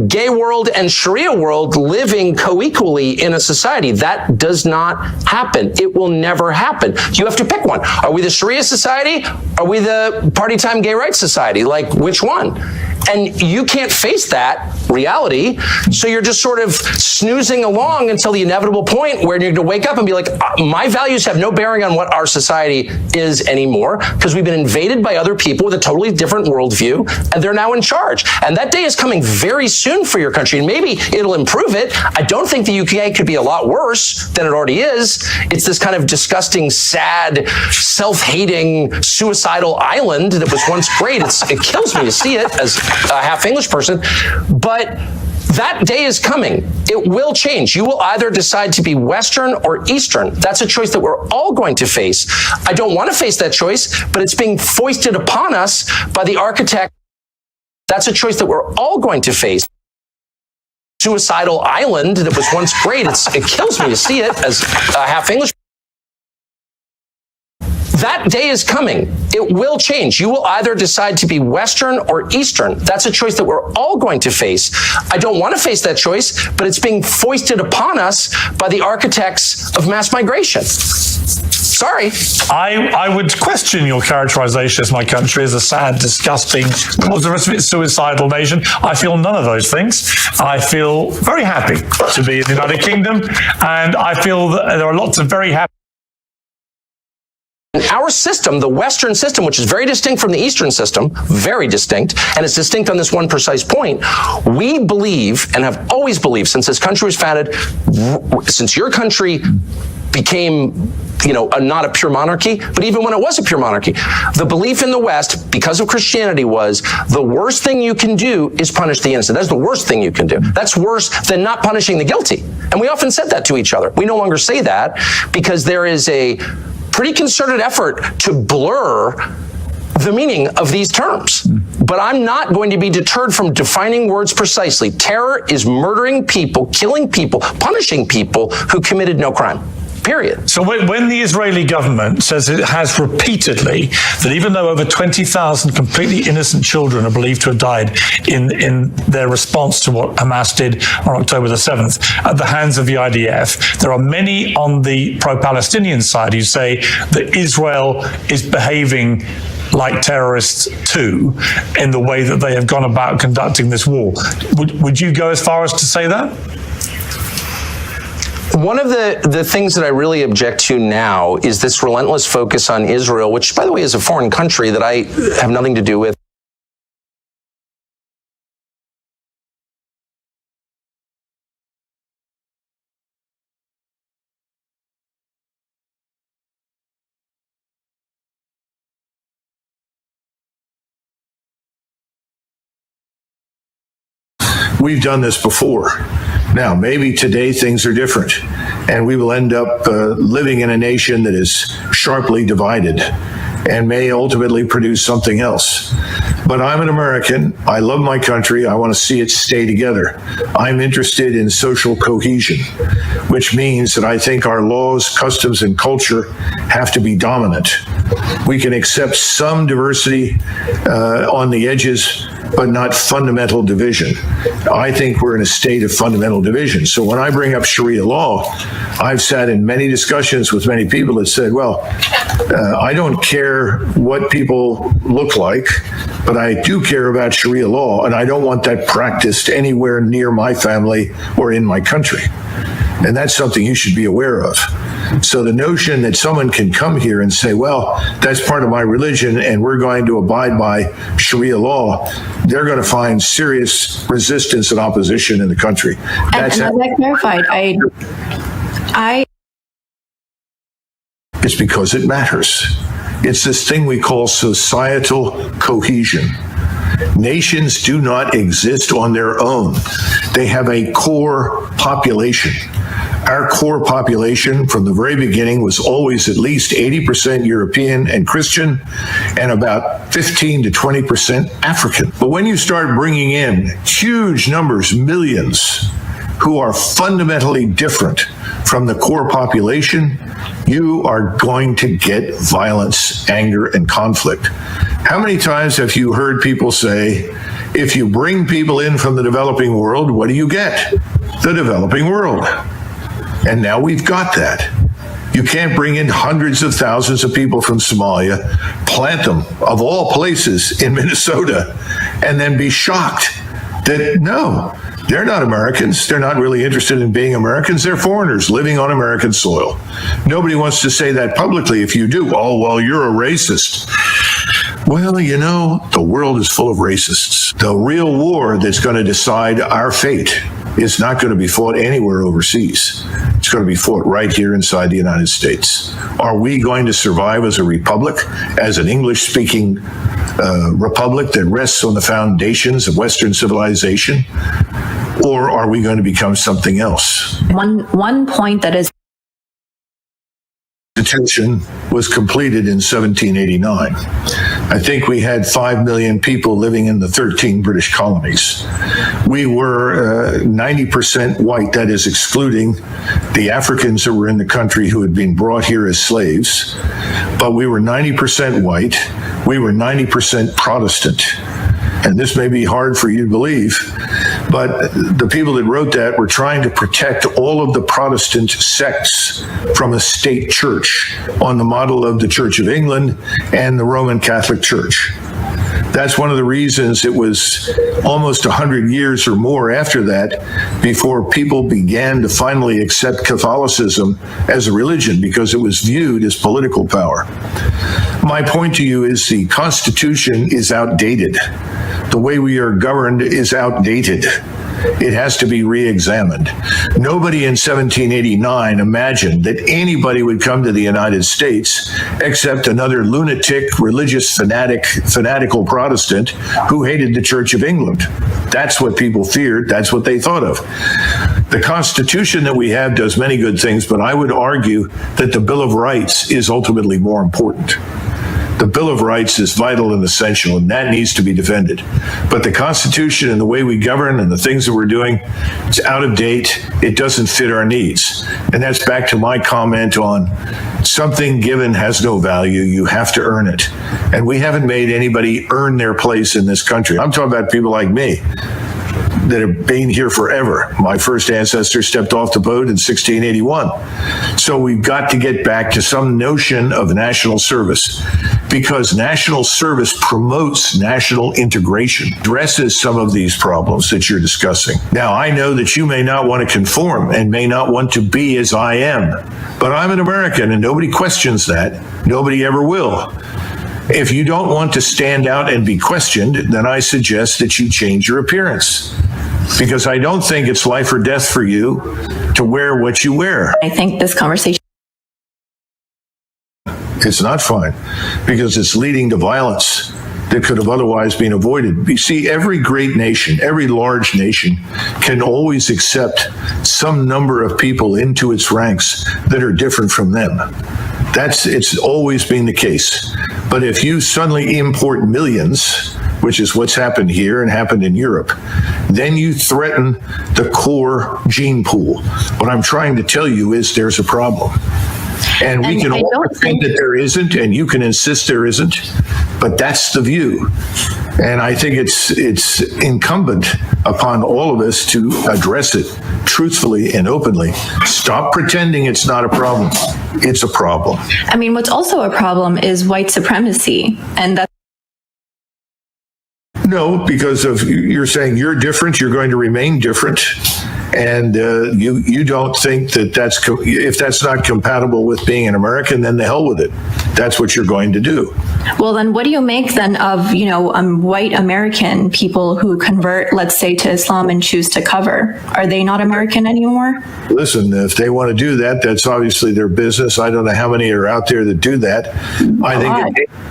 gay world and Sharia world living co-equally in a society. That does not happen. It will never happen. You have to pick one. Are we the Sharia society? Are we the party time gay rights society? Which one? And you can't face that reality, so you're just sort of snoozing along until the inevitable point where you're going to wake up and be like, my values have no bearing on what our society is anymore, because we've been invaded by other people with a totally different worldview, and they're now in charge. And that day is coming very soon for your country, and maybe it'll improve it. I don't think the UK could be a lot worse than it already is. It's this kind of disgusting, sad, self-hating, suicidal island that was once great. It kills me to see it as a half English person, but that day is coming. It will change. You will either decide to be Western or Eastern. That's a choice that we're all going to face. I don't want to face that choice, but it's being foisted upon us by the architect. That's a choice that we're all going to face. Suicidal island that was once great. It kills me to see it as a half English. That day is coming. It will change. You will either decide to be Western or Eastern. That's a choice that we're all going to face. I don't want to face that choice, but it's being foisted upon us by the architects of mass migration. Sorry. I would question your characterization as my country as a sad, disgusting, what's the rest of it, suicidal nation. I feel none of those things. I feel very happy to be in the United Kingdom, and I feel that there are lots of very happy Our system, the Western system, which is very distinct from the Eastern system, very distinct, and it's distinct on this one precise point, we believe, and have always believed since this country was founded, since your country became, not a pure monarchy, but even when it was a pure monarchy, the belief in the West, because of Christianity, was the worst thing you can do is punish the innocent. That's the worst thing you can do. That's worse than not punishing the guilty. And we often said that to each other. We no longer say that because there is a pretty concerted effort to blur the meaning of these terms. But I'm not going to be deterred from defining words precisely. Terror is murdering people, killing people, punishing people who committed no crime. Period. So when the Israeli government says it has repeatedly that even though over 20,000 completely innocent children are believed to have died in their response to what Hamas did on October the 7th at the hands of the IDF, there are many on the pro-Palestinian side who say that Israel is behaving like terrorists too in the way that they have gone about conducting this war. Would you go as far as to say that? One of the things that I really object to now is this relentless focus on Israel, which, by the way, is a foreign country that I have nothing to do with. We've done this before. Now, maybe today things are different, and we will end up living in a nation that is sharply divided and may ultimately produce something else. But I'm an American. I love my country. I want to see it stay together. I'm interested in social cohesion, which means that I think our laws, customs, and culture have to be dominant. We can accept some diversity on the edges, but not fundamental division. I think we're in a state of fundamental division. So when I bring up Sharia law, I've sat in many discussions with many people that said, well, I don't care what people look like, but I do care about Sharia law, and I don't want that practiced anywhere near my family or in my country. And that's something you should be aware of. So the notion that someone can come here and say, well, that's part of my religion and we're going to abide by Sharia law, they're going to find serious resistance and opposition in the country. That's and as I clarified, it's because it matters. It's this thing we call societal cohesion. Nations do not exist on their own. They have a core population. Our core population from the very beginning was always at least 80% European and Christian and about 15 to 20% African. But when you start bringing in huge numbers, millions, who are fundamentally different from the core population, you are going to get violence, anger, and conflict. How many times have you heard people say, if you bring people in from the developing world, what do you get? The developing world. And now we've got that. You can't bring in hundreds of thousands of people from Somalia, plant them, of all places, in Minnesota, and then be shocked that, no, they're not Americans. They're not really interested in being Americans. They're foreigners living on American soil. Nobody wants to say that publicly. If you do, oh, well, you're a racist. Well, you know, the world is full of racists. The real war that's going to decide our fate is not going to be fought anywhere overseas. It's going to be fought right here inside the United States. Are we going to survive as a republic, as an English-speaking republic that rests on the foundations of Western civilization? Or are we going to become something else? One point that is Constitution was completed in 1789. I think we had 5 million people living in the 13 British colonies. We were 90% white, that is excluding the Africans that were in the country who had been brought here as slaves. But we were 90% white. We were 90% Protestant. And this may be hard for you to believe, but the people that wrote that were trying to protect all of the Protestant sects from a state church on the model of the Church of England and the Roman Catholic Church. That's one of the reasons it was almost 100 years or more after that before people began to finally accept Catholicism as a religion, because it was viewed as political power. My point to you is the Constitution is outdated. The way we are governed is outdated. It has to be re-examined. Nobody in 1789 imagined that anybody would come to the United States except another lunatic, religious fanatical Protestant who hated the Church of England. That's what people feared. That's what they thought of. The Constitution that we have does many good things, but I would argue that the Bill of Rights is ultimately more important. The Bill of Rights is vital and essential, and that needs to be defended. But the Constitution and the way we govern and the things that we're doing, it's out of date. It doesn't fit our needs. And that's back to my comment on something given has no value. You have to earn it. And we haven't made anybody earn their place in this country. I'm talking about people like me that have been here forever. My first ancestor stepped off the boat in 1681. So we've got to get back to some notion of national service, because national service promotes national integration, addresses some of these problems that you're discussing. Now, I know that you may not want to conform and may not want to be as I am, but I'm an American and nobody questions that. Nobody ever will. If you don't want to stand out and be questioned, then I suggest that you change your appearance, because I don't think it's life or death for you to wear what you wear. I think this conversation. It's not fine, because it's leading to violence that could have otherwise been avoided. You see, every great nation, every large nation can always accept some number of people into its ranks that are different from them. It's always been the case. But if you suddenly import millions, which is what's happened here and happened in Europe, then you threaten the core gene pool. What I'm trying to tell you is there's a problem. And we can all pretend that there isn't, and you can insist there isn't, but that's the view. And I think it's incumbent upon all of us to address it truthfully and openly. Stop pretending it's not a problem. It's a problem. I mean, what's also a problem is white supremacy, and that's. No, because of you're saying you're different, you're going to remain different, and you don't think that if that's not compatible with being an American, then the hell with it. That's what you're going to do. Well, then what do you make then of, white American people who convert, let's say, to Islam and choose to cover? Are they not American anymore? Listen, if they want to do that, that's obviously their business. I don't know how many are out there that do that.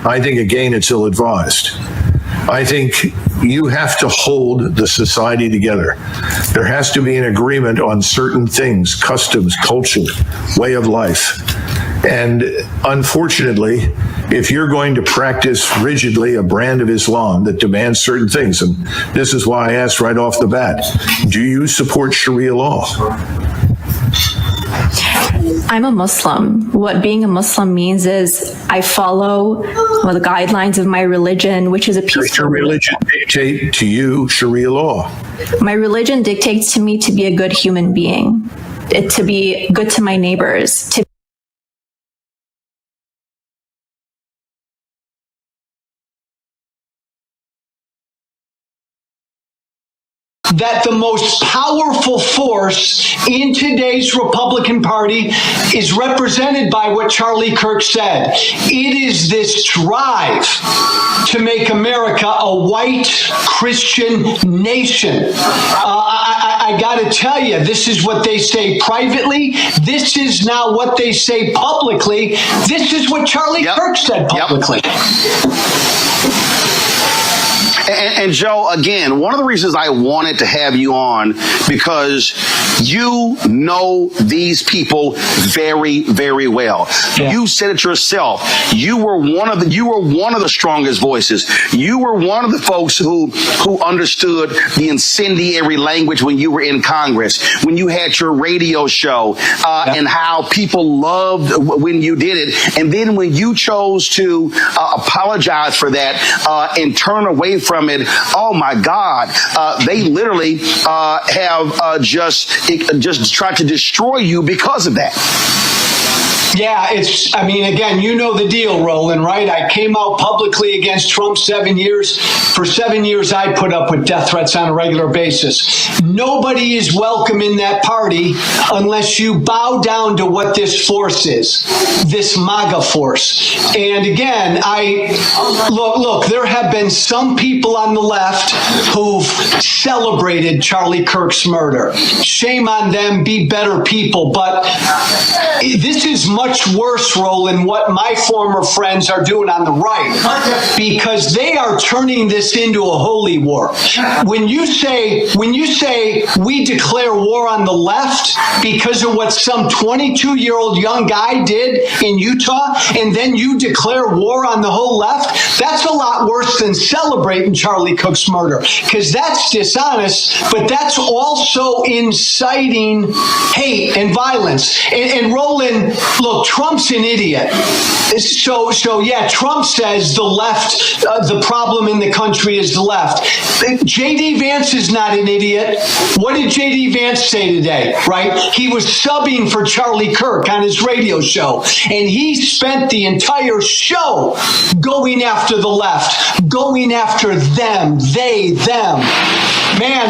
I think again, it's ill-advised. I think you have to hold the society together. There has to be an agreement on certain things, customs, culture, way of life. And unfortunately, if you're going to practice rigidly a brand of Islam that demands certain things, and this is why I asked right off the bat, do you support Sharia law? I'm a Muslim. What being a Muslim means is I follow the guidelines of my religion, which is a peaceful. Does your religion dictate to you Sharia law? My religion dictates to me to be a good human being, to be good to my neighbors, to that the most powerful force in today's Republican Party is represented by what Charlie Kirk said. It is this drive to make America a white Christian nation. I got to tell you, this is what they say privately. This is now what they say publicly. This is what Charlie Kirk said publicly. And Joe, again, one of the reasons I wanted to have you on, because you know these people very, very well. Yeah. You said it yourself. You were one of the strongest voices. You were one of the folks who understood the incendiary language when you were in Congress, when you had your radio show, and how people loved when you did it. And then when you chose to apologize for that and turn away from it, oh my God, they literally have just tried to destroy you because of that. Yeah, I mean, again, you know the deal, Roland, right? I came out publicly against Trump 7 years. For 7 years, I put up with death threats on a regular basis. Nobody is welcome in that party unless you bow down to what this force is, this MAGA force. And again, look, there have been some people on the left who've celebrated Charlie Kirk's murder. Shame on them, be better people. But this is much worse, Roland, what my former friends are doing on the right, because they are turning this into a holy war. When you say we declare war on the left because of what some 22-year-old young guy did in Utah, and then you declare war on the whole left, that's a lot worse than celebrating Charlie Kirk's murder, because that's dishonest, but that's also inciting hate and violence. And Roland, look, Trump's an idiot. So yeah, Trump says the left, the problem in the country is the left. J.D. Vance is not an idiot. What did J.D. Vance say today, right? He was subbing for Charlie Kirk on his radio show, and he spent the entire show going after the left, going after them, they, them. Man,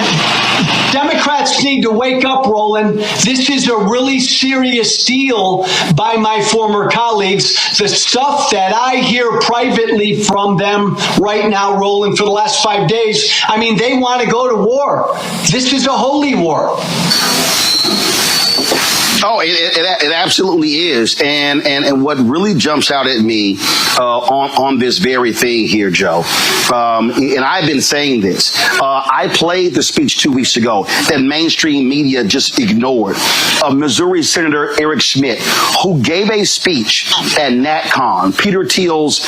Democrats need to wake up, Roland. This is a really serious deal by my former colleagues. The stuff that I hear privately from them right now, Roland, for the last 5 days, I mean, they want to go to war. This is a holy war. Oh, it absolutely is. And what really jumps out at me on this very thing here, Joe, and I've been saying this, I played the speech 2 weeks ago that mainstream media just ignored, of Missouri Senator Eric Schmidt, who gave a speech at NatCon, Peter Thiel's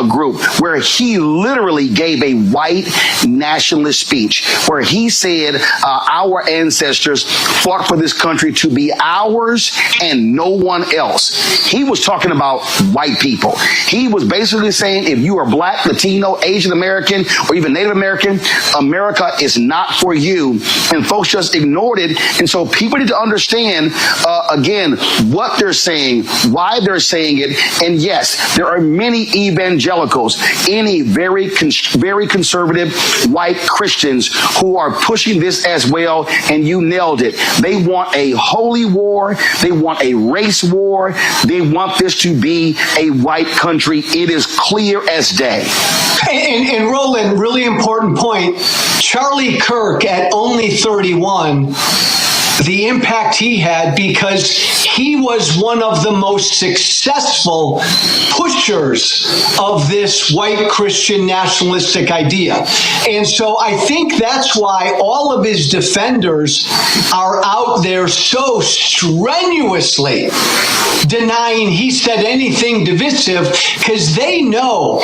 group, where he literally gave a white nationalist speech, where he said our ancestors fought for this country to be ours and no one else. He was talking about white people. He was basically saying if you are Black, Latino, Asian American, or even Native American, America is not for you. And folks just ignored it. And so people need to understand, again, what they're saying, why they're saying it. And yes, there are many evangelicals, any very conservative white Christians who are pushing this as well. And you nailed it. They want a holy war. They want a race war. They want this to be a white country. It is clear as day. And Roland, really important point. Charlie Kirk at only 31, the impact he had, because he was one of the most successful pushers of this white Christian nationalistic idea. And so I think that's why all of his defenders are out there so strenuously denying he said anything divisive, because they know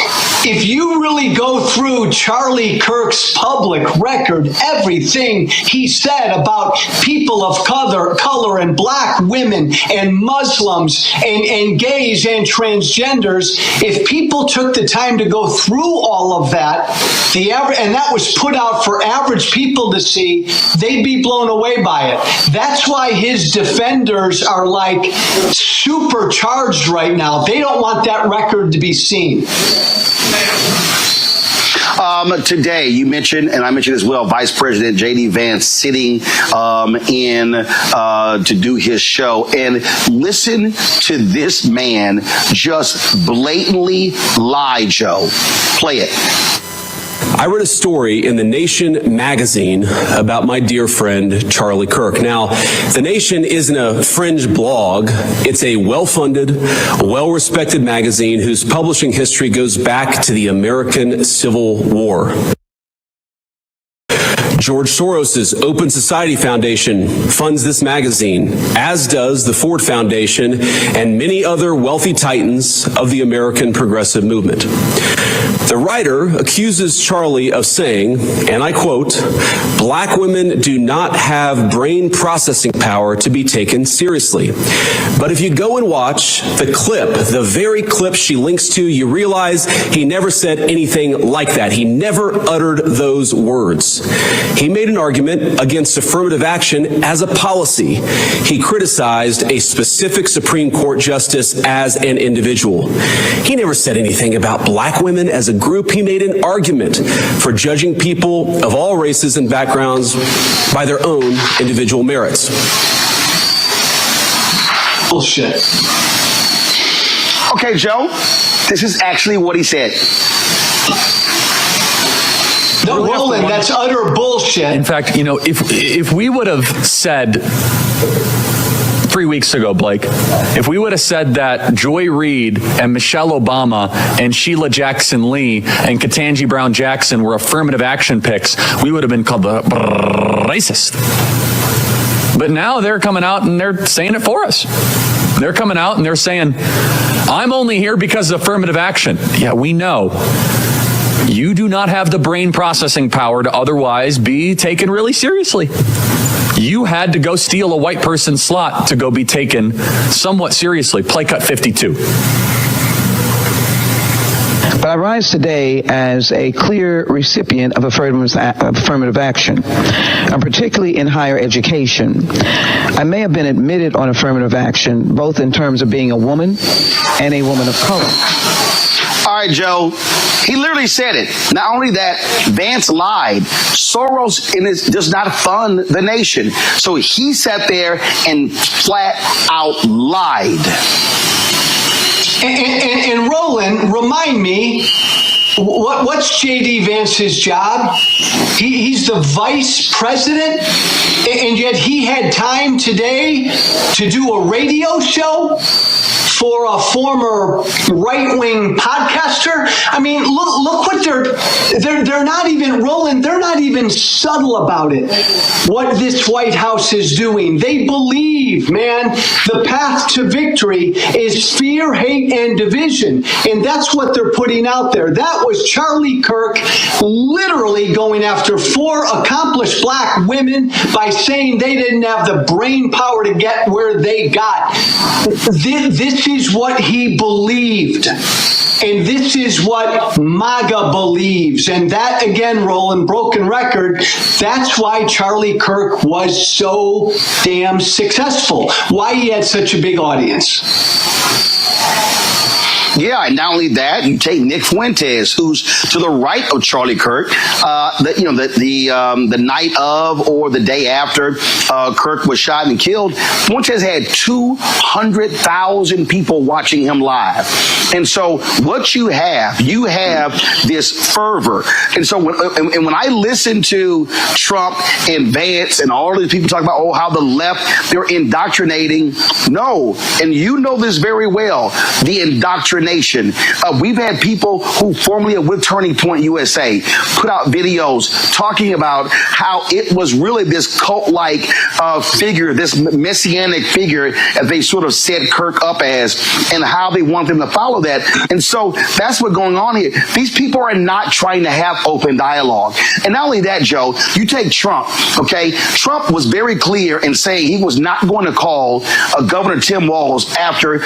if you really go through Charlie Kirk's public record, everything he said about people of color and Black women and Muslims and gays and transgenders, if people took the time to go through all of that, and that was put out for average people to see, they'd be blown away by it. That's why his defenders are like supercharged right now. They don't want that record to be seen. Today, you mentioned, and I mentioned as well, Vice President J.D. Vance sitting in to do his show. And listen to this man just blatantly lie, Joe. Play it. I read a story in The Nation magazine about my dear friend Charlie Kirk. Now, The Nation isn't a fringe blog. It's a well-funded, well-respected magazine whose publishing history goes back to the American Civil War. George Soros's Open Society Foundation funds this magazine, as does the Ford Foundation and many other wealthy titans of the American progressive movement. The writer accuses Charlie of saying, and I quote, "Black women do not have brain processing power to be taken seriously." But if you go and watch the clip, the very clip she links to, you realize he never said anything like that. He never uttered those words. He made an argument against affirmative action as a policy. He criticized a specific Supreme Court justice as an individual. He never said anything about black women as a group. He made an argument for judging people of all races and backgrounds by their own individual merits. Bullshit. Okay, Joe, this is actually what he said. No, Roland, that's utter bullshit. In fact, you know, if we would have said 3 weeks ago, Blake, if we would have said that Joy Reid and Michelle Obama and Sheila Jackson Lee and Ketanji Brown Jackson were affirmative action picks, we would have been called the racist. But now they're coming out and they're saying it for us. They're coming out and they're saying, I'm only here because of affirmative action. Yeah, we know. You do not have the brain processing power to otherwise be taken really seriously. You had to go steal a white person's slot to go be taken somewhat seriously. Play cut 52. But I rise today as a clear recipient of affirmative action, particularly in higher education. I may have been admitted on affirmative action, both in terms of being a woman and a woman of color. All right, Joe. He literally said it. Not only that, Vance lied. Soros does not fund the nation. So he sat there and flat out lied. And Roland, remind me, what's J.D. Vance's job? He's the vice president, and yet he had time today to do a radio show for a former right-wing podcaster. I mean, look what they're not even, Roland, they're not even subtle about it, what this White House is doing. They believe, man, the path to victory is fear, hate, and division. And that's what they're putting out there. That was Charlie Kirk literally going after 4 accomplished black women by saying they didn't have the brain power to get where they got. This is what he believed. And this is what MAGA believes. And that, again, Roland, broken record, that's why Charlie Kirk was so damn successful, why he had such a big audience. Yeah, and not only that, you take Nick Fuentes, who's to the right of Charlie Kirk. The night of or the day after Kirk was shot and killed, Fuentes had 200,000 people watching him live. And so what you have this fervor. And so when I listen to Trump and Vance and all these people talk about, how the left, they're indoctrinating. No, and you know this very well, the indoctrination. We've had people who formerly are with Turning Point USA put out videos talking about how it was really this cult-like figure, this messianic figure, as they sort of set Kirk up as, and how they want them to follow that. And so that's what's going on here. These people are not trying to have open dialogue. And not only that, Joe, you take Trump, okay? Trump was very clear in saying he was not going to call Governor Tim Walz after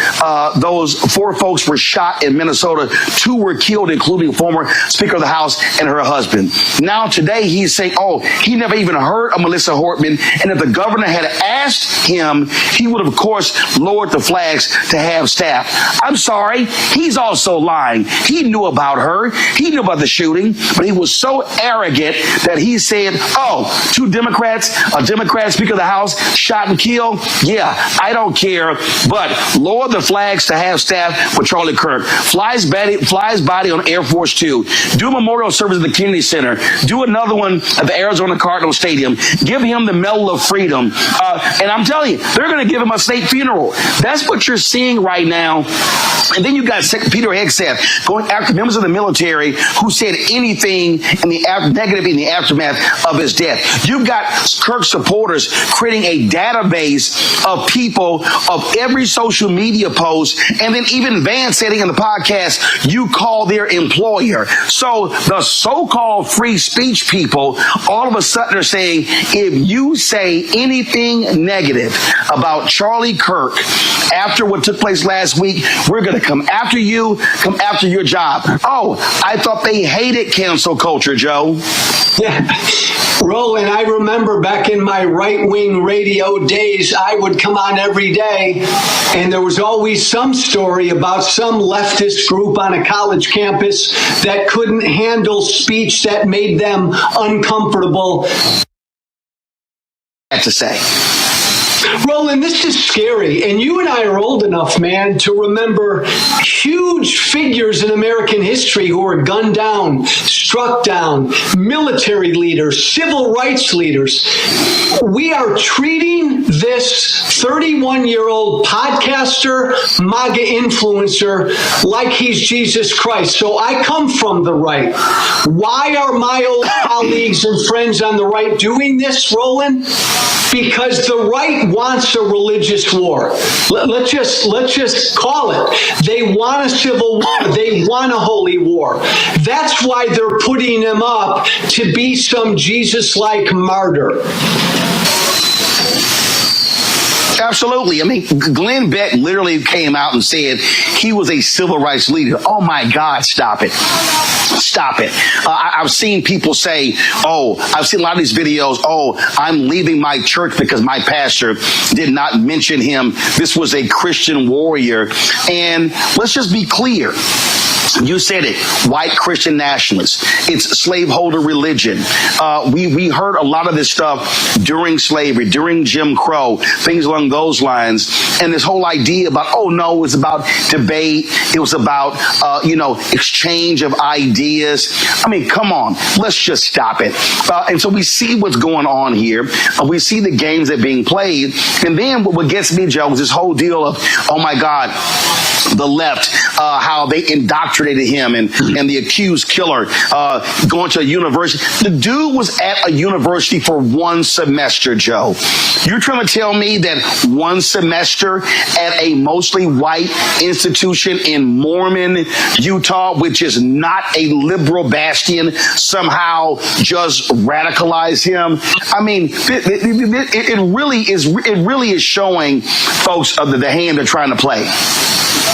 those 4 folks were shot in Minnesota. 2 were killed, including former Speaker of the House and her husband. Now today he's saying, he never even heard of Melissa Hortman, and if the governor had asked him, he would have, of course, lowered the flags to have staff. I'm sorry, he's also lying. He knew about her. He knew about the shooting, but he was so arrogant that he said, 2 Democrats, a Democrat Speaker of the House shot and killed. Yeah, I don't care, but lower the flags to have staff for Charlie Kirk. Flies body on Air Force 2. Do a memorial service at the Kennedy Center. Do another one at the Arizona Cardinal Stadium. Give him the Medal of Freedom. And I'm telling you, they're going to give him a state funeral. That's what you're seeing right now. And then you got Peter Hegseth going after members of the military who said anything negative in the aftermath of his death. You've got Kirk supporters creating a database of people of every social media post, and then even Vance saying in the podcast, you call their employer. So the so-called free speech people all of a sudden are saying, if you say anything negative about Charlie Kirk after what took place last week. We're going to come after you, come after your job. Oh, I thought they hated cancel culture, Joe. Yeah. Roland, I remember back in my right-wing radio days, I would come on every day, and there was always some story about some leftist group on a college campus that couldn't handle speech that made them uncomfortable. To say. Roland, this is scary, and you and I are old enough, man, to remember huge figures in American history who were gunned down, struck down, military leaders, civil rights leaders. We are treating this 31-year-old podcaster, MAGA influencer, like he's Jesus Christ. So I come from the right. Why are my old colleagues and friends on the right doing this, Roland? Because the right wants a religious war. Let's just call it. They want a civil war. They want a holy war. That's why they're putting him up to be some Jesus-like martyr. Absolutely. I mean, Glenn Beck literally came out and said he was a civil rights leader. Oh, my God, stop it. Stop it. I've seen people say, I've seen a lot of these videos, I'm leaving my church because my pastor did not mention him. This was a Christian warrior. And let's just be clear. You said it, white Christian nationalists. It's slaveholder religion. We heard a lot of this stuff during slavery, during Jim Crow, things along those lines. And this whole idea about, it was about debate. It was about, exchange of ideas. I mean, come on, let's just stop it. And so we see what's going on here. We see the games that are being played. And then what gets me, Joe, is this whole deal of, oh my God, the left, how they indoctrinated him and the accused killer going to a university. The dude was at a university for one semester, Joe. You're trying to tell me that one semester at a mostly white institution in Mormon, Utah, which is not a liberal bastion, somehow just radicalized him? I mean, it really is showing folks the hand they're trying to play.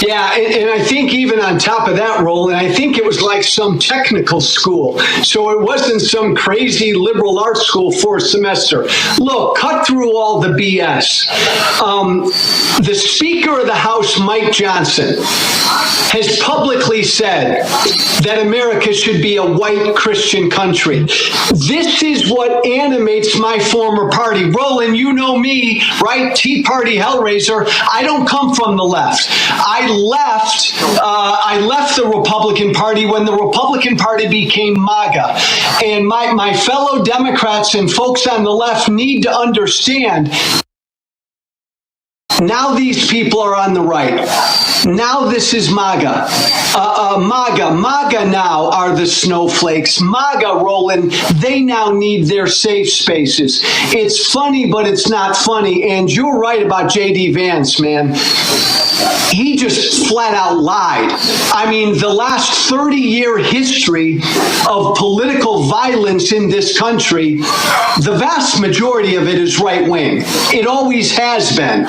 Yeah, and I think even on top of that, Roland, I think it was like some technical school. So it wasn't some crazy liberal arts school for a semester. Look, cut through all the BS. The Speaker of the House, Mike Johnson, has publicly said that America should be a white Christian country. This is what animates my former party. Roland, you know me, right? Tea Party Hellraiser. I don't come from the left. I left the Republican Party when the Republican Party became MAGA. And my fellow Democrats and folks on the left need to understand, now these people are on the right. Now this is MAGA. MAGA now are the snowflakes. MAGA, Roland, they now need their safe spaces. It's funny, but it's not funny. And you're right about J.D. Vance, man. He just flat out lied. I mean, the last 30-year history of political violence in this country, the vast majority of it is right-wing. It always has been.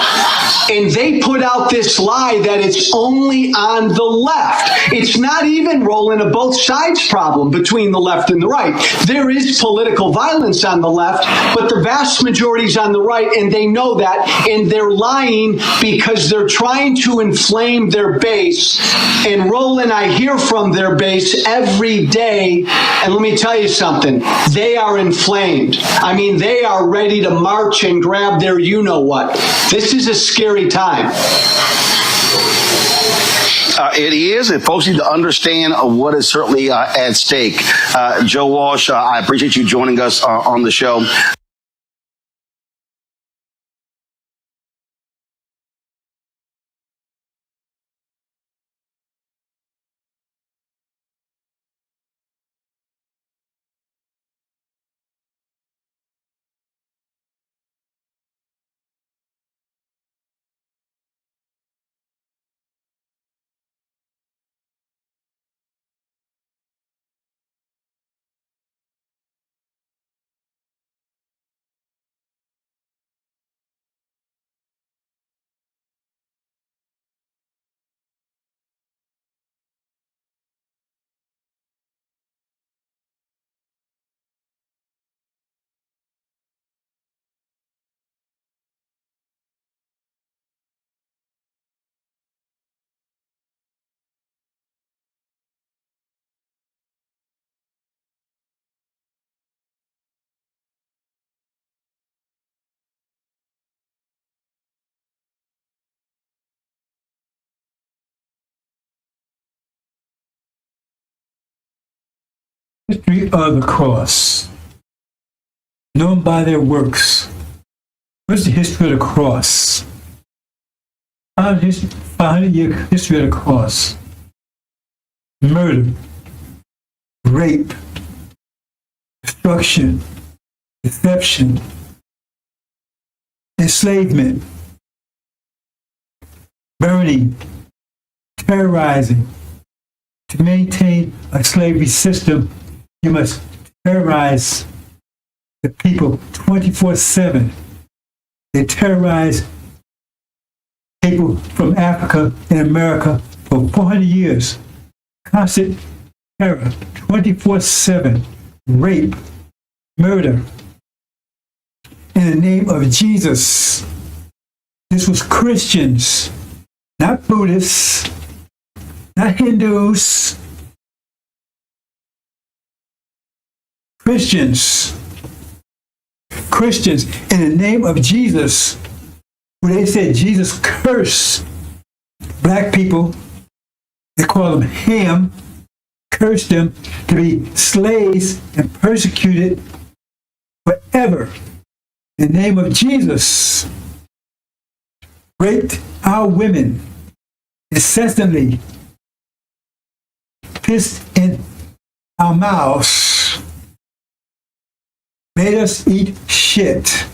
And they put out this lie that it's only on the left. It's not even, Roland, a both sides problem between the left and the right. There is political violence on the left, but the vast majority is on the right, and they know that, and they're lying because they're trying to inflame their base. And Roland, I hear from their base every day, and let me tell you something, they are inflamed. I mean, they are ready to march and grab their you-know-what. This is a scary time. It is, and folks need to understand what is certainly at stake. Joe Walsh, I appreciate you joining us on the show. history of the cross, known by their works. What's the history of the cross? 500-year history of the cross. Murder, rape, destruction, deception, enslavement, burning, terrorizing. To maintain a slavery system, you must terrorize the people 24/7. They terrorize people from Africa and America for 400 years. Constant terror, 24/7, rape, murder. In the name of Jesus. This was Christians, not Buddhists, not Hindus. Christians. Christians, in the name of Jesus, when they said Jesus cursed black people, they call them Ham, cursed them to be slaves and persecuted forever. In the name of Jesus, raped our women incessantly, pissed in our mouths, made us eat shit.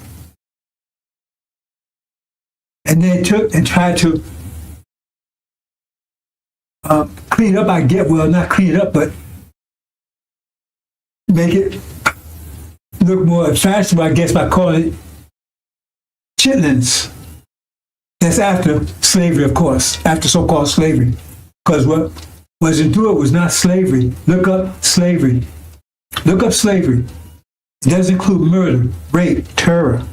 And then took and tried to clean up, not clean it up, but make it look more fashionable, I guess, by calling it chitlins. That's after slavery, of course, after so-called slavery. Because what was into it was not slavery. Look up slavery. Look up slavery. It does include murder, rape, terror.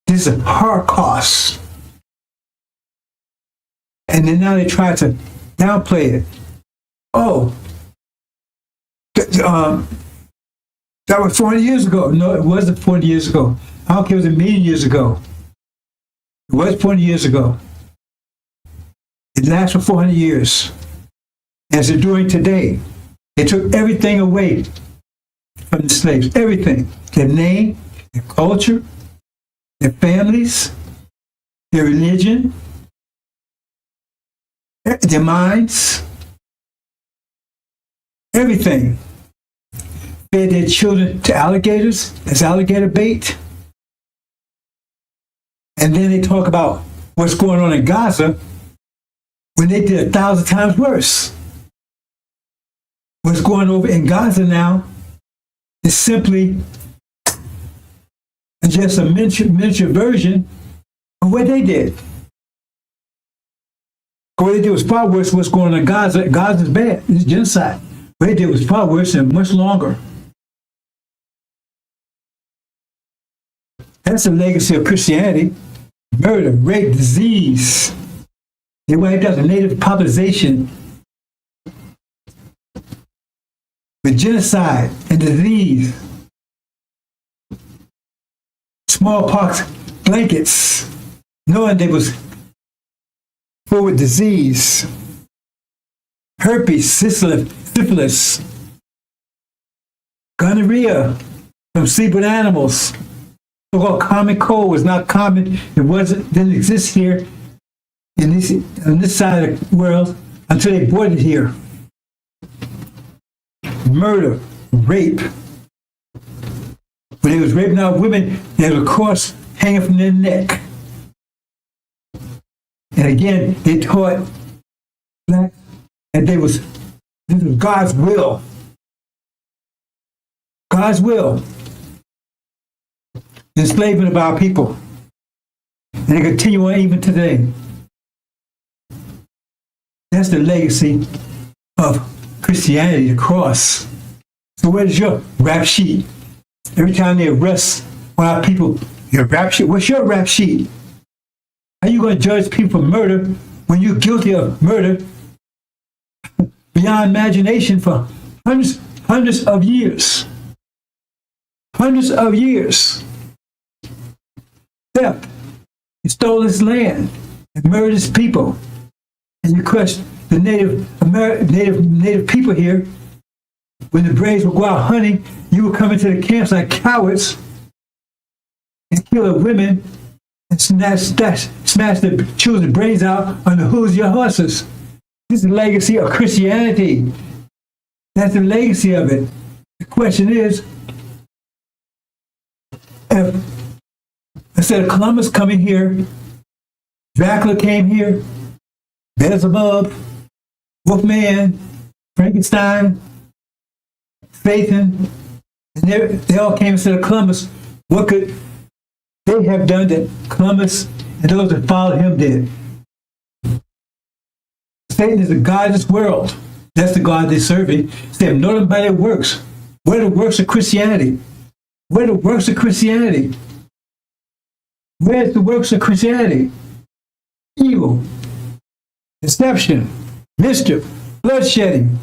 This is a Holocaust. And then now they try to downplay it. Oh, that was 40 years ago. No, it wasn't 40 years ago. I don't care if it was a million years ago. It was 40 years ago. It lasts for 400 years. As they're doing today. They took everything away from the slaves. Everything. Their name, their culture, their families, their religion, their minds, everything. Fed their children to alligators as alligator bait. And then they talk about what's going on in Gaza when they did 1,000 times worse. What's going over in Gaza now is simply just a miniature version of what they did. What they did was far worse than what's going on in Gaza. Gaza's bad. It's genocide. What they did was far worse and much longer. That's the legacy of Christianity. Murder, rape, disease. They wiped out the native population with genocide and disease. Smallpox blankets, knowing they was full with disease. Herpes, syphilis, gonorrhea from sleep with animals. So-called common cold was not common. Didn't exist here on this side of the world until they brought it here. Murder, rape. When they was raping our women, they had a cross hanging from their neck. And again, they taught blacks that this was God's will. God's will. Enslavement of our people. And they continue on even today. That's the legacy of Christianity, the cross. So where's your rap sheet? Every time they arrest one of our people, your rap sheet. What's your rap sheet? How are you going to judge people for murder when you're guilty of murder beyond imagination for hundreds of years? Hundreds of years. Theft. You stole this land and murdered its people. And you crushed the native people here When the braves would go out hunting, you would come into the camps like cowards and kill the women and smash the children's brains out on the hooves of your horses. This is the legacy of Christianity. That's the legacy of it. The question is, if instead of Columbus coming here, Dracula came here, Beelzebub, Wolfman, Frankenstein, Satan, and they all came instead of Columbus. What could they have done that Columbus and those that followed him did? Satan is the God of this world. That's the God they're serving. So they have known him by their works. What are the works of Christianity? What are the works of Christianity? Where's the works of Christianity? Evil, deception, mischief, bloodshedding.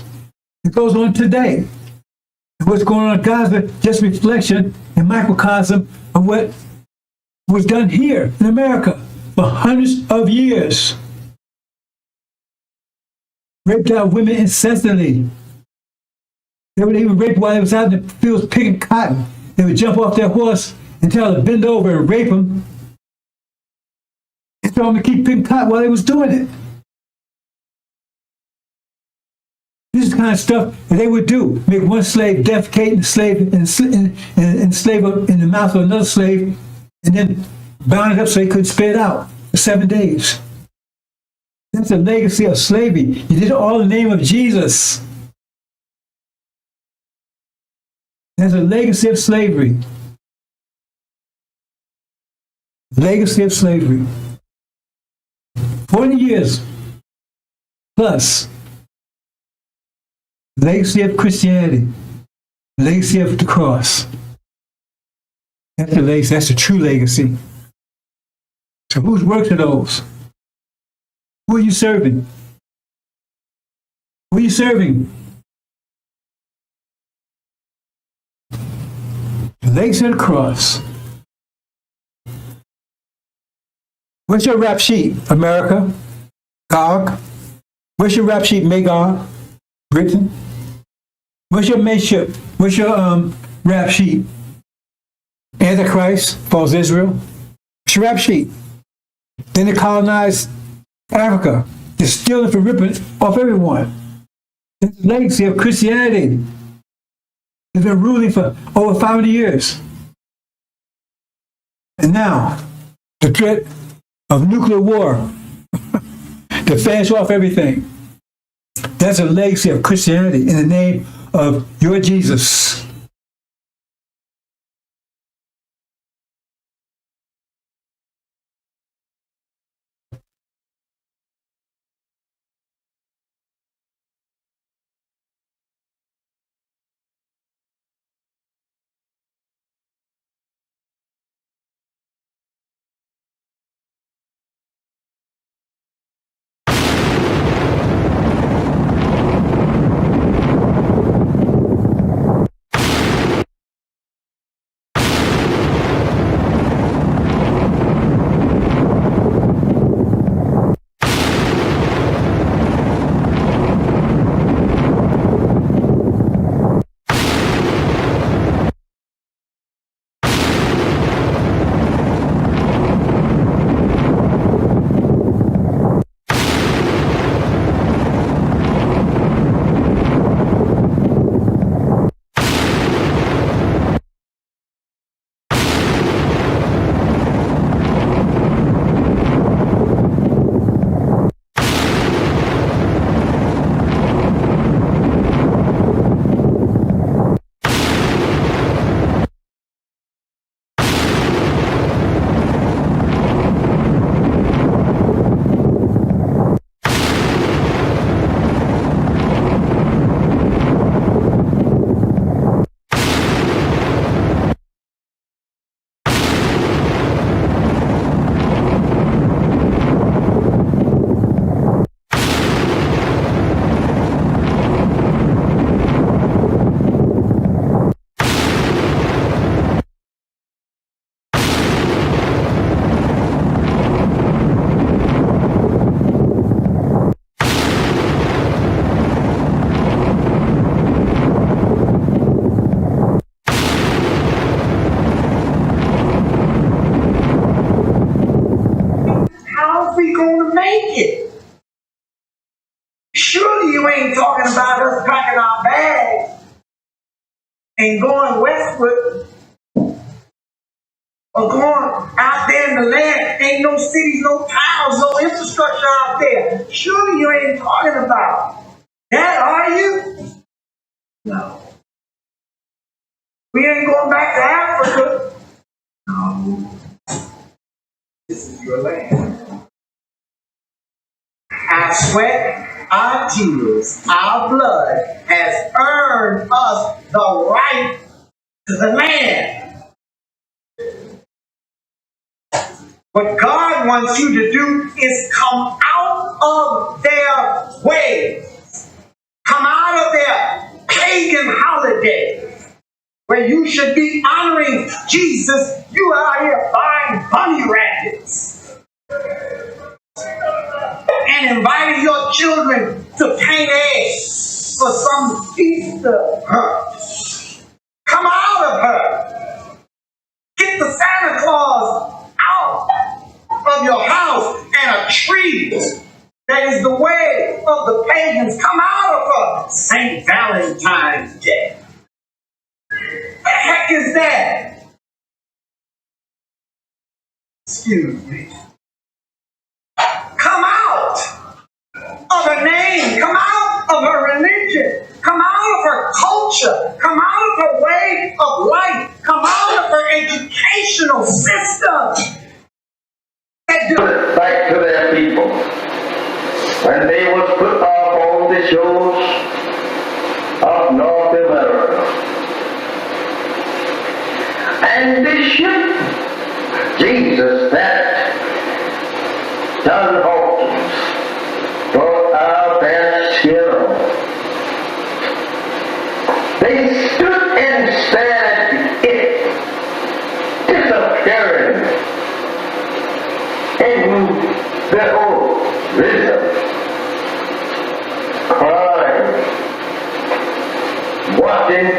It goes on today. And what's going on in Gaza, just reflection and microcosm of what was done here in America for hundreds of years. Raped out women incessantly. They would even rape while they was out in the fields picking cotton. They would jump off their horse and tell them to bend over and rape them. And tell them to keep picking cotton while they was doing it. This is the kind of stuff that they would do. Make one slave defecate and slave and slave in the mouth of another slave, and then bound it up so they couldn't spit it out for 7 days. That's a legacy of slavery. You did it all in the name of Jesus. That's a legacy of slavery. Legacy of slavery. 40 years plus. Legacy of Christianity. Legacy of the cross. That's the legacy. That's the true legacy. So whose works are those? Who are you serving? Who are you serving? The legacy of the cross. What's your rap sheet, America? Gog? What's your rap sheet, Magog? Britain? What's your mateship? What's your rap sheet? Antichrist, false Israel? What's your rap sheet? Then they colonized Africa. They're stealing from ripping off everyone. It's the legacy of Christianity. It's been ruling for over 500 years. And now, the threat of nuclear war to finish off everything. That's a legacy of Christianity in the name of your Jesus. we gonna make it? Surely you ain't talking about us packing our bags and going westward or going out there in the land. Ain't no cities, no towns, no infrastructure out there. Surely you ain't talking about that, are you? No. We ain't going back to Africa. No. This is your land. Our sweat, our tears, our blood has earned us the right to the land. What God wants you to do is come out of their ways. Come out of their pagan holidays where you should be honoring Jesus. You are out here buying bunny rabbits and inviting your children to paint eggs for some Easter hunt. Come out of her. Get the Santa Claus out of your house and a tree that is the way of the pagans. Come out of her. St. Valentine's Day. What the heck is that? Excuse me. Come out of her name. Come out of her religion. Come out of her culture. Come out of her way of life. Come out of her educational system. Back to their people. When they was put off on the shores of North America. And this ship, Jesus, that John Hawkins brought our best hero. They stood and stared at it disappearing in the old rhythm, crying, wanting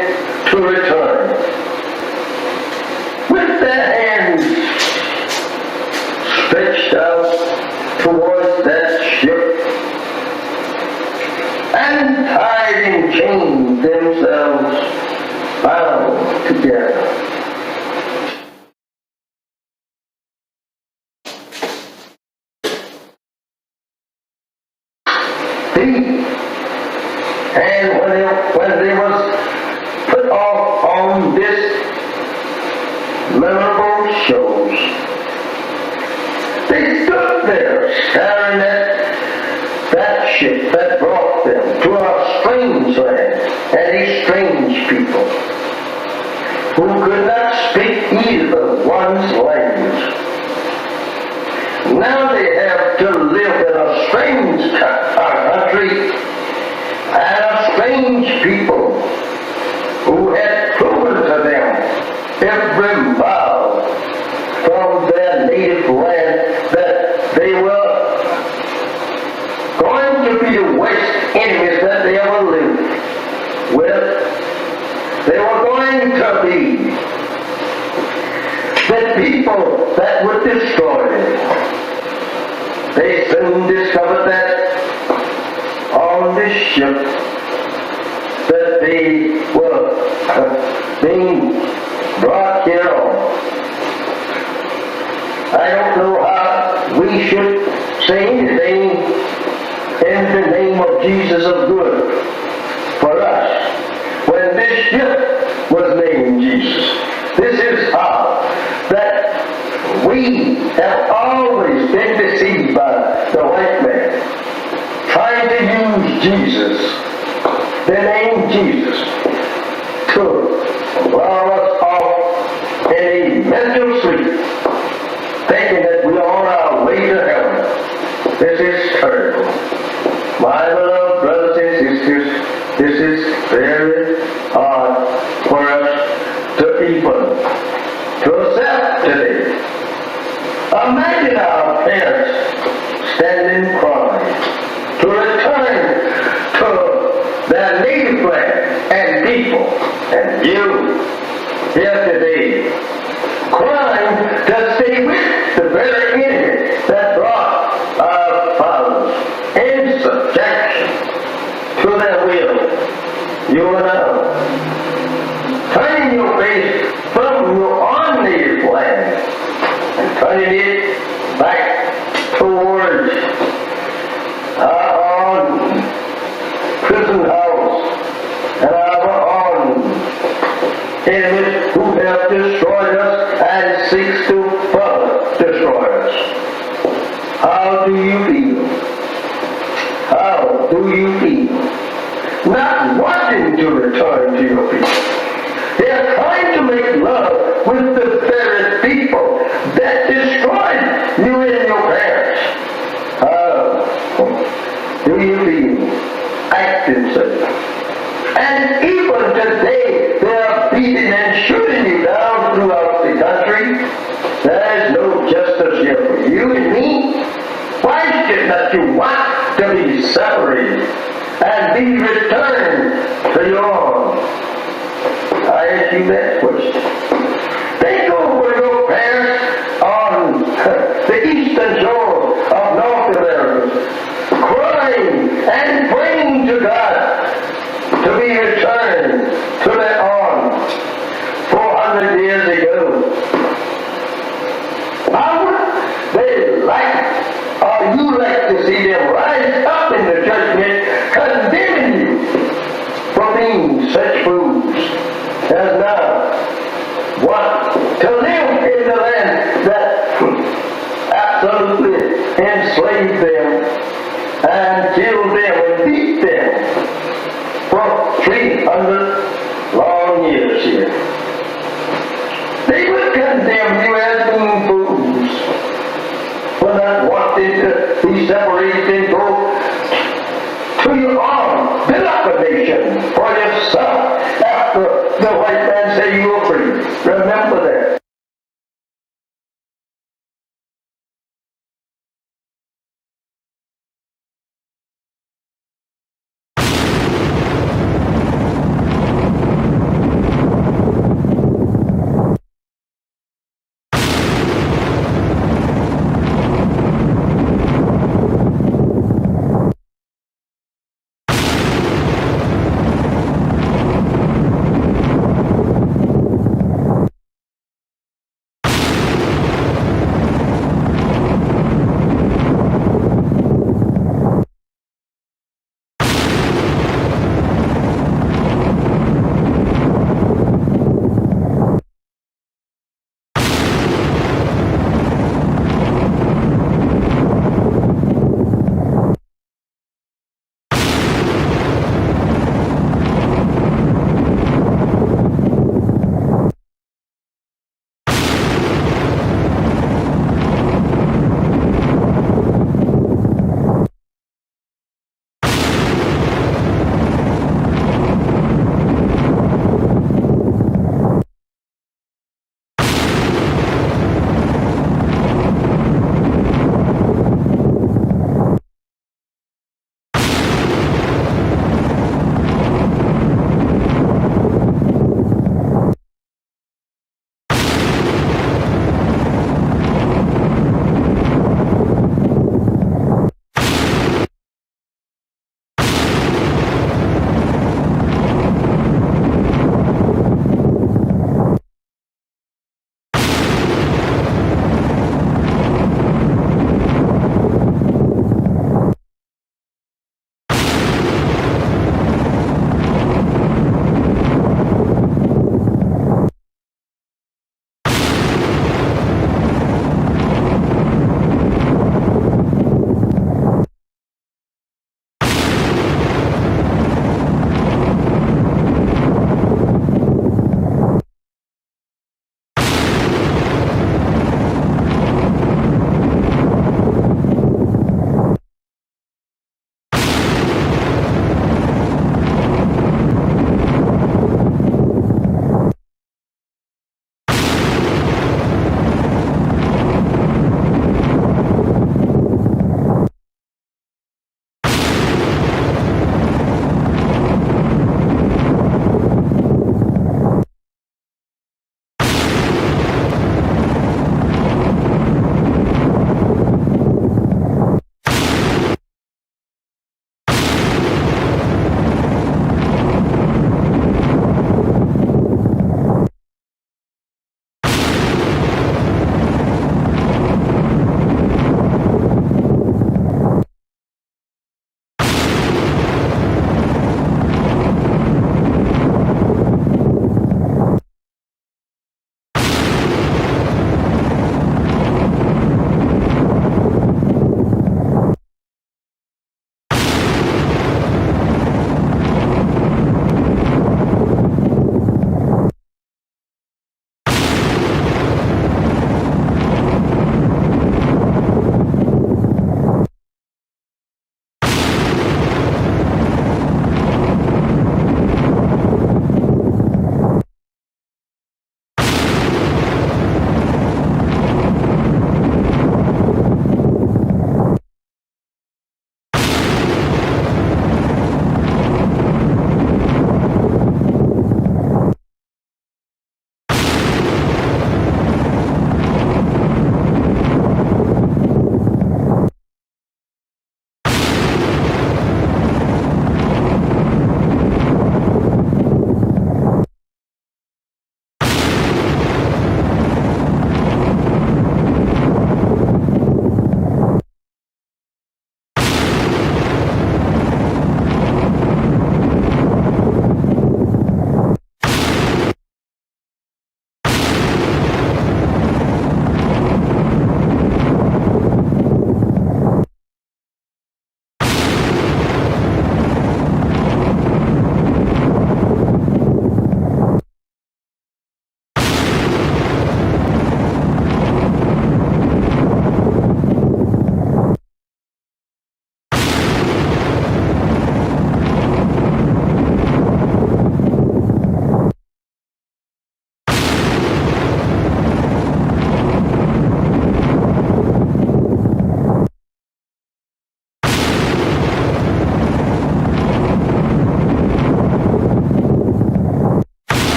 to return, with their hands stretched out towards that ship, and tied in chains themselves bound together. And when they was put off on this memorable shows, they stood there staring at that ship that brought them to a strange land and a strange people who could not speak either one's language. Now they have to live in a strange country and a strange people who had proven to them every mile from their native land that they were going to be the worst enemies that they ever lived with. They were going to be the people that would destroy them. They soon discovered that on this ship that they were being brought here on. I don't know how we should say anything in the name of Jesus of good for us when this ship was named Jesus. This is how that we have always been deceived by the white man, trying to use Jesus, the name Jesus, to lull us off in a mental sleep, thinking that we are on our way to heaven. This is terrible. My beloved brothers and sisters, this is very hard for us to even to accept today. Imagine words are on prison house and are on enemies who have destroyed us and seeks to further destroy us. How do you feel? How do you feel? Not wanting to return to your people. They are trying to make love with the very people that destroyed you and your parents. How do you feel? Acting so. And even today, they are beating and shooting you down throughout the country. There is no justice here for you and me. Why is it that you want to be separated and be returned to your own? I ask you that question. Think over your parents on the eastern shore of North America, crying and praying to God to be returned to their own 400 years ago. How would they like, or you like to see them rise up in the judgment, condemning you for being such fools as now want to live in the land that absolutely enslaved them and killed them and beat them for 300 long years here. They would condemn you as being fools for not wanting to be separated and go to your own, build up a nation for yourself after the white man say you were free. Remember that.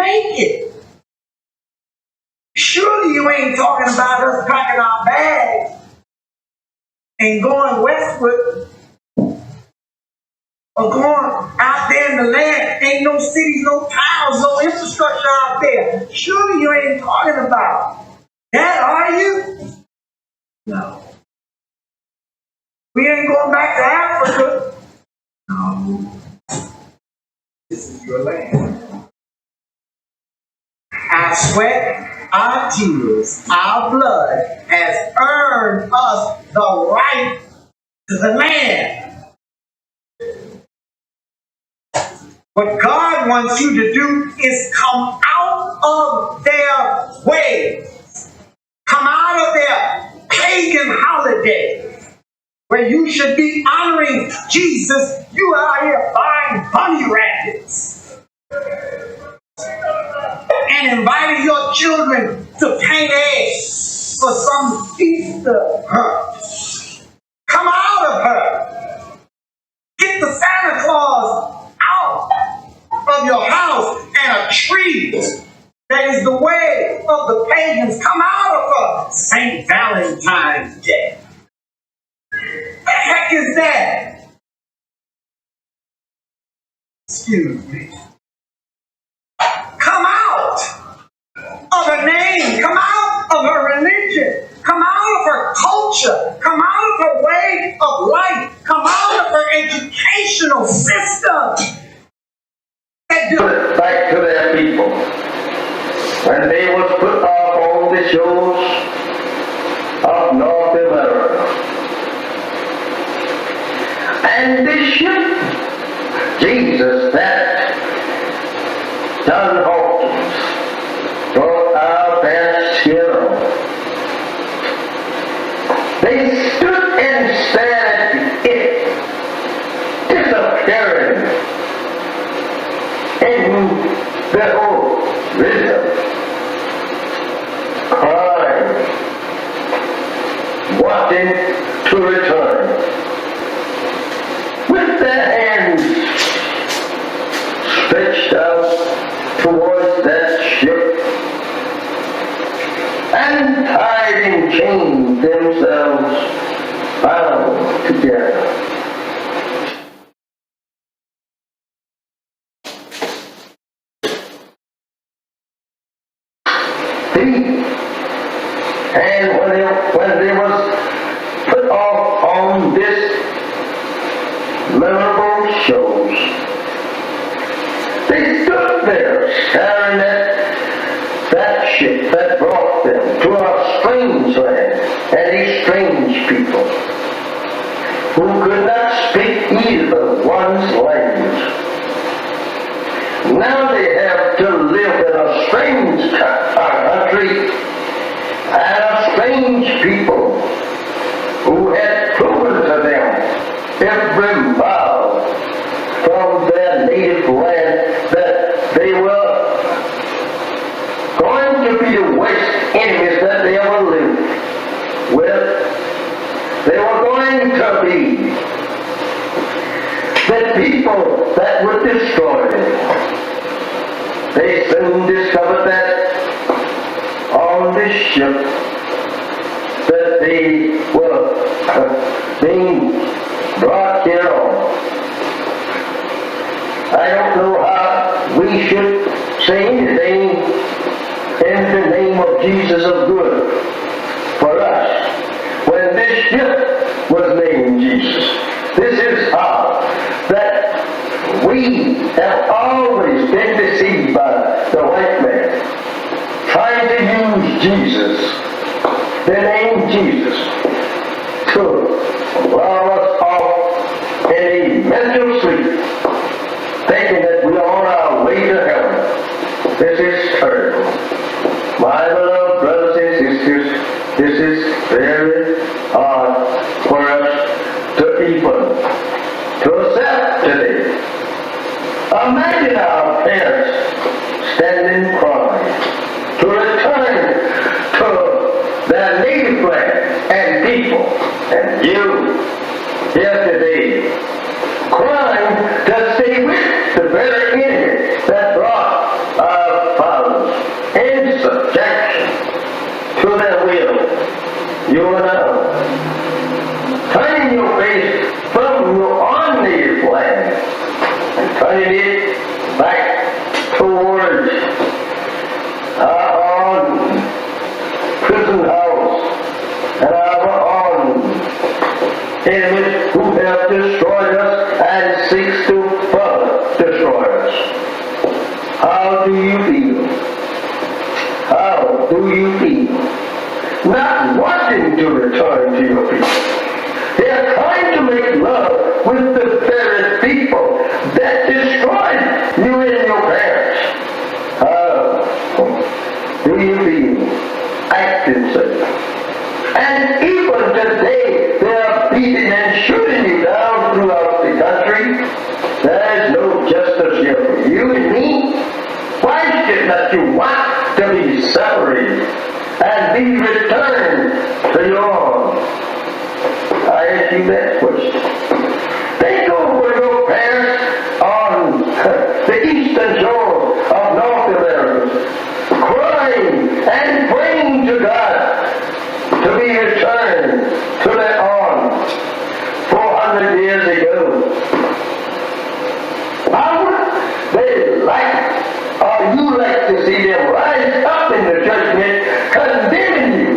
make it. Surely you ain't talking about us packing our bags and going westward or going out there in the land. Ain't no cities, no towns, no infrastructure out there. Surely you ain't talking about that, are you? No. We ain't going back to Africa. No. This is your land. Our sweat, our tears, our blood has earned us the right to the land. What God wants you to do is come out of their way. Come out of their pagan holiday, where you should be honoring Jesus. You are here buying bunny rabbits and inviting your children to paint eggs for some Easter hunt. Come out of her. Get the Santa Claus out of your house and a tree that is the way of the pagans. Come out of her. St. Valentine's Day. What the heck is that? Excuse me. Come out of her name. Come out of her religion. Come out of her culture. Come out of her way of life. Come out of her educational system. Back to their people. When they was put off on the shores of North America. And this ship, Jesus, that John Hawkins brought our best hero. They stood and stared at it disappearing in the whole rhythm, crying, wanting to return. With their hands stretched out towards that ship and tied in chains themselves bound together. And when they was put off on this memorable shows, they stood there staring at that ship that brought them to a strange land and a strange people who could not speak either one's language. Now they have to live in a strange country and a strange people who had proven to them every mile from their native land that they were going to be the worst enemies that they ever lived with. They were going to be the people that would destroy them. They soon discovered that on this ship that they were being brought here on. I don't know how we should say anything in the name of Jesus of good for us when this ship was named Jesus. This is how that we have always been deceived by the white man, trying to use Jesus, the name Jesus, to lull us off in a mental sleep, thinking that we are on our way to heaven. This is terrible. My beloved brothers and sisters, this is very hard for us to even to accept today. Imagine our parents standing crying to return to their native land and people, and you here today crying to stay with the very enemy that brought our turning it back towards our own prison house and our own enemies who have destroyed us and seeks to further destroy us. How do you feel? How do you feel? Not wanting to return to your people. They are trying to make love with the very people that destroyed you and your parents. How do you feel? Acting such. And even today, they are beating and shooting you down throughout the country. There is no justice here for you and me. Why should not you want to be separated and be returned to your own? I ask you that question. Think over your parents on the eastern shore of North America, crying and praying to God to be returned to their own 400 years ago. How would they like, or you like to see them rise up in the judgment, condemning you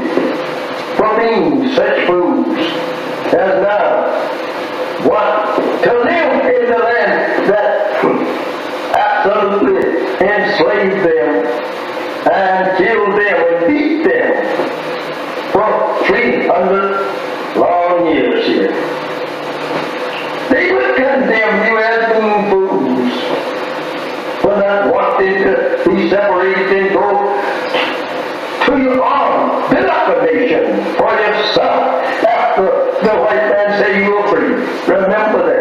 for being such fools as now want to live in the land that absolutely enslaved them and killed them and beat them for 300 long years here. They would condemn you as being fools for not wanting to be separated and go to your own, build up a nation for yourself after the white man say you are free. Remember that.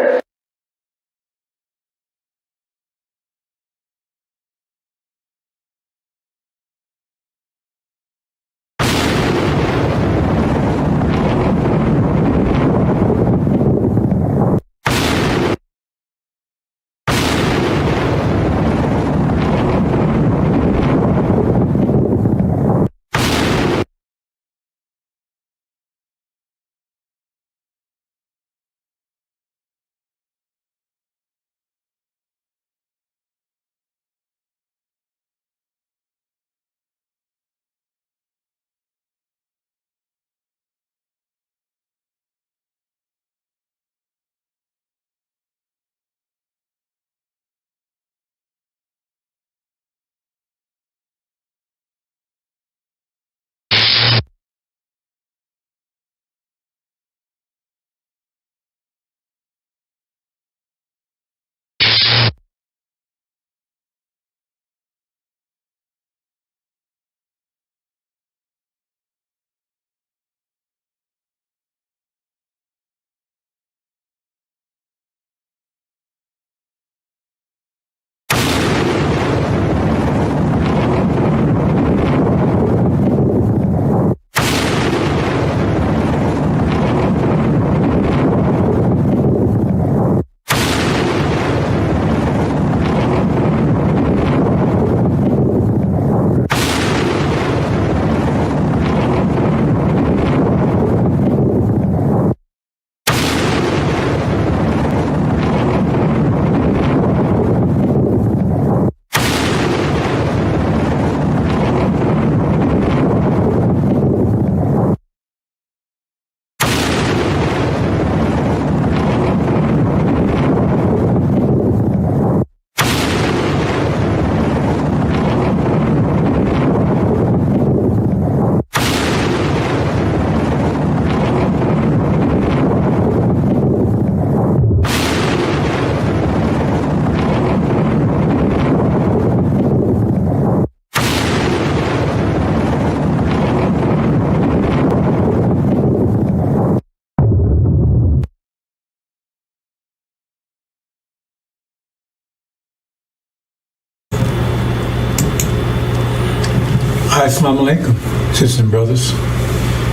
Assalamu alaikum, sisters and brothers.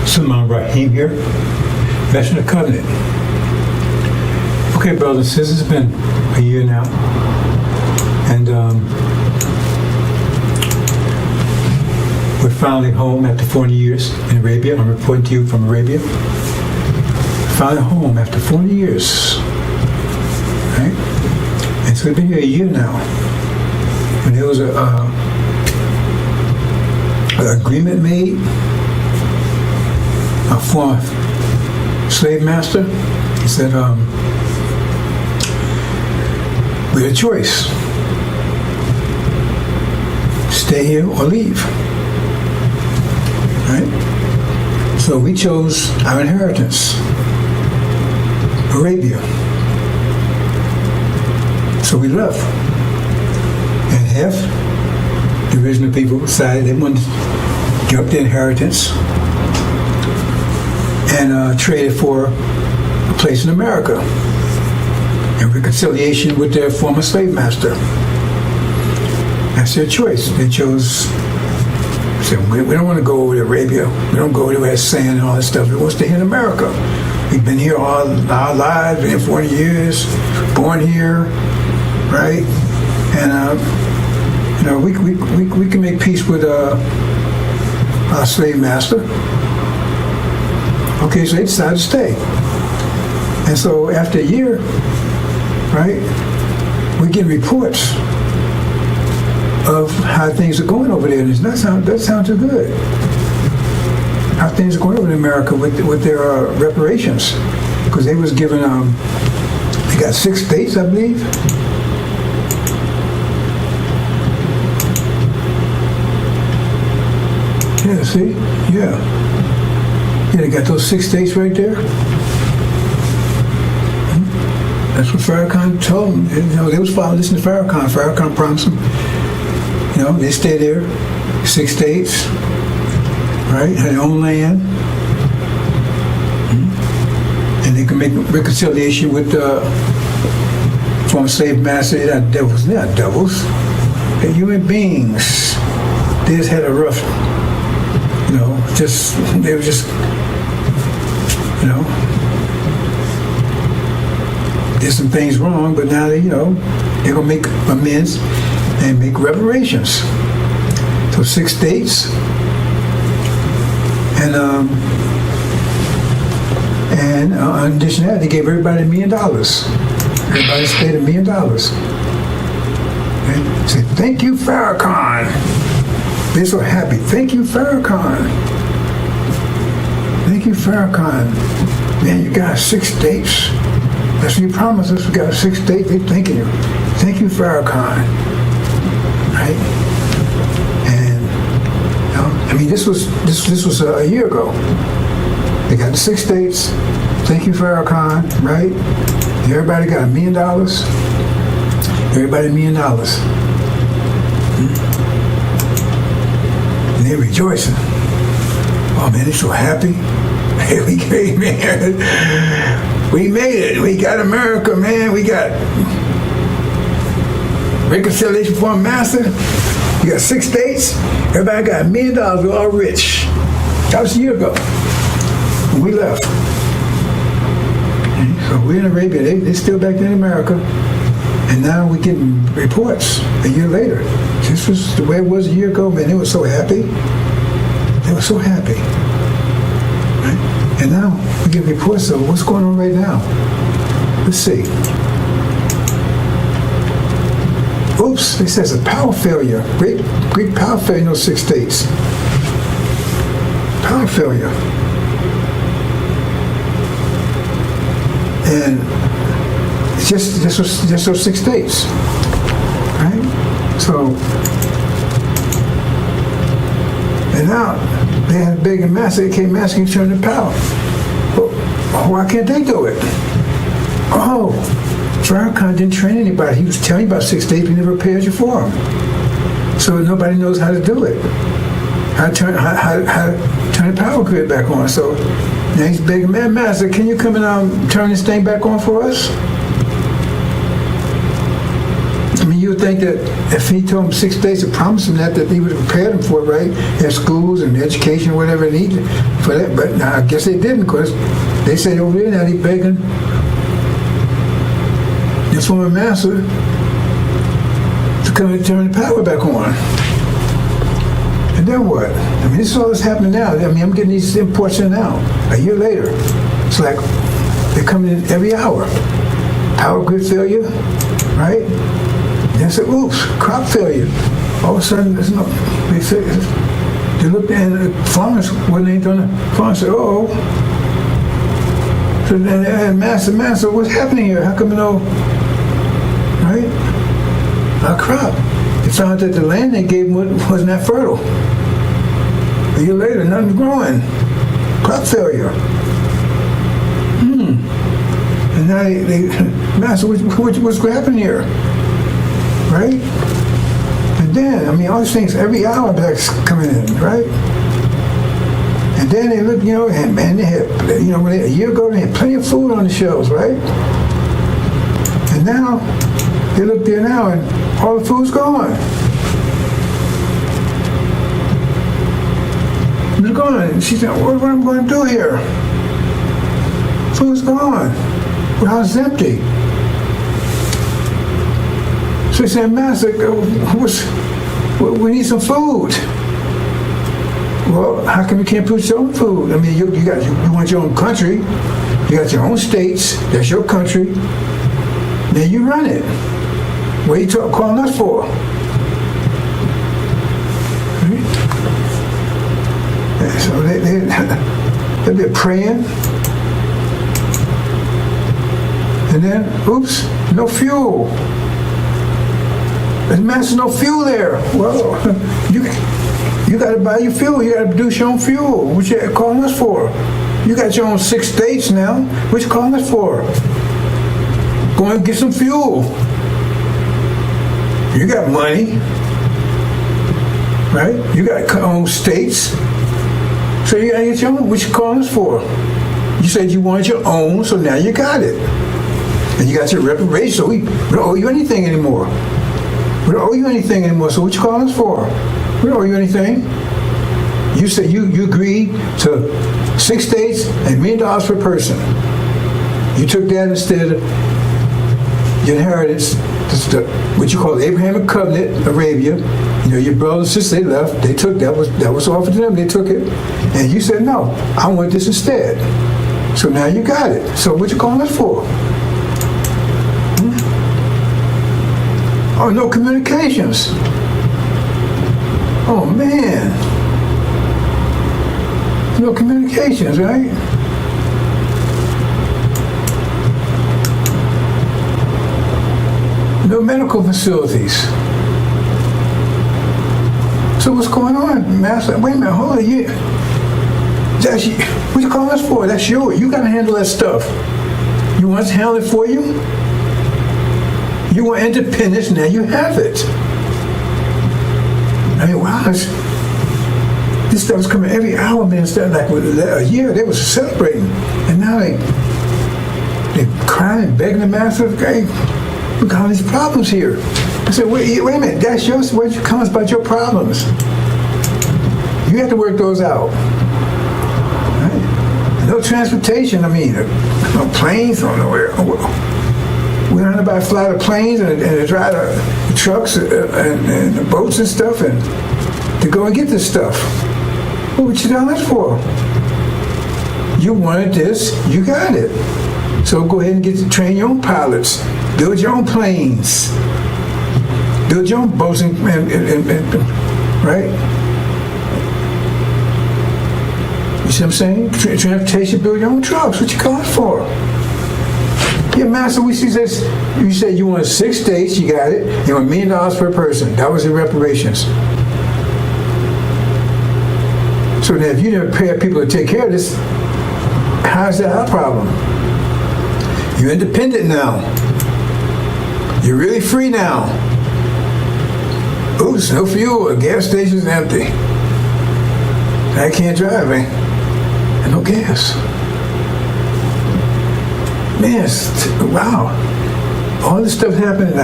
Sulman Rahim here, Veteran of Covenant. Okay, brothers and sisters, it's been a year now, and we're finally home after 40 years in Arabia. I'm reporting to you from Arabia. Finally home after 40 years, right? And so So it's been here a year now. And there was an agreement made. A former slave master, he said, we had a choice. Stay here or leave. Right? So we chose our inheritance, Arabia. So we left. And half the original people decided they wanted to give up their inheritance and traded for a place in America in reconciliation with their former slave master. That's their choice. They chose, said, we don't want to go over to Arabia. We don't go over where it's sand and all that stuff. We want to stay here in America. We've been here all our lives, been here 40 years, born here, right? And we can make peace with our slave master. Okay, so they decided to stay. And so after a year, right, we get reports of how things are going over there. And that sounds too good. How things are going over in America with their reparations. Because they was given, they got 6 states, I believe. Yeah, see? Yeah. Yeah, they got those 6 states right there. That's what Farrakhan told them. They was listening to Farrakhan. Farrakhan promised them, they stay there, 6 states, right? Had their own land. And they can make reconciliation with the former slave master. They're not devils. They're not devils. They're human beings. They just had a rough, they were just, did some things wrong, but now they're gonna make amends and make reparations. So 6 states, and in addition to that, they gave everybody $1 million. Everybody stayed $1 million. And said, "Thank you, Farrakhan." They're so happy. Thank you, Farrakhan. Thank you, Farrakhan. Man, you got 6 states. That's what you promised us. We got 6 states. They're thanking you. Thank you, Farrakhan. Right? And this was a year ago. They got the 6 states. Thank you, Farrakhan. Right? Everybody got $1 million. Everybody $1 million. And they're rejoicing. Oh man, they're so happy. Hey, we made it. We got America, man. We got reconciliation for a master. We got 6 states. Everybody got $1 million. We're all rich. That was a year ago when we left. So we're in Arabia. They're still back there in America. And now we're getting reports a year later. This was the way it was a year ago, man. They were so happy. They were so happy. Right? And now we get reports of what's going on right now. Let's see. Oops, it says a power failure. Great power failure in those 6 states. Power failure. And it's just those 6 states. Right? So, and now they had a big and massive, they came asking to turn the power. Well, why can't they do it? Oh, Farrakhan didn't train anybody. He was telling you about 6 states, but he never prepared you for them. So nobody knows how to do it. How to turn the power grid back on. So now he's begging, man, master, can you come and turn this thing back on for us? I mean, you would think that if he told him 6 days to promise him that he would have prepared him for it, right? At schools and education, whatever they needed for that. But now I guess they didn't, because they say over there now he's begging this former master to come and turn the power back on. And then what? I mean, this is all that's happening now. I mean, I'm getting these imports in now. A year later, it's like they're coming in every hour. Power grid failure, right? I said, oops, crop failure. All of a sudden, they looked at the farmers, when they done it, farmers said, oh. So then they had master, what's happening here? How come right? Our crop. They found that the land they gave them wasn't that fertile. A year later, nothing's growing. Crop failure. And now master, what's happening here? Right? And then, all these things, every hour that's coming in, right? And then they look, and they had, a year ago, they had plenty of food on the shelves, right? And now, they look there now, and all the food's gone. It's gone. And she said, what am I going to do here? Food's gone. The house is empty. So he said, Master, we need some food. Well, how come you can't produce your own food? You want your own country. You got your own states. That's your country. Then you run it. What are you calling us for? Right? So they'll be praying. And then, oops, no fuel. There's master, no fuel there. Well, you got to buy your fuel. You got to produce your own fuel. What you calling us for? You got your own 6 states now. What you calling us for? Go and get some fuel. You got money, right? You got your own states. So you got to get your own. What you calling us for? You said you wanted your own, so now you got it. And you got your reparation, so we don't owe you anything anymore. We don't owe you anything anymore, so what you calling us for? We don't owe you anything. You said you agreed to 6 states and $1 million per person. You took that instead of your inheritance, what you call the Abrahamic covenant, Arabia. Your brothers and sisters, they left. They took that was offered to them. They took it, and you said no. I want this instead. So now you got it. So what you calling us for? Oh, no communications. Oh man. No communications, right? No medical facilities. So what's going on, Master? Wait a minute, hold on. What you calling us for? That's yours. You got to handle that stuff. You want us to handle it for you? You want independence, now you have it. Wow, this stuff was coming every hour, man. Instead of a year, they was celebrating. And now they crying and begging the master, okay, we got all these problems here. I said, wait a minute, that's yours. What comes about your problems? You have to work those out. Right? No transportation, no planes, no nowhere. We learned about fly the planes and drive the trucks and the boats and stuff, and to go and get this stuff. What would you done that for? You wanted this, you got it. So go ahead and train your own pilots, build your own planes, build your own boats, and right? You see what I'm saying? Transportation, build your own trucks. What you calling for? Yeah, Master, we see this. You said you wanted 6 states, you got it. You want $1 million per person. That was the reparations. So now if you didn't pay people to take care of this, how's that our problem? You're independent now. You're really free now. Oops, no fuel, the gas station's empty. I can't drive, man. And no gas. Man, wow. All this stuff happened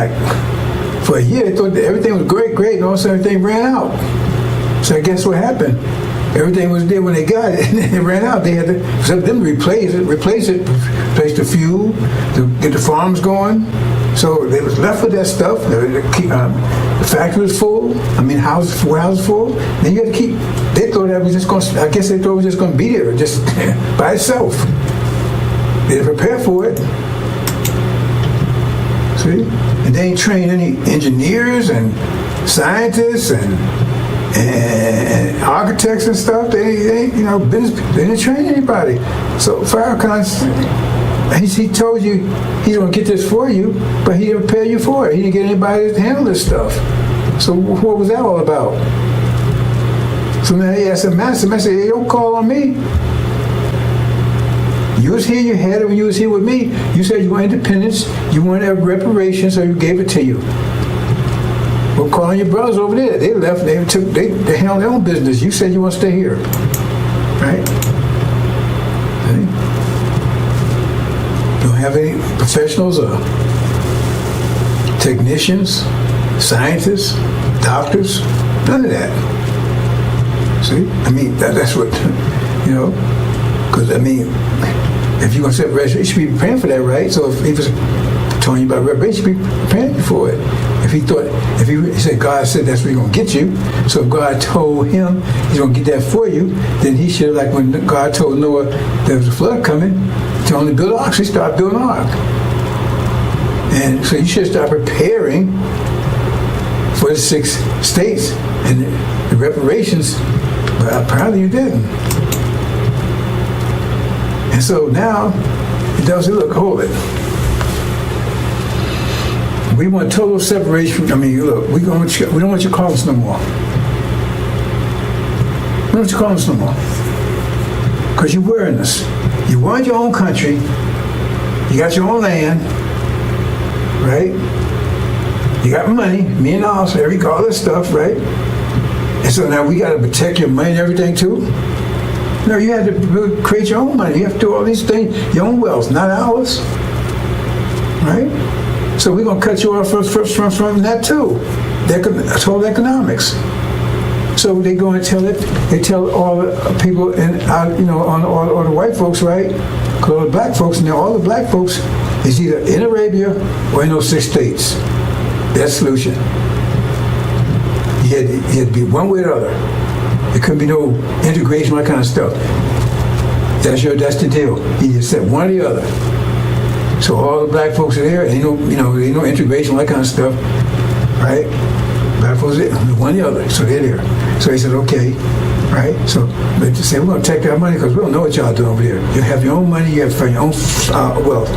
for a year. They thought that everything was great, and all of a sudden everything ran out. So I guess what happened? Everything was there when they got it, and then it ran out. They had to, for them to replace the fuel, to get the farms going. So they was left with that stuff. The factory was full. Warehouses full. Then you had to keep. They thought that was just going. I guess they thought it was just going to be there, just by itself. They didn't prepare for it. See? And they ain't trained any engineers and scientists and architects and stuff. They ain't, business. They didn't train anybody. So Farrakhan, he told you he's gonna get this for you, but he didn't prepare you for it. He didn't get anybody to handle this stuff. So what was that all about? So now he asked the master, said, hey, don't call on me. You was here, you had it when you was here with me. You said you want independence, you wanted reparations, so you gave it to you. Well, call on your brothers over there. They left, they handled their own business. You said you want to stay here. Right? See? Don't have any professionals or technicians, scientists, doctors, none of that. See? I mean, that's what, because, if you're going to set reparation, you should be preparing for that, right? So if he was telling you about reparation, you should be preparing for it. If he said, God said that's where he's going to get you, so if God told him he's going to get that for you, then he should, like when God told Noah there was a flood coming, to only build an ark, so he started building an ark. And so you should start preparing for the 6 states and the reparations, but apparently you didn't. And so now, the devil said, look, hold it. We want total separation. Look, we don't want you to call us no more. We don't want you to call us no more. Because you're wearing us. You want your own country. You got your own land. Right? You got money, $1 million, all this stuff, right? And so now we got to protect your money and everything too? No, you have to create your own money. You have to do all these things, your own wealth, not ours. Right? So we're going to cut you off from that too. That's all economics. So they go and tell it. They tell all the people all the white folks, right? Call all the black folks, and all the black folks is either in Arabia or in those 6 states. That's the solution. You had to be one way or the other. There couldn't be no integration, that kind of stuff. That's the deal. You just said one or the other. So all the black folks are there. Ain't no integration, that kind of stuff, right? Black folks are there, one or the other. So they're there. So he said, okay, right? So they just say, we're going to take that money because we don't know what y'all doing over there. You have your own money. You have your own wealth.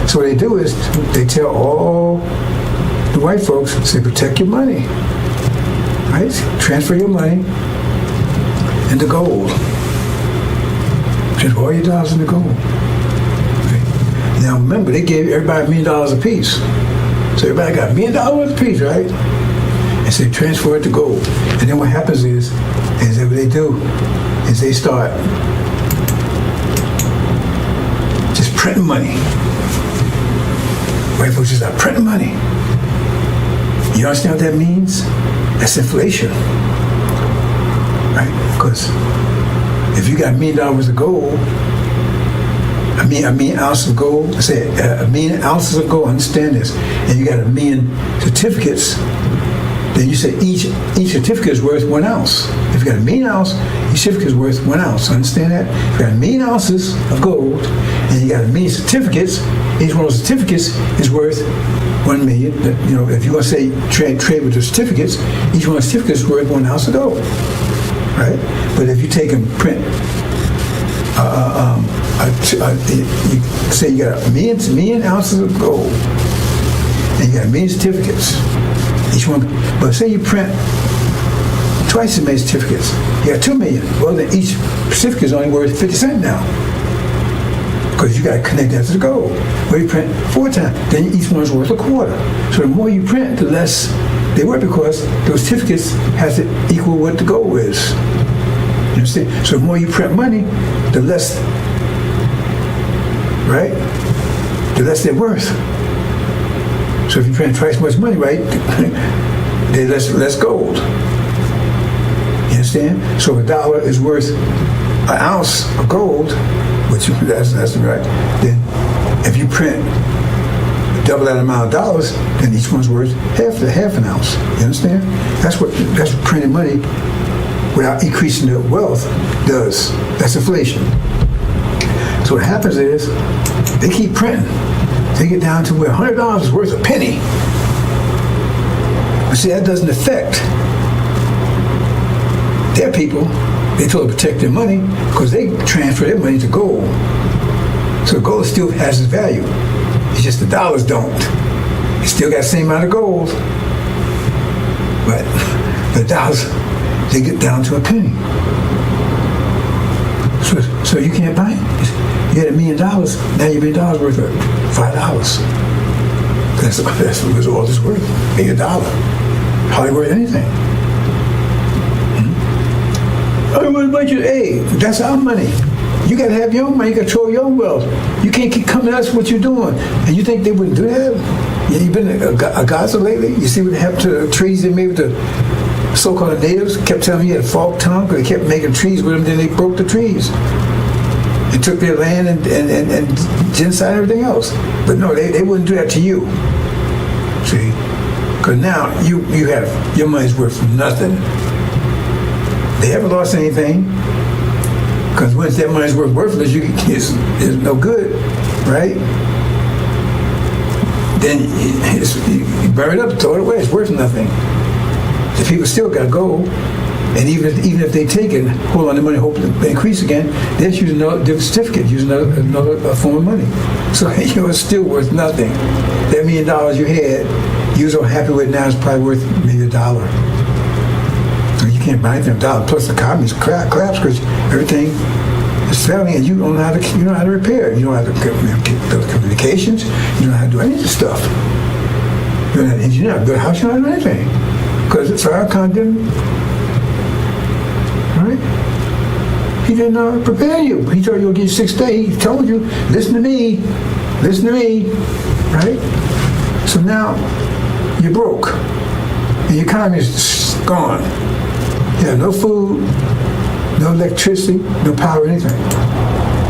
So what they do is they tell all the white folks, say, protect your money, right? Transfer your money into gold. Just all your dollars into gold. Right? Now remember, they gave everybody $1 million apiece. So everybody got $1 million apiece, right? And so they transfer it to gold. And then what happens is that what they do is they start just printing money. White folks just start printing money. You understand what that means? That's inflation. Right? Because if you got $1 million of gold, a million ounces of gold, say a million ounces of gold, understand this, and you got 1 million certificates, then you say each certificate is worth 1 ounce. If you got 1 million ounces, each certificate is worth 1 ounce. Understand that? If you got 1 million ounces of gold and you got 1 million certificates, each one of those certificates is worth 1 million. If you want to say trade with the certificates, each one of the certificates is worth 1 ounce of gold. Right? But if you take and print, you say you got 1 million ounces of gold, and you got 1 million certificates, each one. But say you print twice as many certificates, you got 2 million. Well, then each certificate is only worth 50 cents now, because you got to connect that to the gold. Well, you print 4 times, then each one is worth a quarter. So the more you print, the less they work, because those certificates has to equal what the gold is. You understand? So the more you print money, the less, right? The less they're worth. So if you print twice as much money, right, there's less gold. You understand? So $1 is worth 1 ounce of gold, which that's right. Then if you print double that amount of dollars, then each one's worth half an ounce. You understand? That's what printing money without increasing the wealth does. That's inflation. So what happens is they keep printing. They get down to where $100 is worth a penny. But see, that doesn't affect their people. They told to protect their money because they transfer their money to gold. So gold still has its value. It's just the dollars don't. It still got the same amount of gold. But the dollars, they get down to a penny. So you can't buy it. You had $1 million, now your $1 million worth of $5. That's what all this worth. $1. Hardly worth anything. Hey, that's our money. You got to have your own money. You got to control your own wealth. You can't keep coming at us what you're doing. And you think they wouldn't do that? Yeah, you've been a Gaza lately? You see what happened to the trees they made with the so-called natives? Kept telling me you had a forked tongue because they kept making trees with them, then they broke the trees. And took their land and genocide and everything else. But no, they wouldn't do that to you. See? Because now you have, your money's worth nothing. They haven't lost anything. Because once that money's worthless, it's no good, right? Then you bury it up, throw it away. It's worth nothing. The people still got gold, and even if they take it, hold on the money, hope to increase again, they just use another different certificate, use another form of money. So it's still worth nothing. That $1 million you had, you was so happy with it, now it's probably worth maybe $1. So you can't buy anything with $1. Plus the economy's collapse because everything is failing, and you don't know how to repair it. You don't know how to build communications. You don't know how to do any of this stuff. You're not an engineer, build a house. You don't know how to do anything because Farrakhan didn't. Right? He didn't prepare you. He told you you'll get 6 days. He told you, listen to me, right? So now you're broke, and your economy is gone. You have no food, no electricity, no power, anything.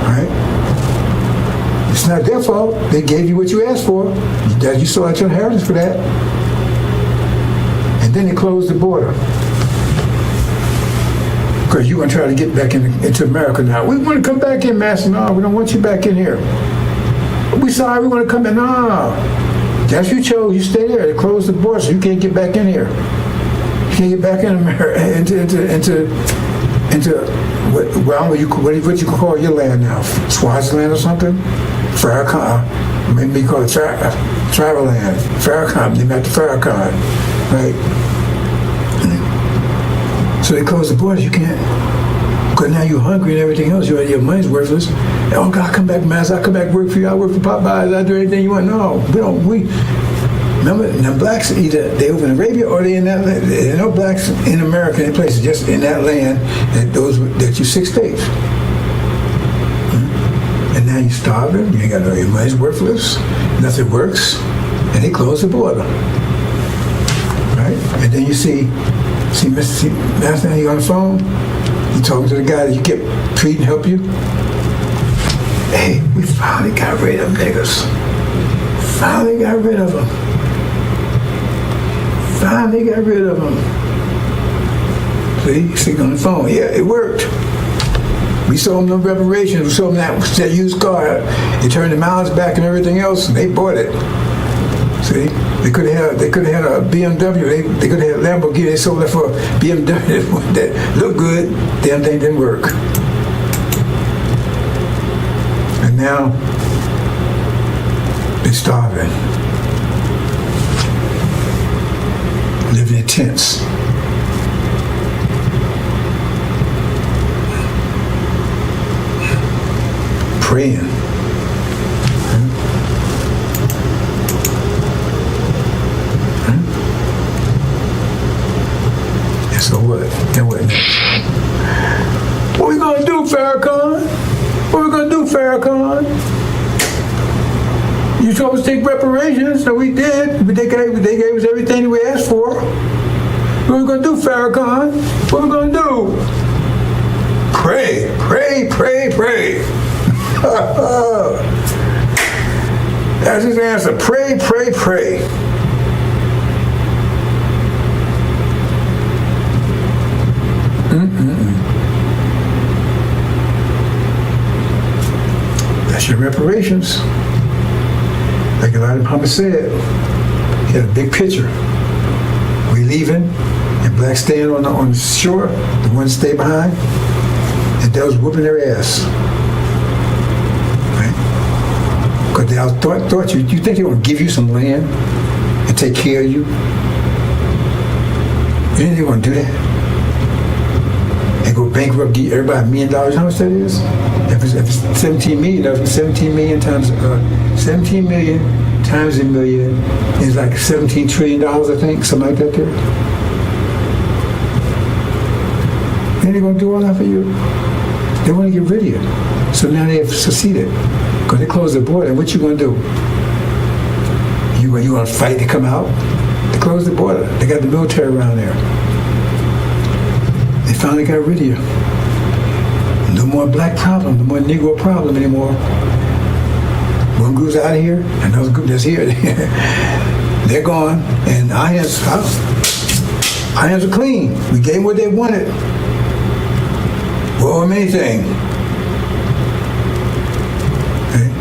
Right? It's not their fault. They gave you what you asked for. You still had your inheritance for that. And then they closed the border. Because you're going to try to get back into America now. We want to come back in, Master. No, we don't want you back in here. We're sorry, we want to come in. No. That's what you chose. You stay there. They closed the border, so you can't get back in here. You can't get back in America, into what you could call your land now, Swaziland or something, Farrakhan, maybe call it tribal land, Farrakhan, they met the Farrakhan, right? So they closed the borders. You can't, because now you're hungry and everything else. Your money's worthless. Oh God, I come back, Master. I come back work for you. I work for Popeyes. I do anything you want. No, we don't. Remember, now blacks either they over in Arabia or they in that land. There are no blacks in America, any places, just in that land that you 6 days. And now you're starving, you ain't got no, your money's worthless, nothing works, and they close the border. Right? And then you see Master, you on the phone, you talking to the guy that you kept treating, help you. Hey, we finally got rid of them niggas. Finally got rid of them. Finally got rid of them. See on the phone. Yeah, it worked. We sold them the reparations. We sold them that used car. They turned the miles back and everything else, and they bought it. See, they could have had a BMW. They could have had a Lamborghini. They sold that for a BMW that looked good. Damn thing didn't work. And now they're starving. Living in tents. Praying. And so what? And what next? What we gonna do, Farrakhan? What we gonna do, Farrakhan? You told us to take reparations, so we did. They gave us everything we asked for. What we gonna do, Farrakhan? What we gonna do? Pray, pray, pray, pray. That's his answer. Pray, pray, pray. That's your reparations. like Elijah Muhammad said, he had a big picture. We leaving, and blacks staying on the shore, the ones stay behind, and they was whooping their ass. Right? Because they thought you think they want to give you some land and take care of you? You think they want to do that? And go bankrupt, give everybody $1 million? You know how much that is? If it's 17 million, that was 17 million times 17 million times a million is like $17 trillion, I think, something like that there. And they're going to do all that for you. They want to get rid of you. So now they have succeeded. Because they closed the border. And what you going to do? You want to fight to come out? They closed the border. They got the military around there. They finally got rid of you. No more black problem, no more Negro problem anymore. One group's out of here, another group that's here. They're gone, and our hands are clean. We gave them what they wanted. Well, anything. Okay.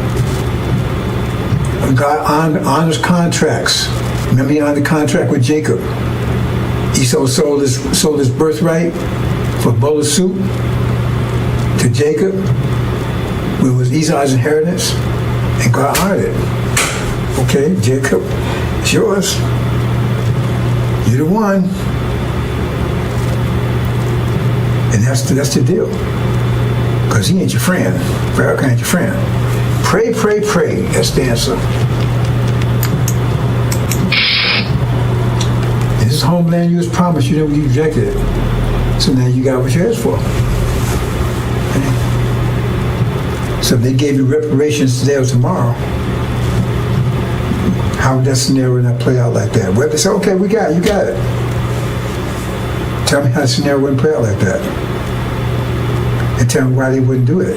God honors contracts. Remember, he honored the contract with Jacob. Esau sold his birthright for a bowl of soup to Jacob, it was Esau's inheritance, and God honored it. Okay, Jacob, it's yours. You're the one. And that's the deal. Because he ain't your friend. Pharaoh ain't your friend. Pray, pray, pray. That's the answer. And this homeland you was promised, you rejected it. So now you got what you asked for. So if they gave you reparations today or tomorrow, how would that scenario not play out like that? Well, they say, okay, you got it. Tell me how the scenario wouldn't play out like that. And tell me why they wouldn't do it.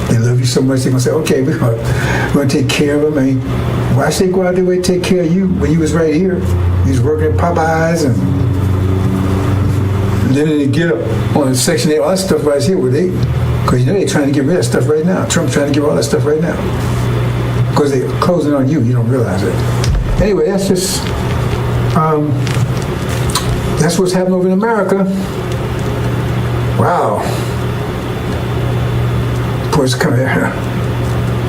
They love you so much, they're going to say, okay, we're going to take care of them. I mean, why should they go out there and take care of you when you was right here? You was working at Popeyes and then they get up on Section 8, all that stuff right here where because they're trying to get rid of that stuff right now. Trump's trying to get all that stuff right now. Because they're closing on you don't realize it. Anyway, that's just, that's what's happening over in America. Wow. Of course, come here.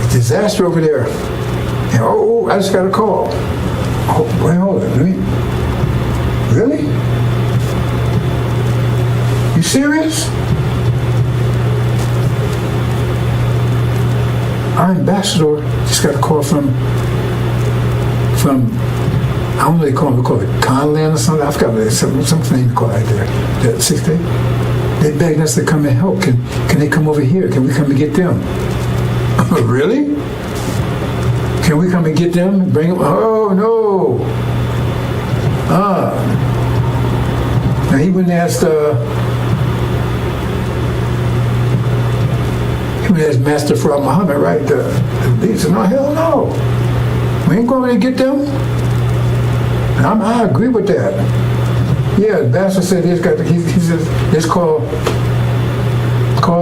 It's a disaster over there. And I just got a call. Oh, wait, hold on. Really? You serious? Our ambassador just got a call from I don't know what they call it. We call it Conland or something. I forgot what it is. Something they call it right there. That 6th day. They begged us to come and help. Can they come over here? Can we come and get them? Really? Can we come and get them and bring them? Oh no. Now he wouldn't ask Master Farad Muhammad, right? He said, no, hell no. We ain't going to get them. And I agree with that. Yeah, the pastor said he said, let's call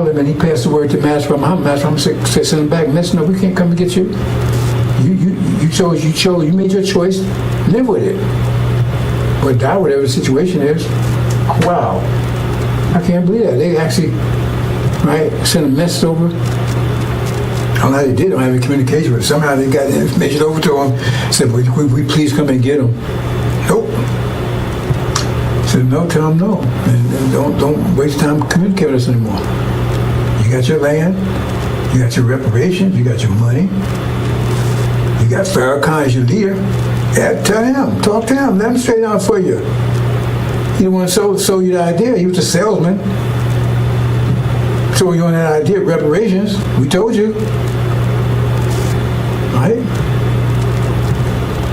him, and he passed the word to Master Farad Muhammad. Master Muhammad said, send him back. Master, no, we can't come and get you. You made your choice, live with it. But die, whatever the situation is. Wow. I can't believe that. They actually, right, sent a message over. I don't know how they did. I don't have any communication with them. Somehow they got the information over to them. Said, we please come and get them. Nope. Said, no, tell them no. And don't waste time communicating with us anymore. You got your land. You got your reparations. You got your money. You got Farrakhan as your leader. Yeah, tell him. Talk to him. Let him straighten out for you. He didn't want to sell you the idea. He was a salesman. So you on that idea of reparations. We told you. Right?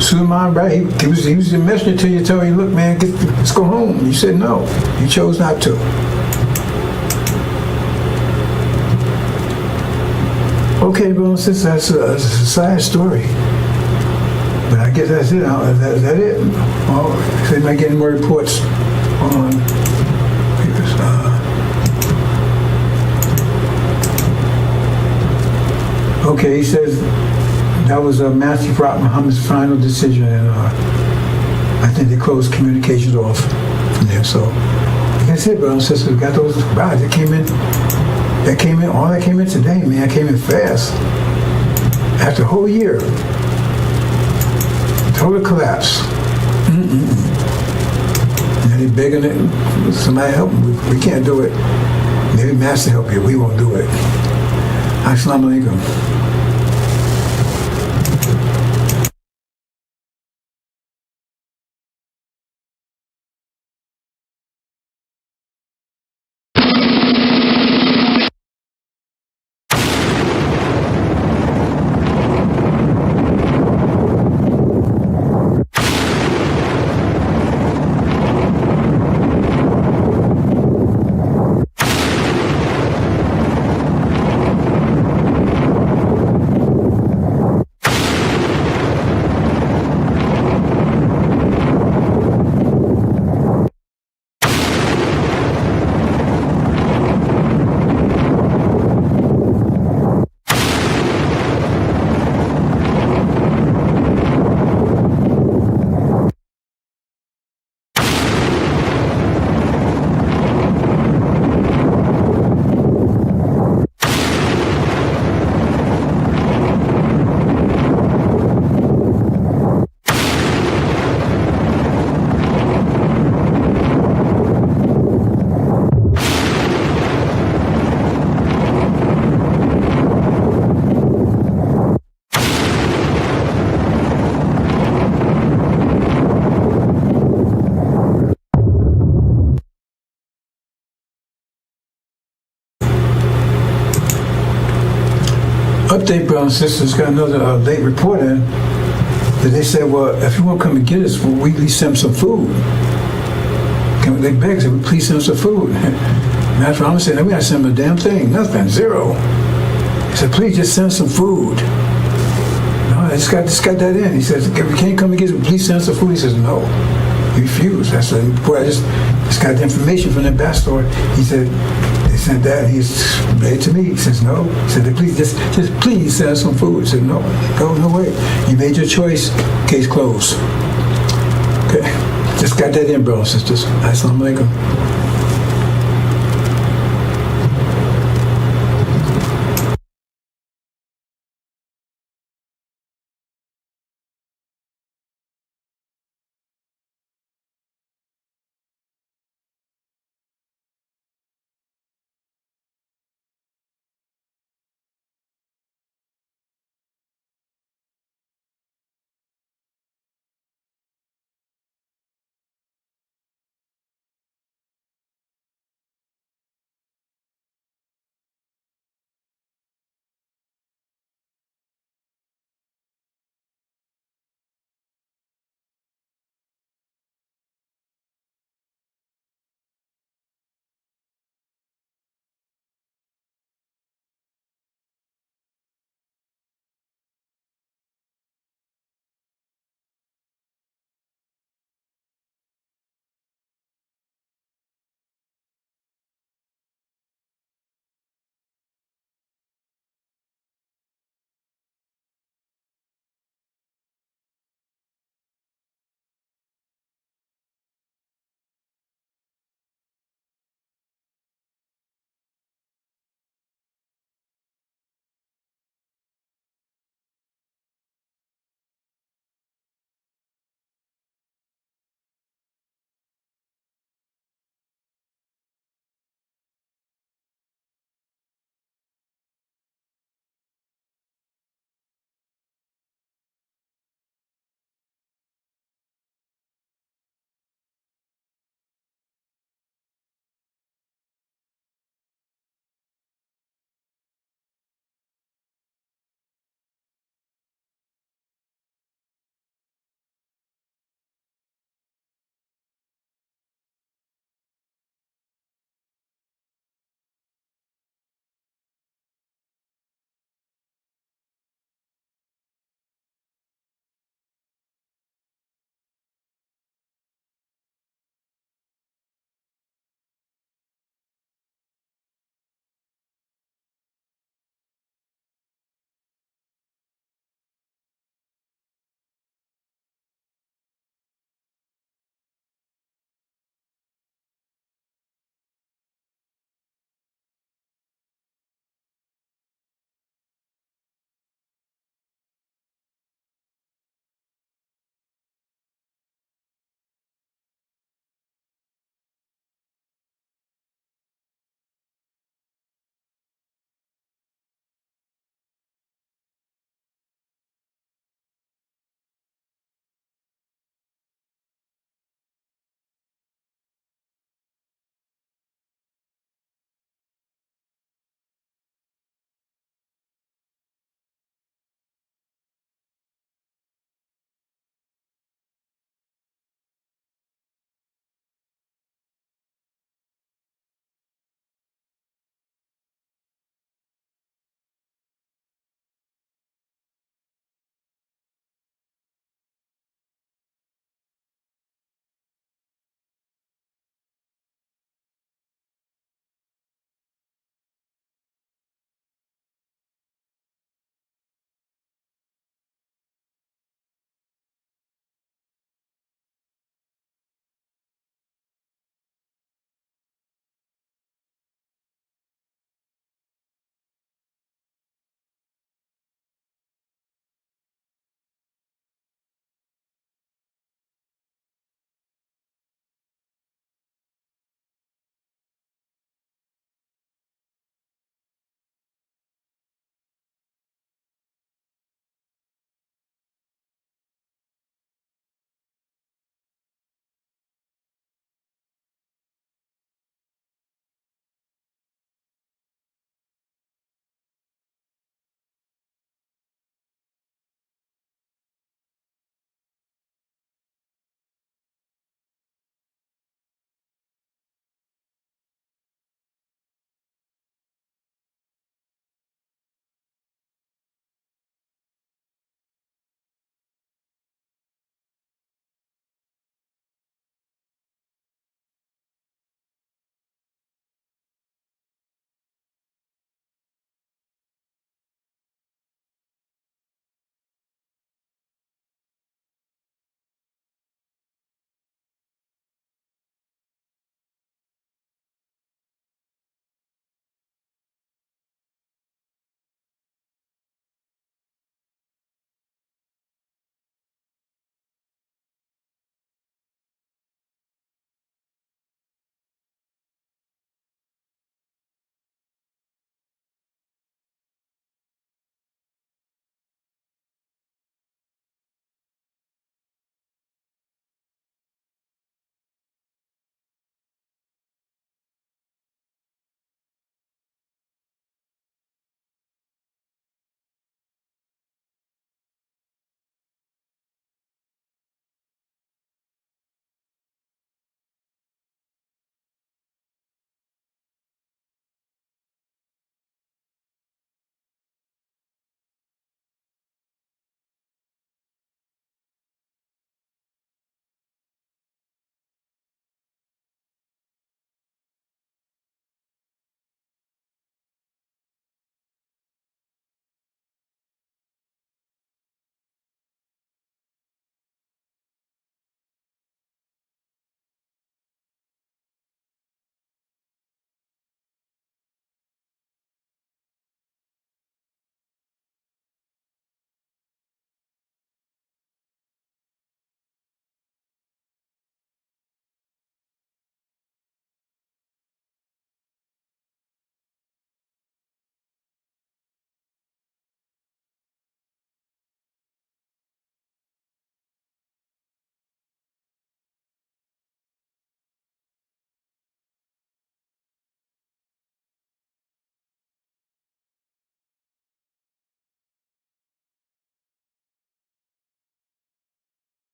Suleiman, right? He was the messenger to you, telling you, look, man, let's go home. You said no. You chose not to. Okay, bro, since that's a sad story. But I guess that's it. Is that it? Well, so they might get any more reports on okay, he says That was Master Fard Muhammad's final decision, and I think they closed communications off from there. So, like I said, brothers and sisters, we got those guys that came in. All that came in today, man. Came in fast. After a whole year, total collapse. Now they're begging it. Somebody help them. We can't do it. Maybe Master help you. We won't do it. Assalamu alaikum. Update, brothers and sisters, got another late report in that they said, well, if you want to come and get us, we at least send them some food. They begged, said, please send them some food. Master Muhammad said, no, we not send them a damn thing, nothing, zero. He said, please just send some food. No, I just got that in. He says, if we can't come and get us, please send some food. He says, no. He refused. I said, boy, I just got the information from the ambassador. He said, they sent that, and he's read to me. He says, no. He said, please, just please send us some food. He said, no way. You made your choice, case closed. Okay. Just got that in, brothers and sisters. Assalamu alaikum.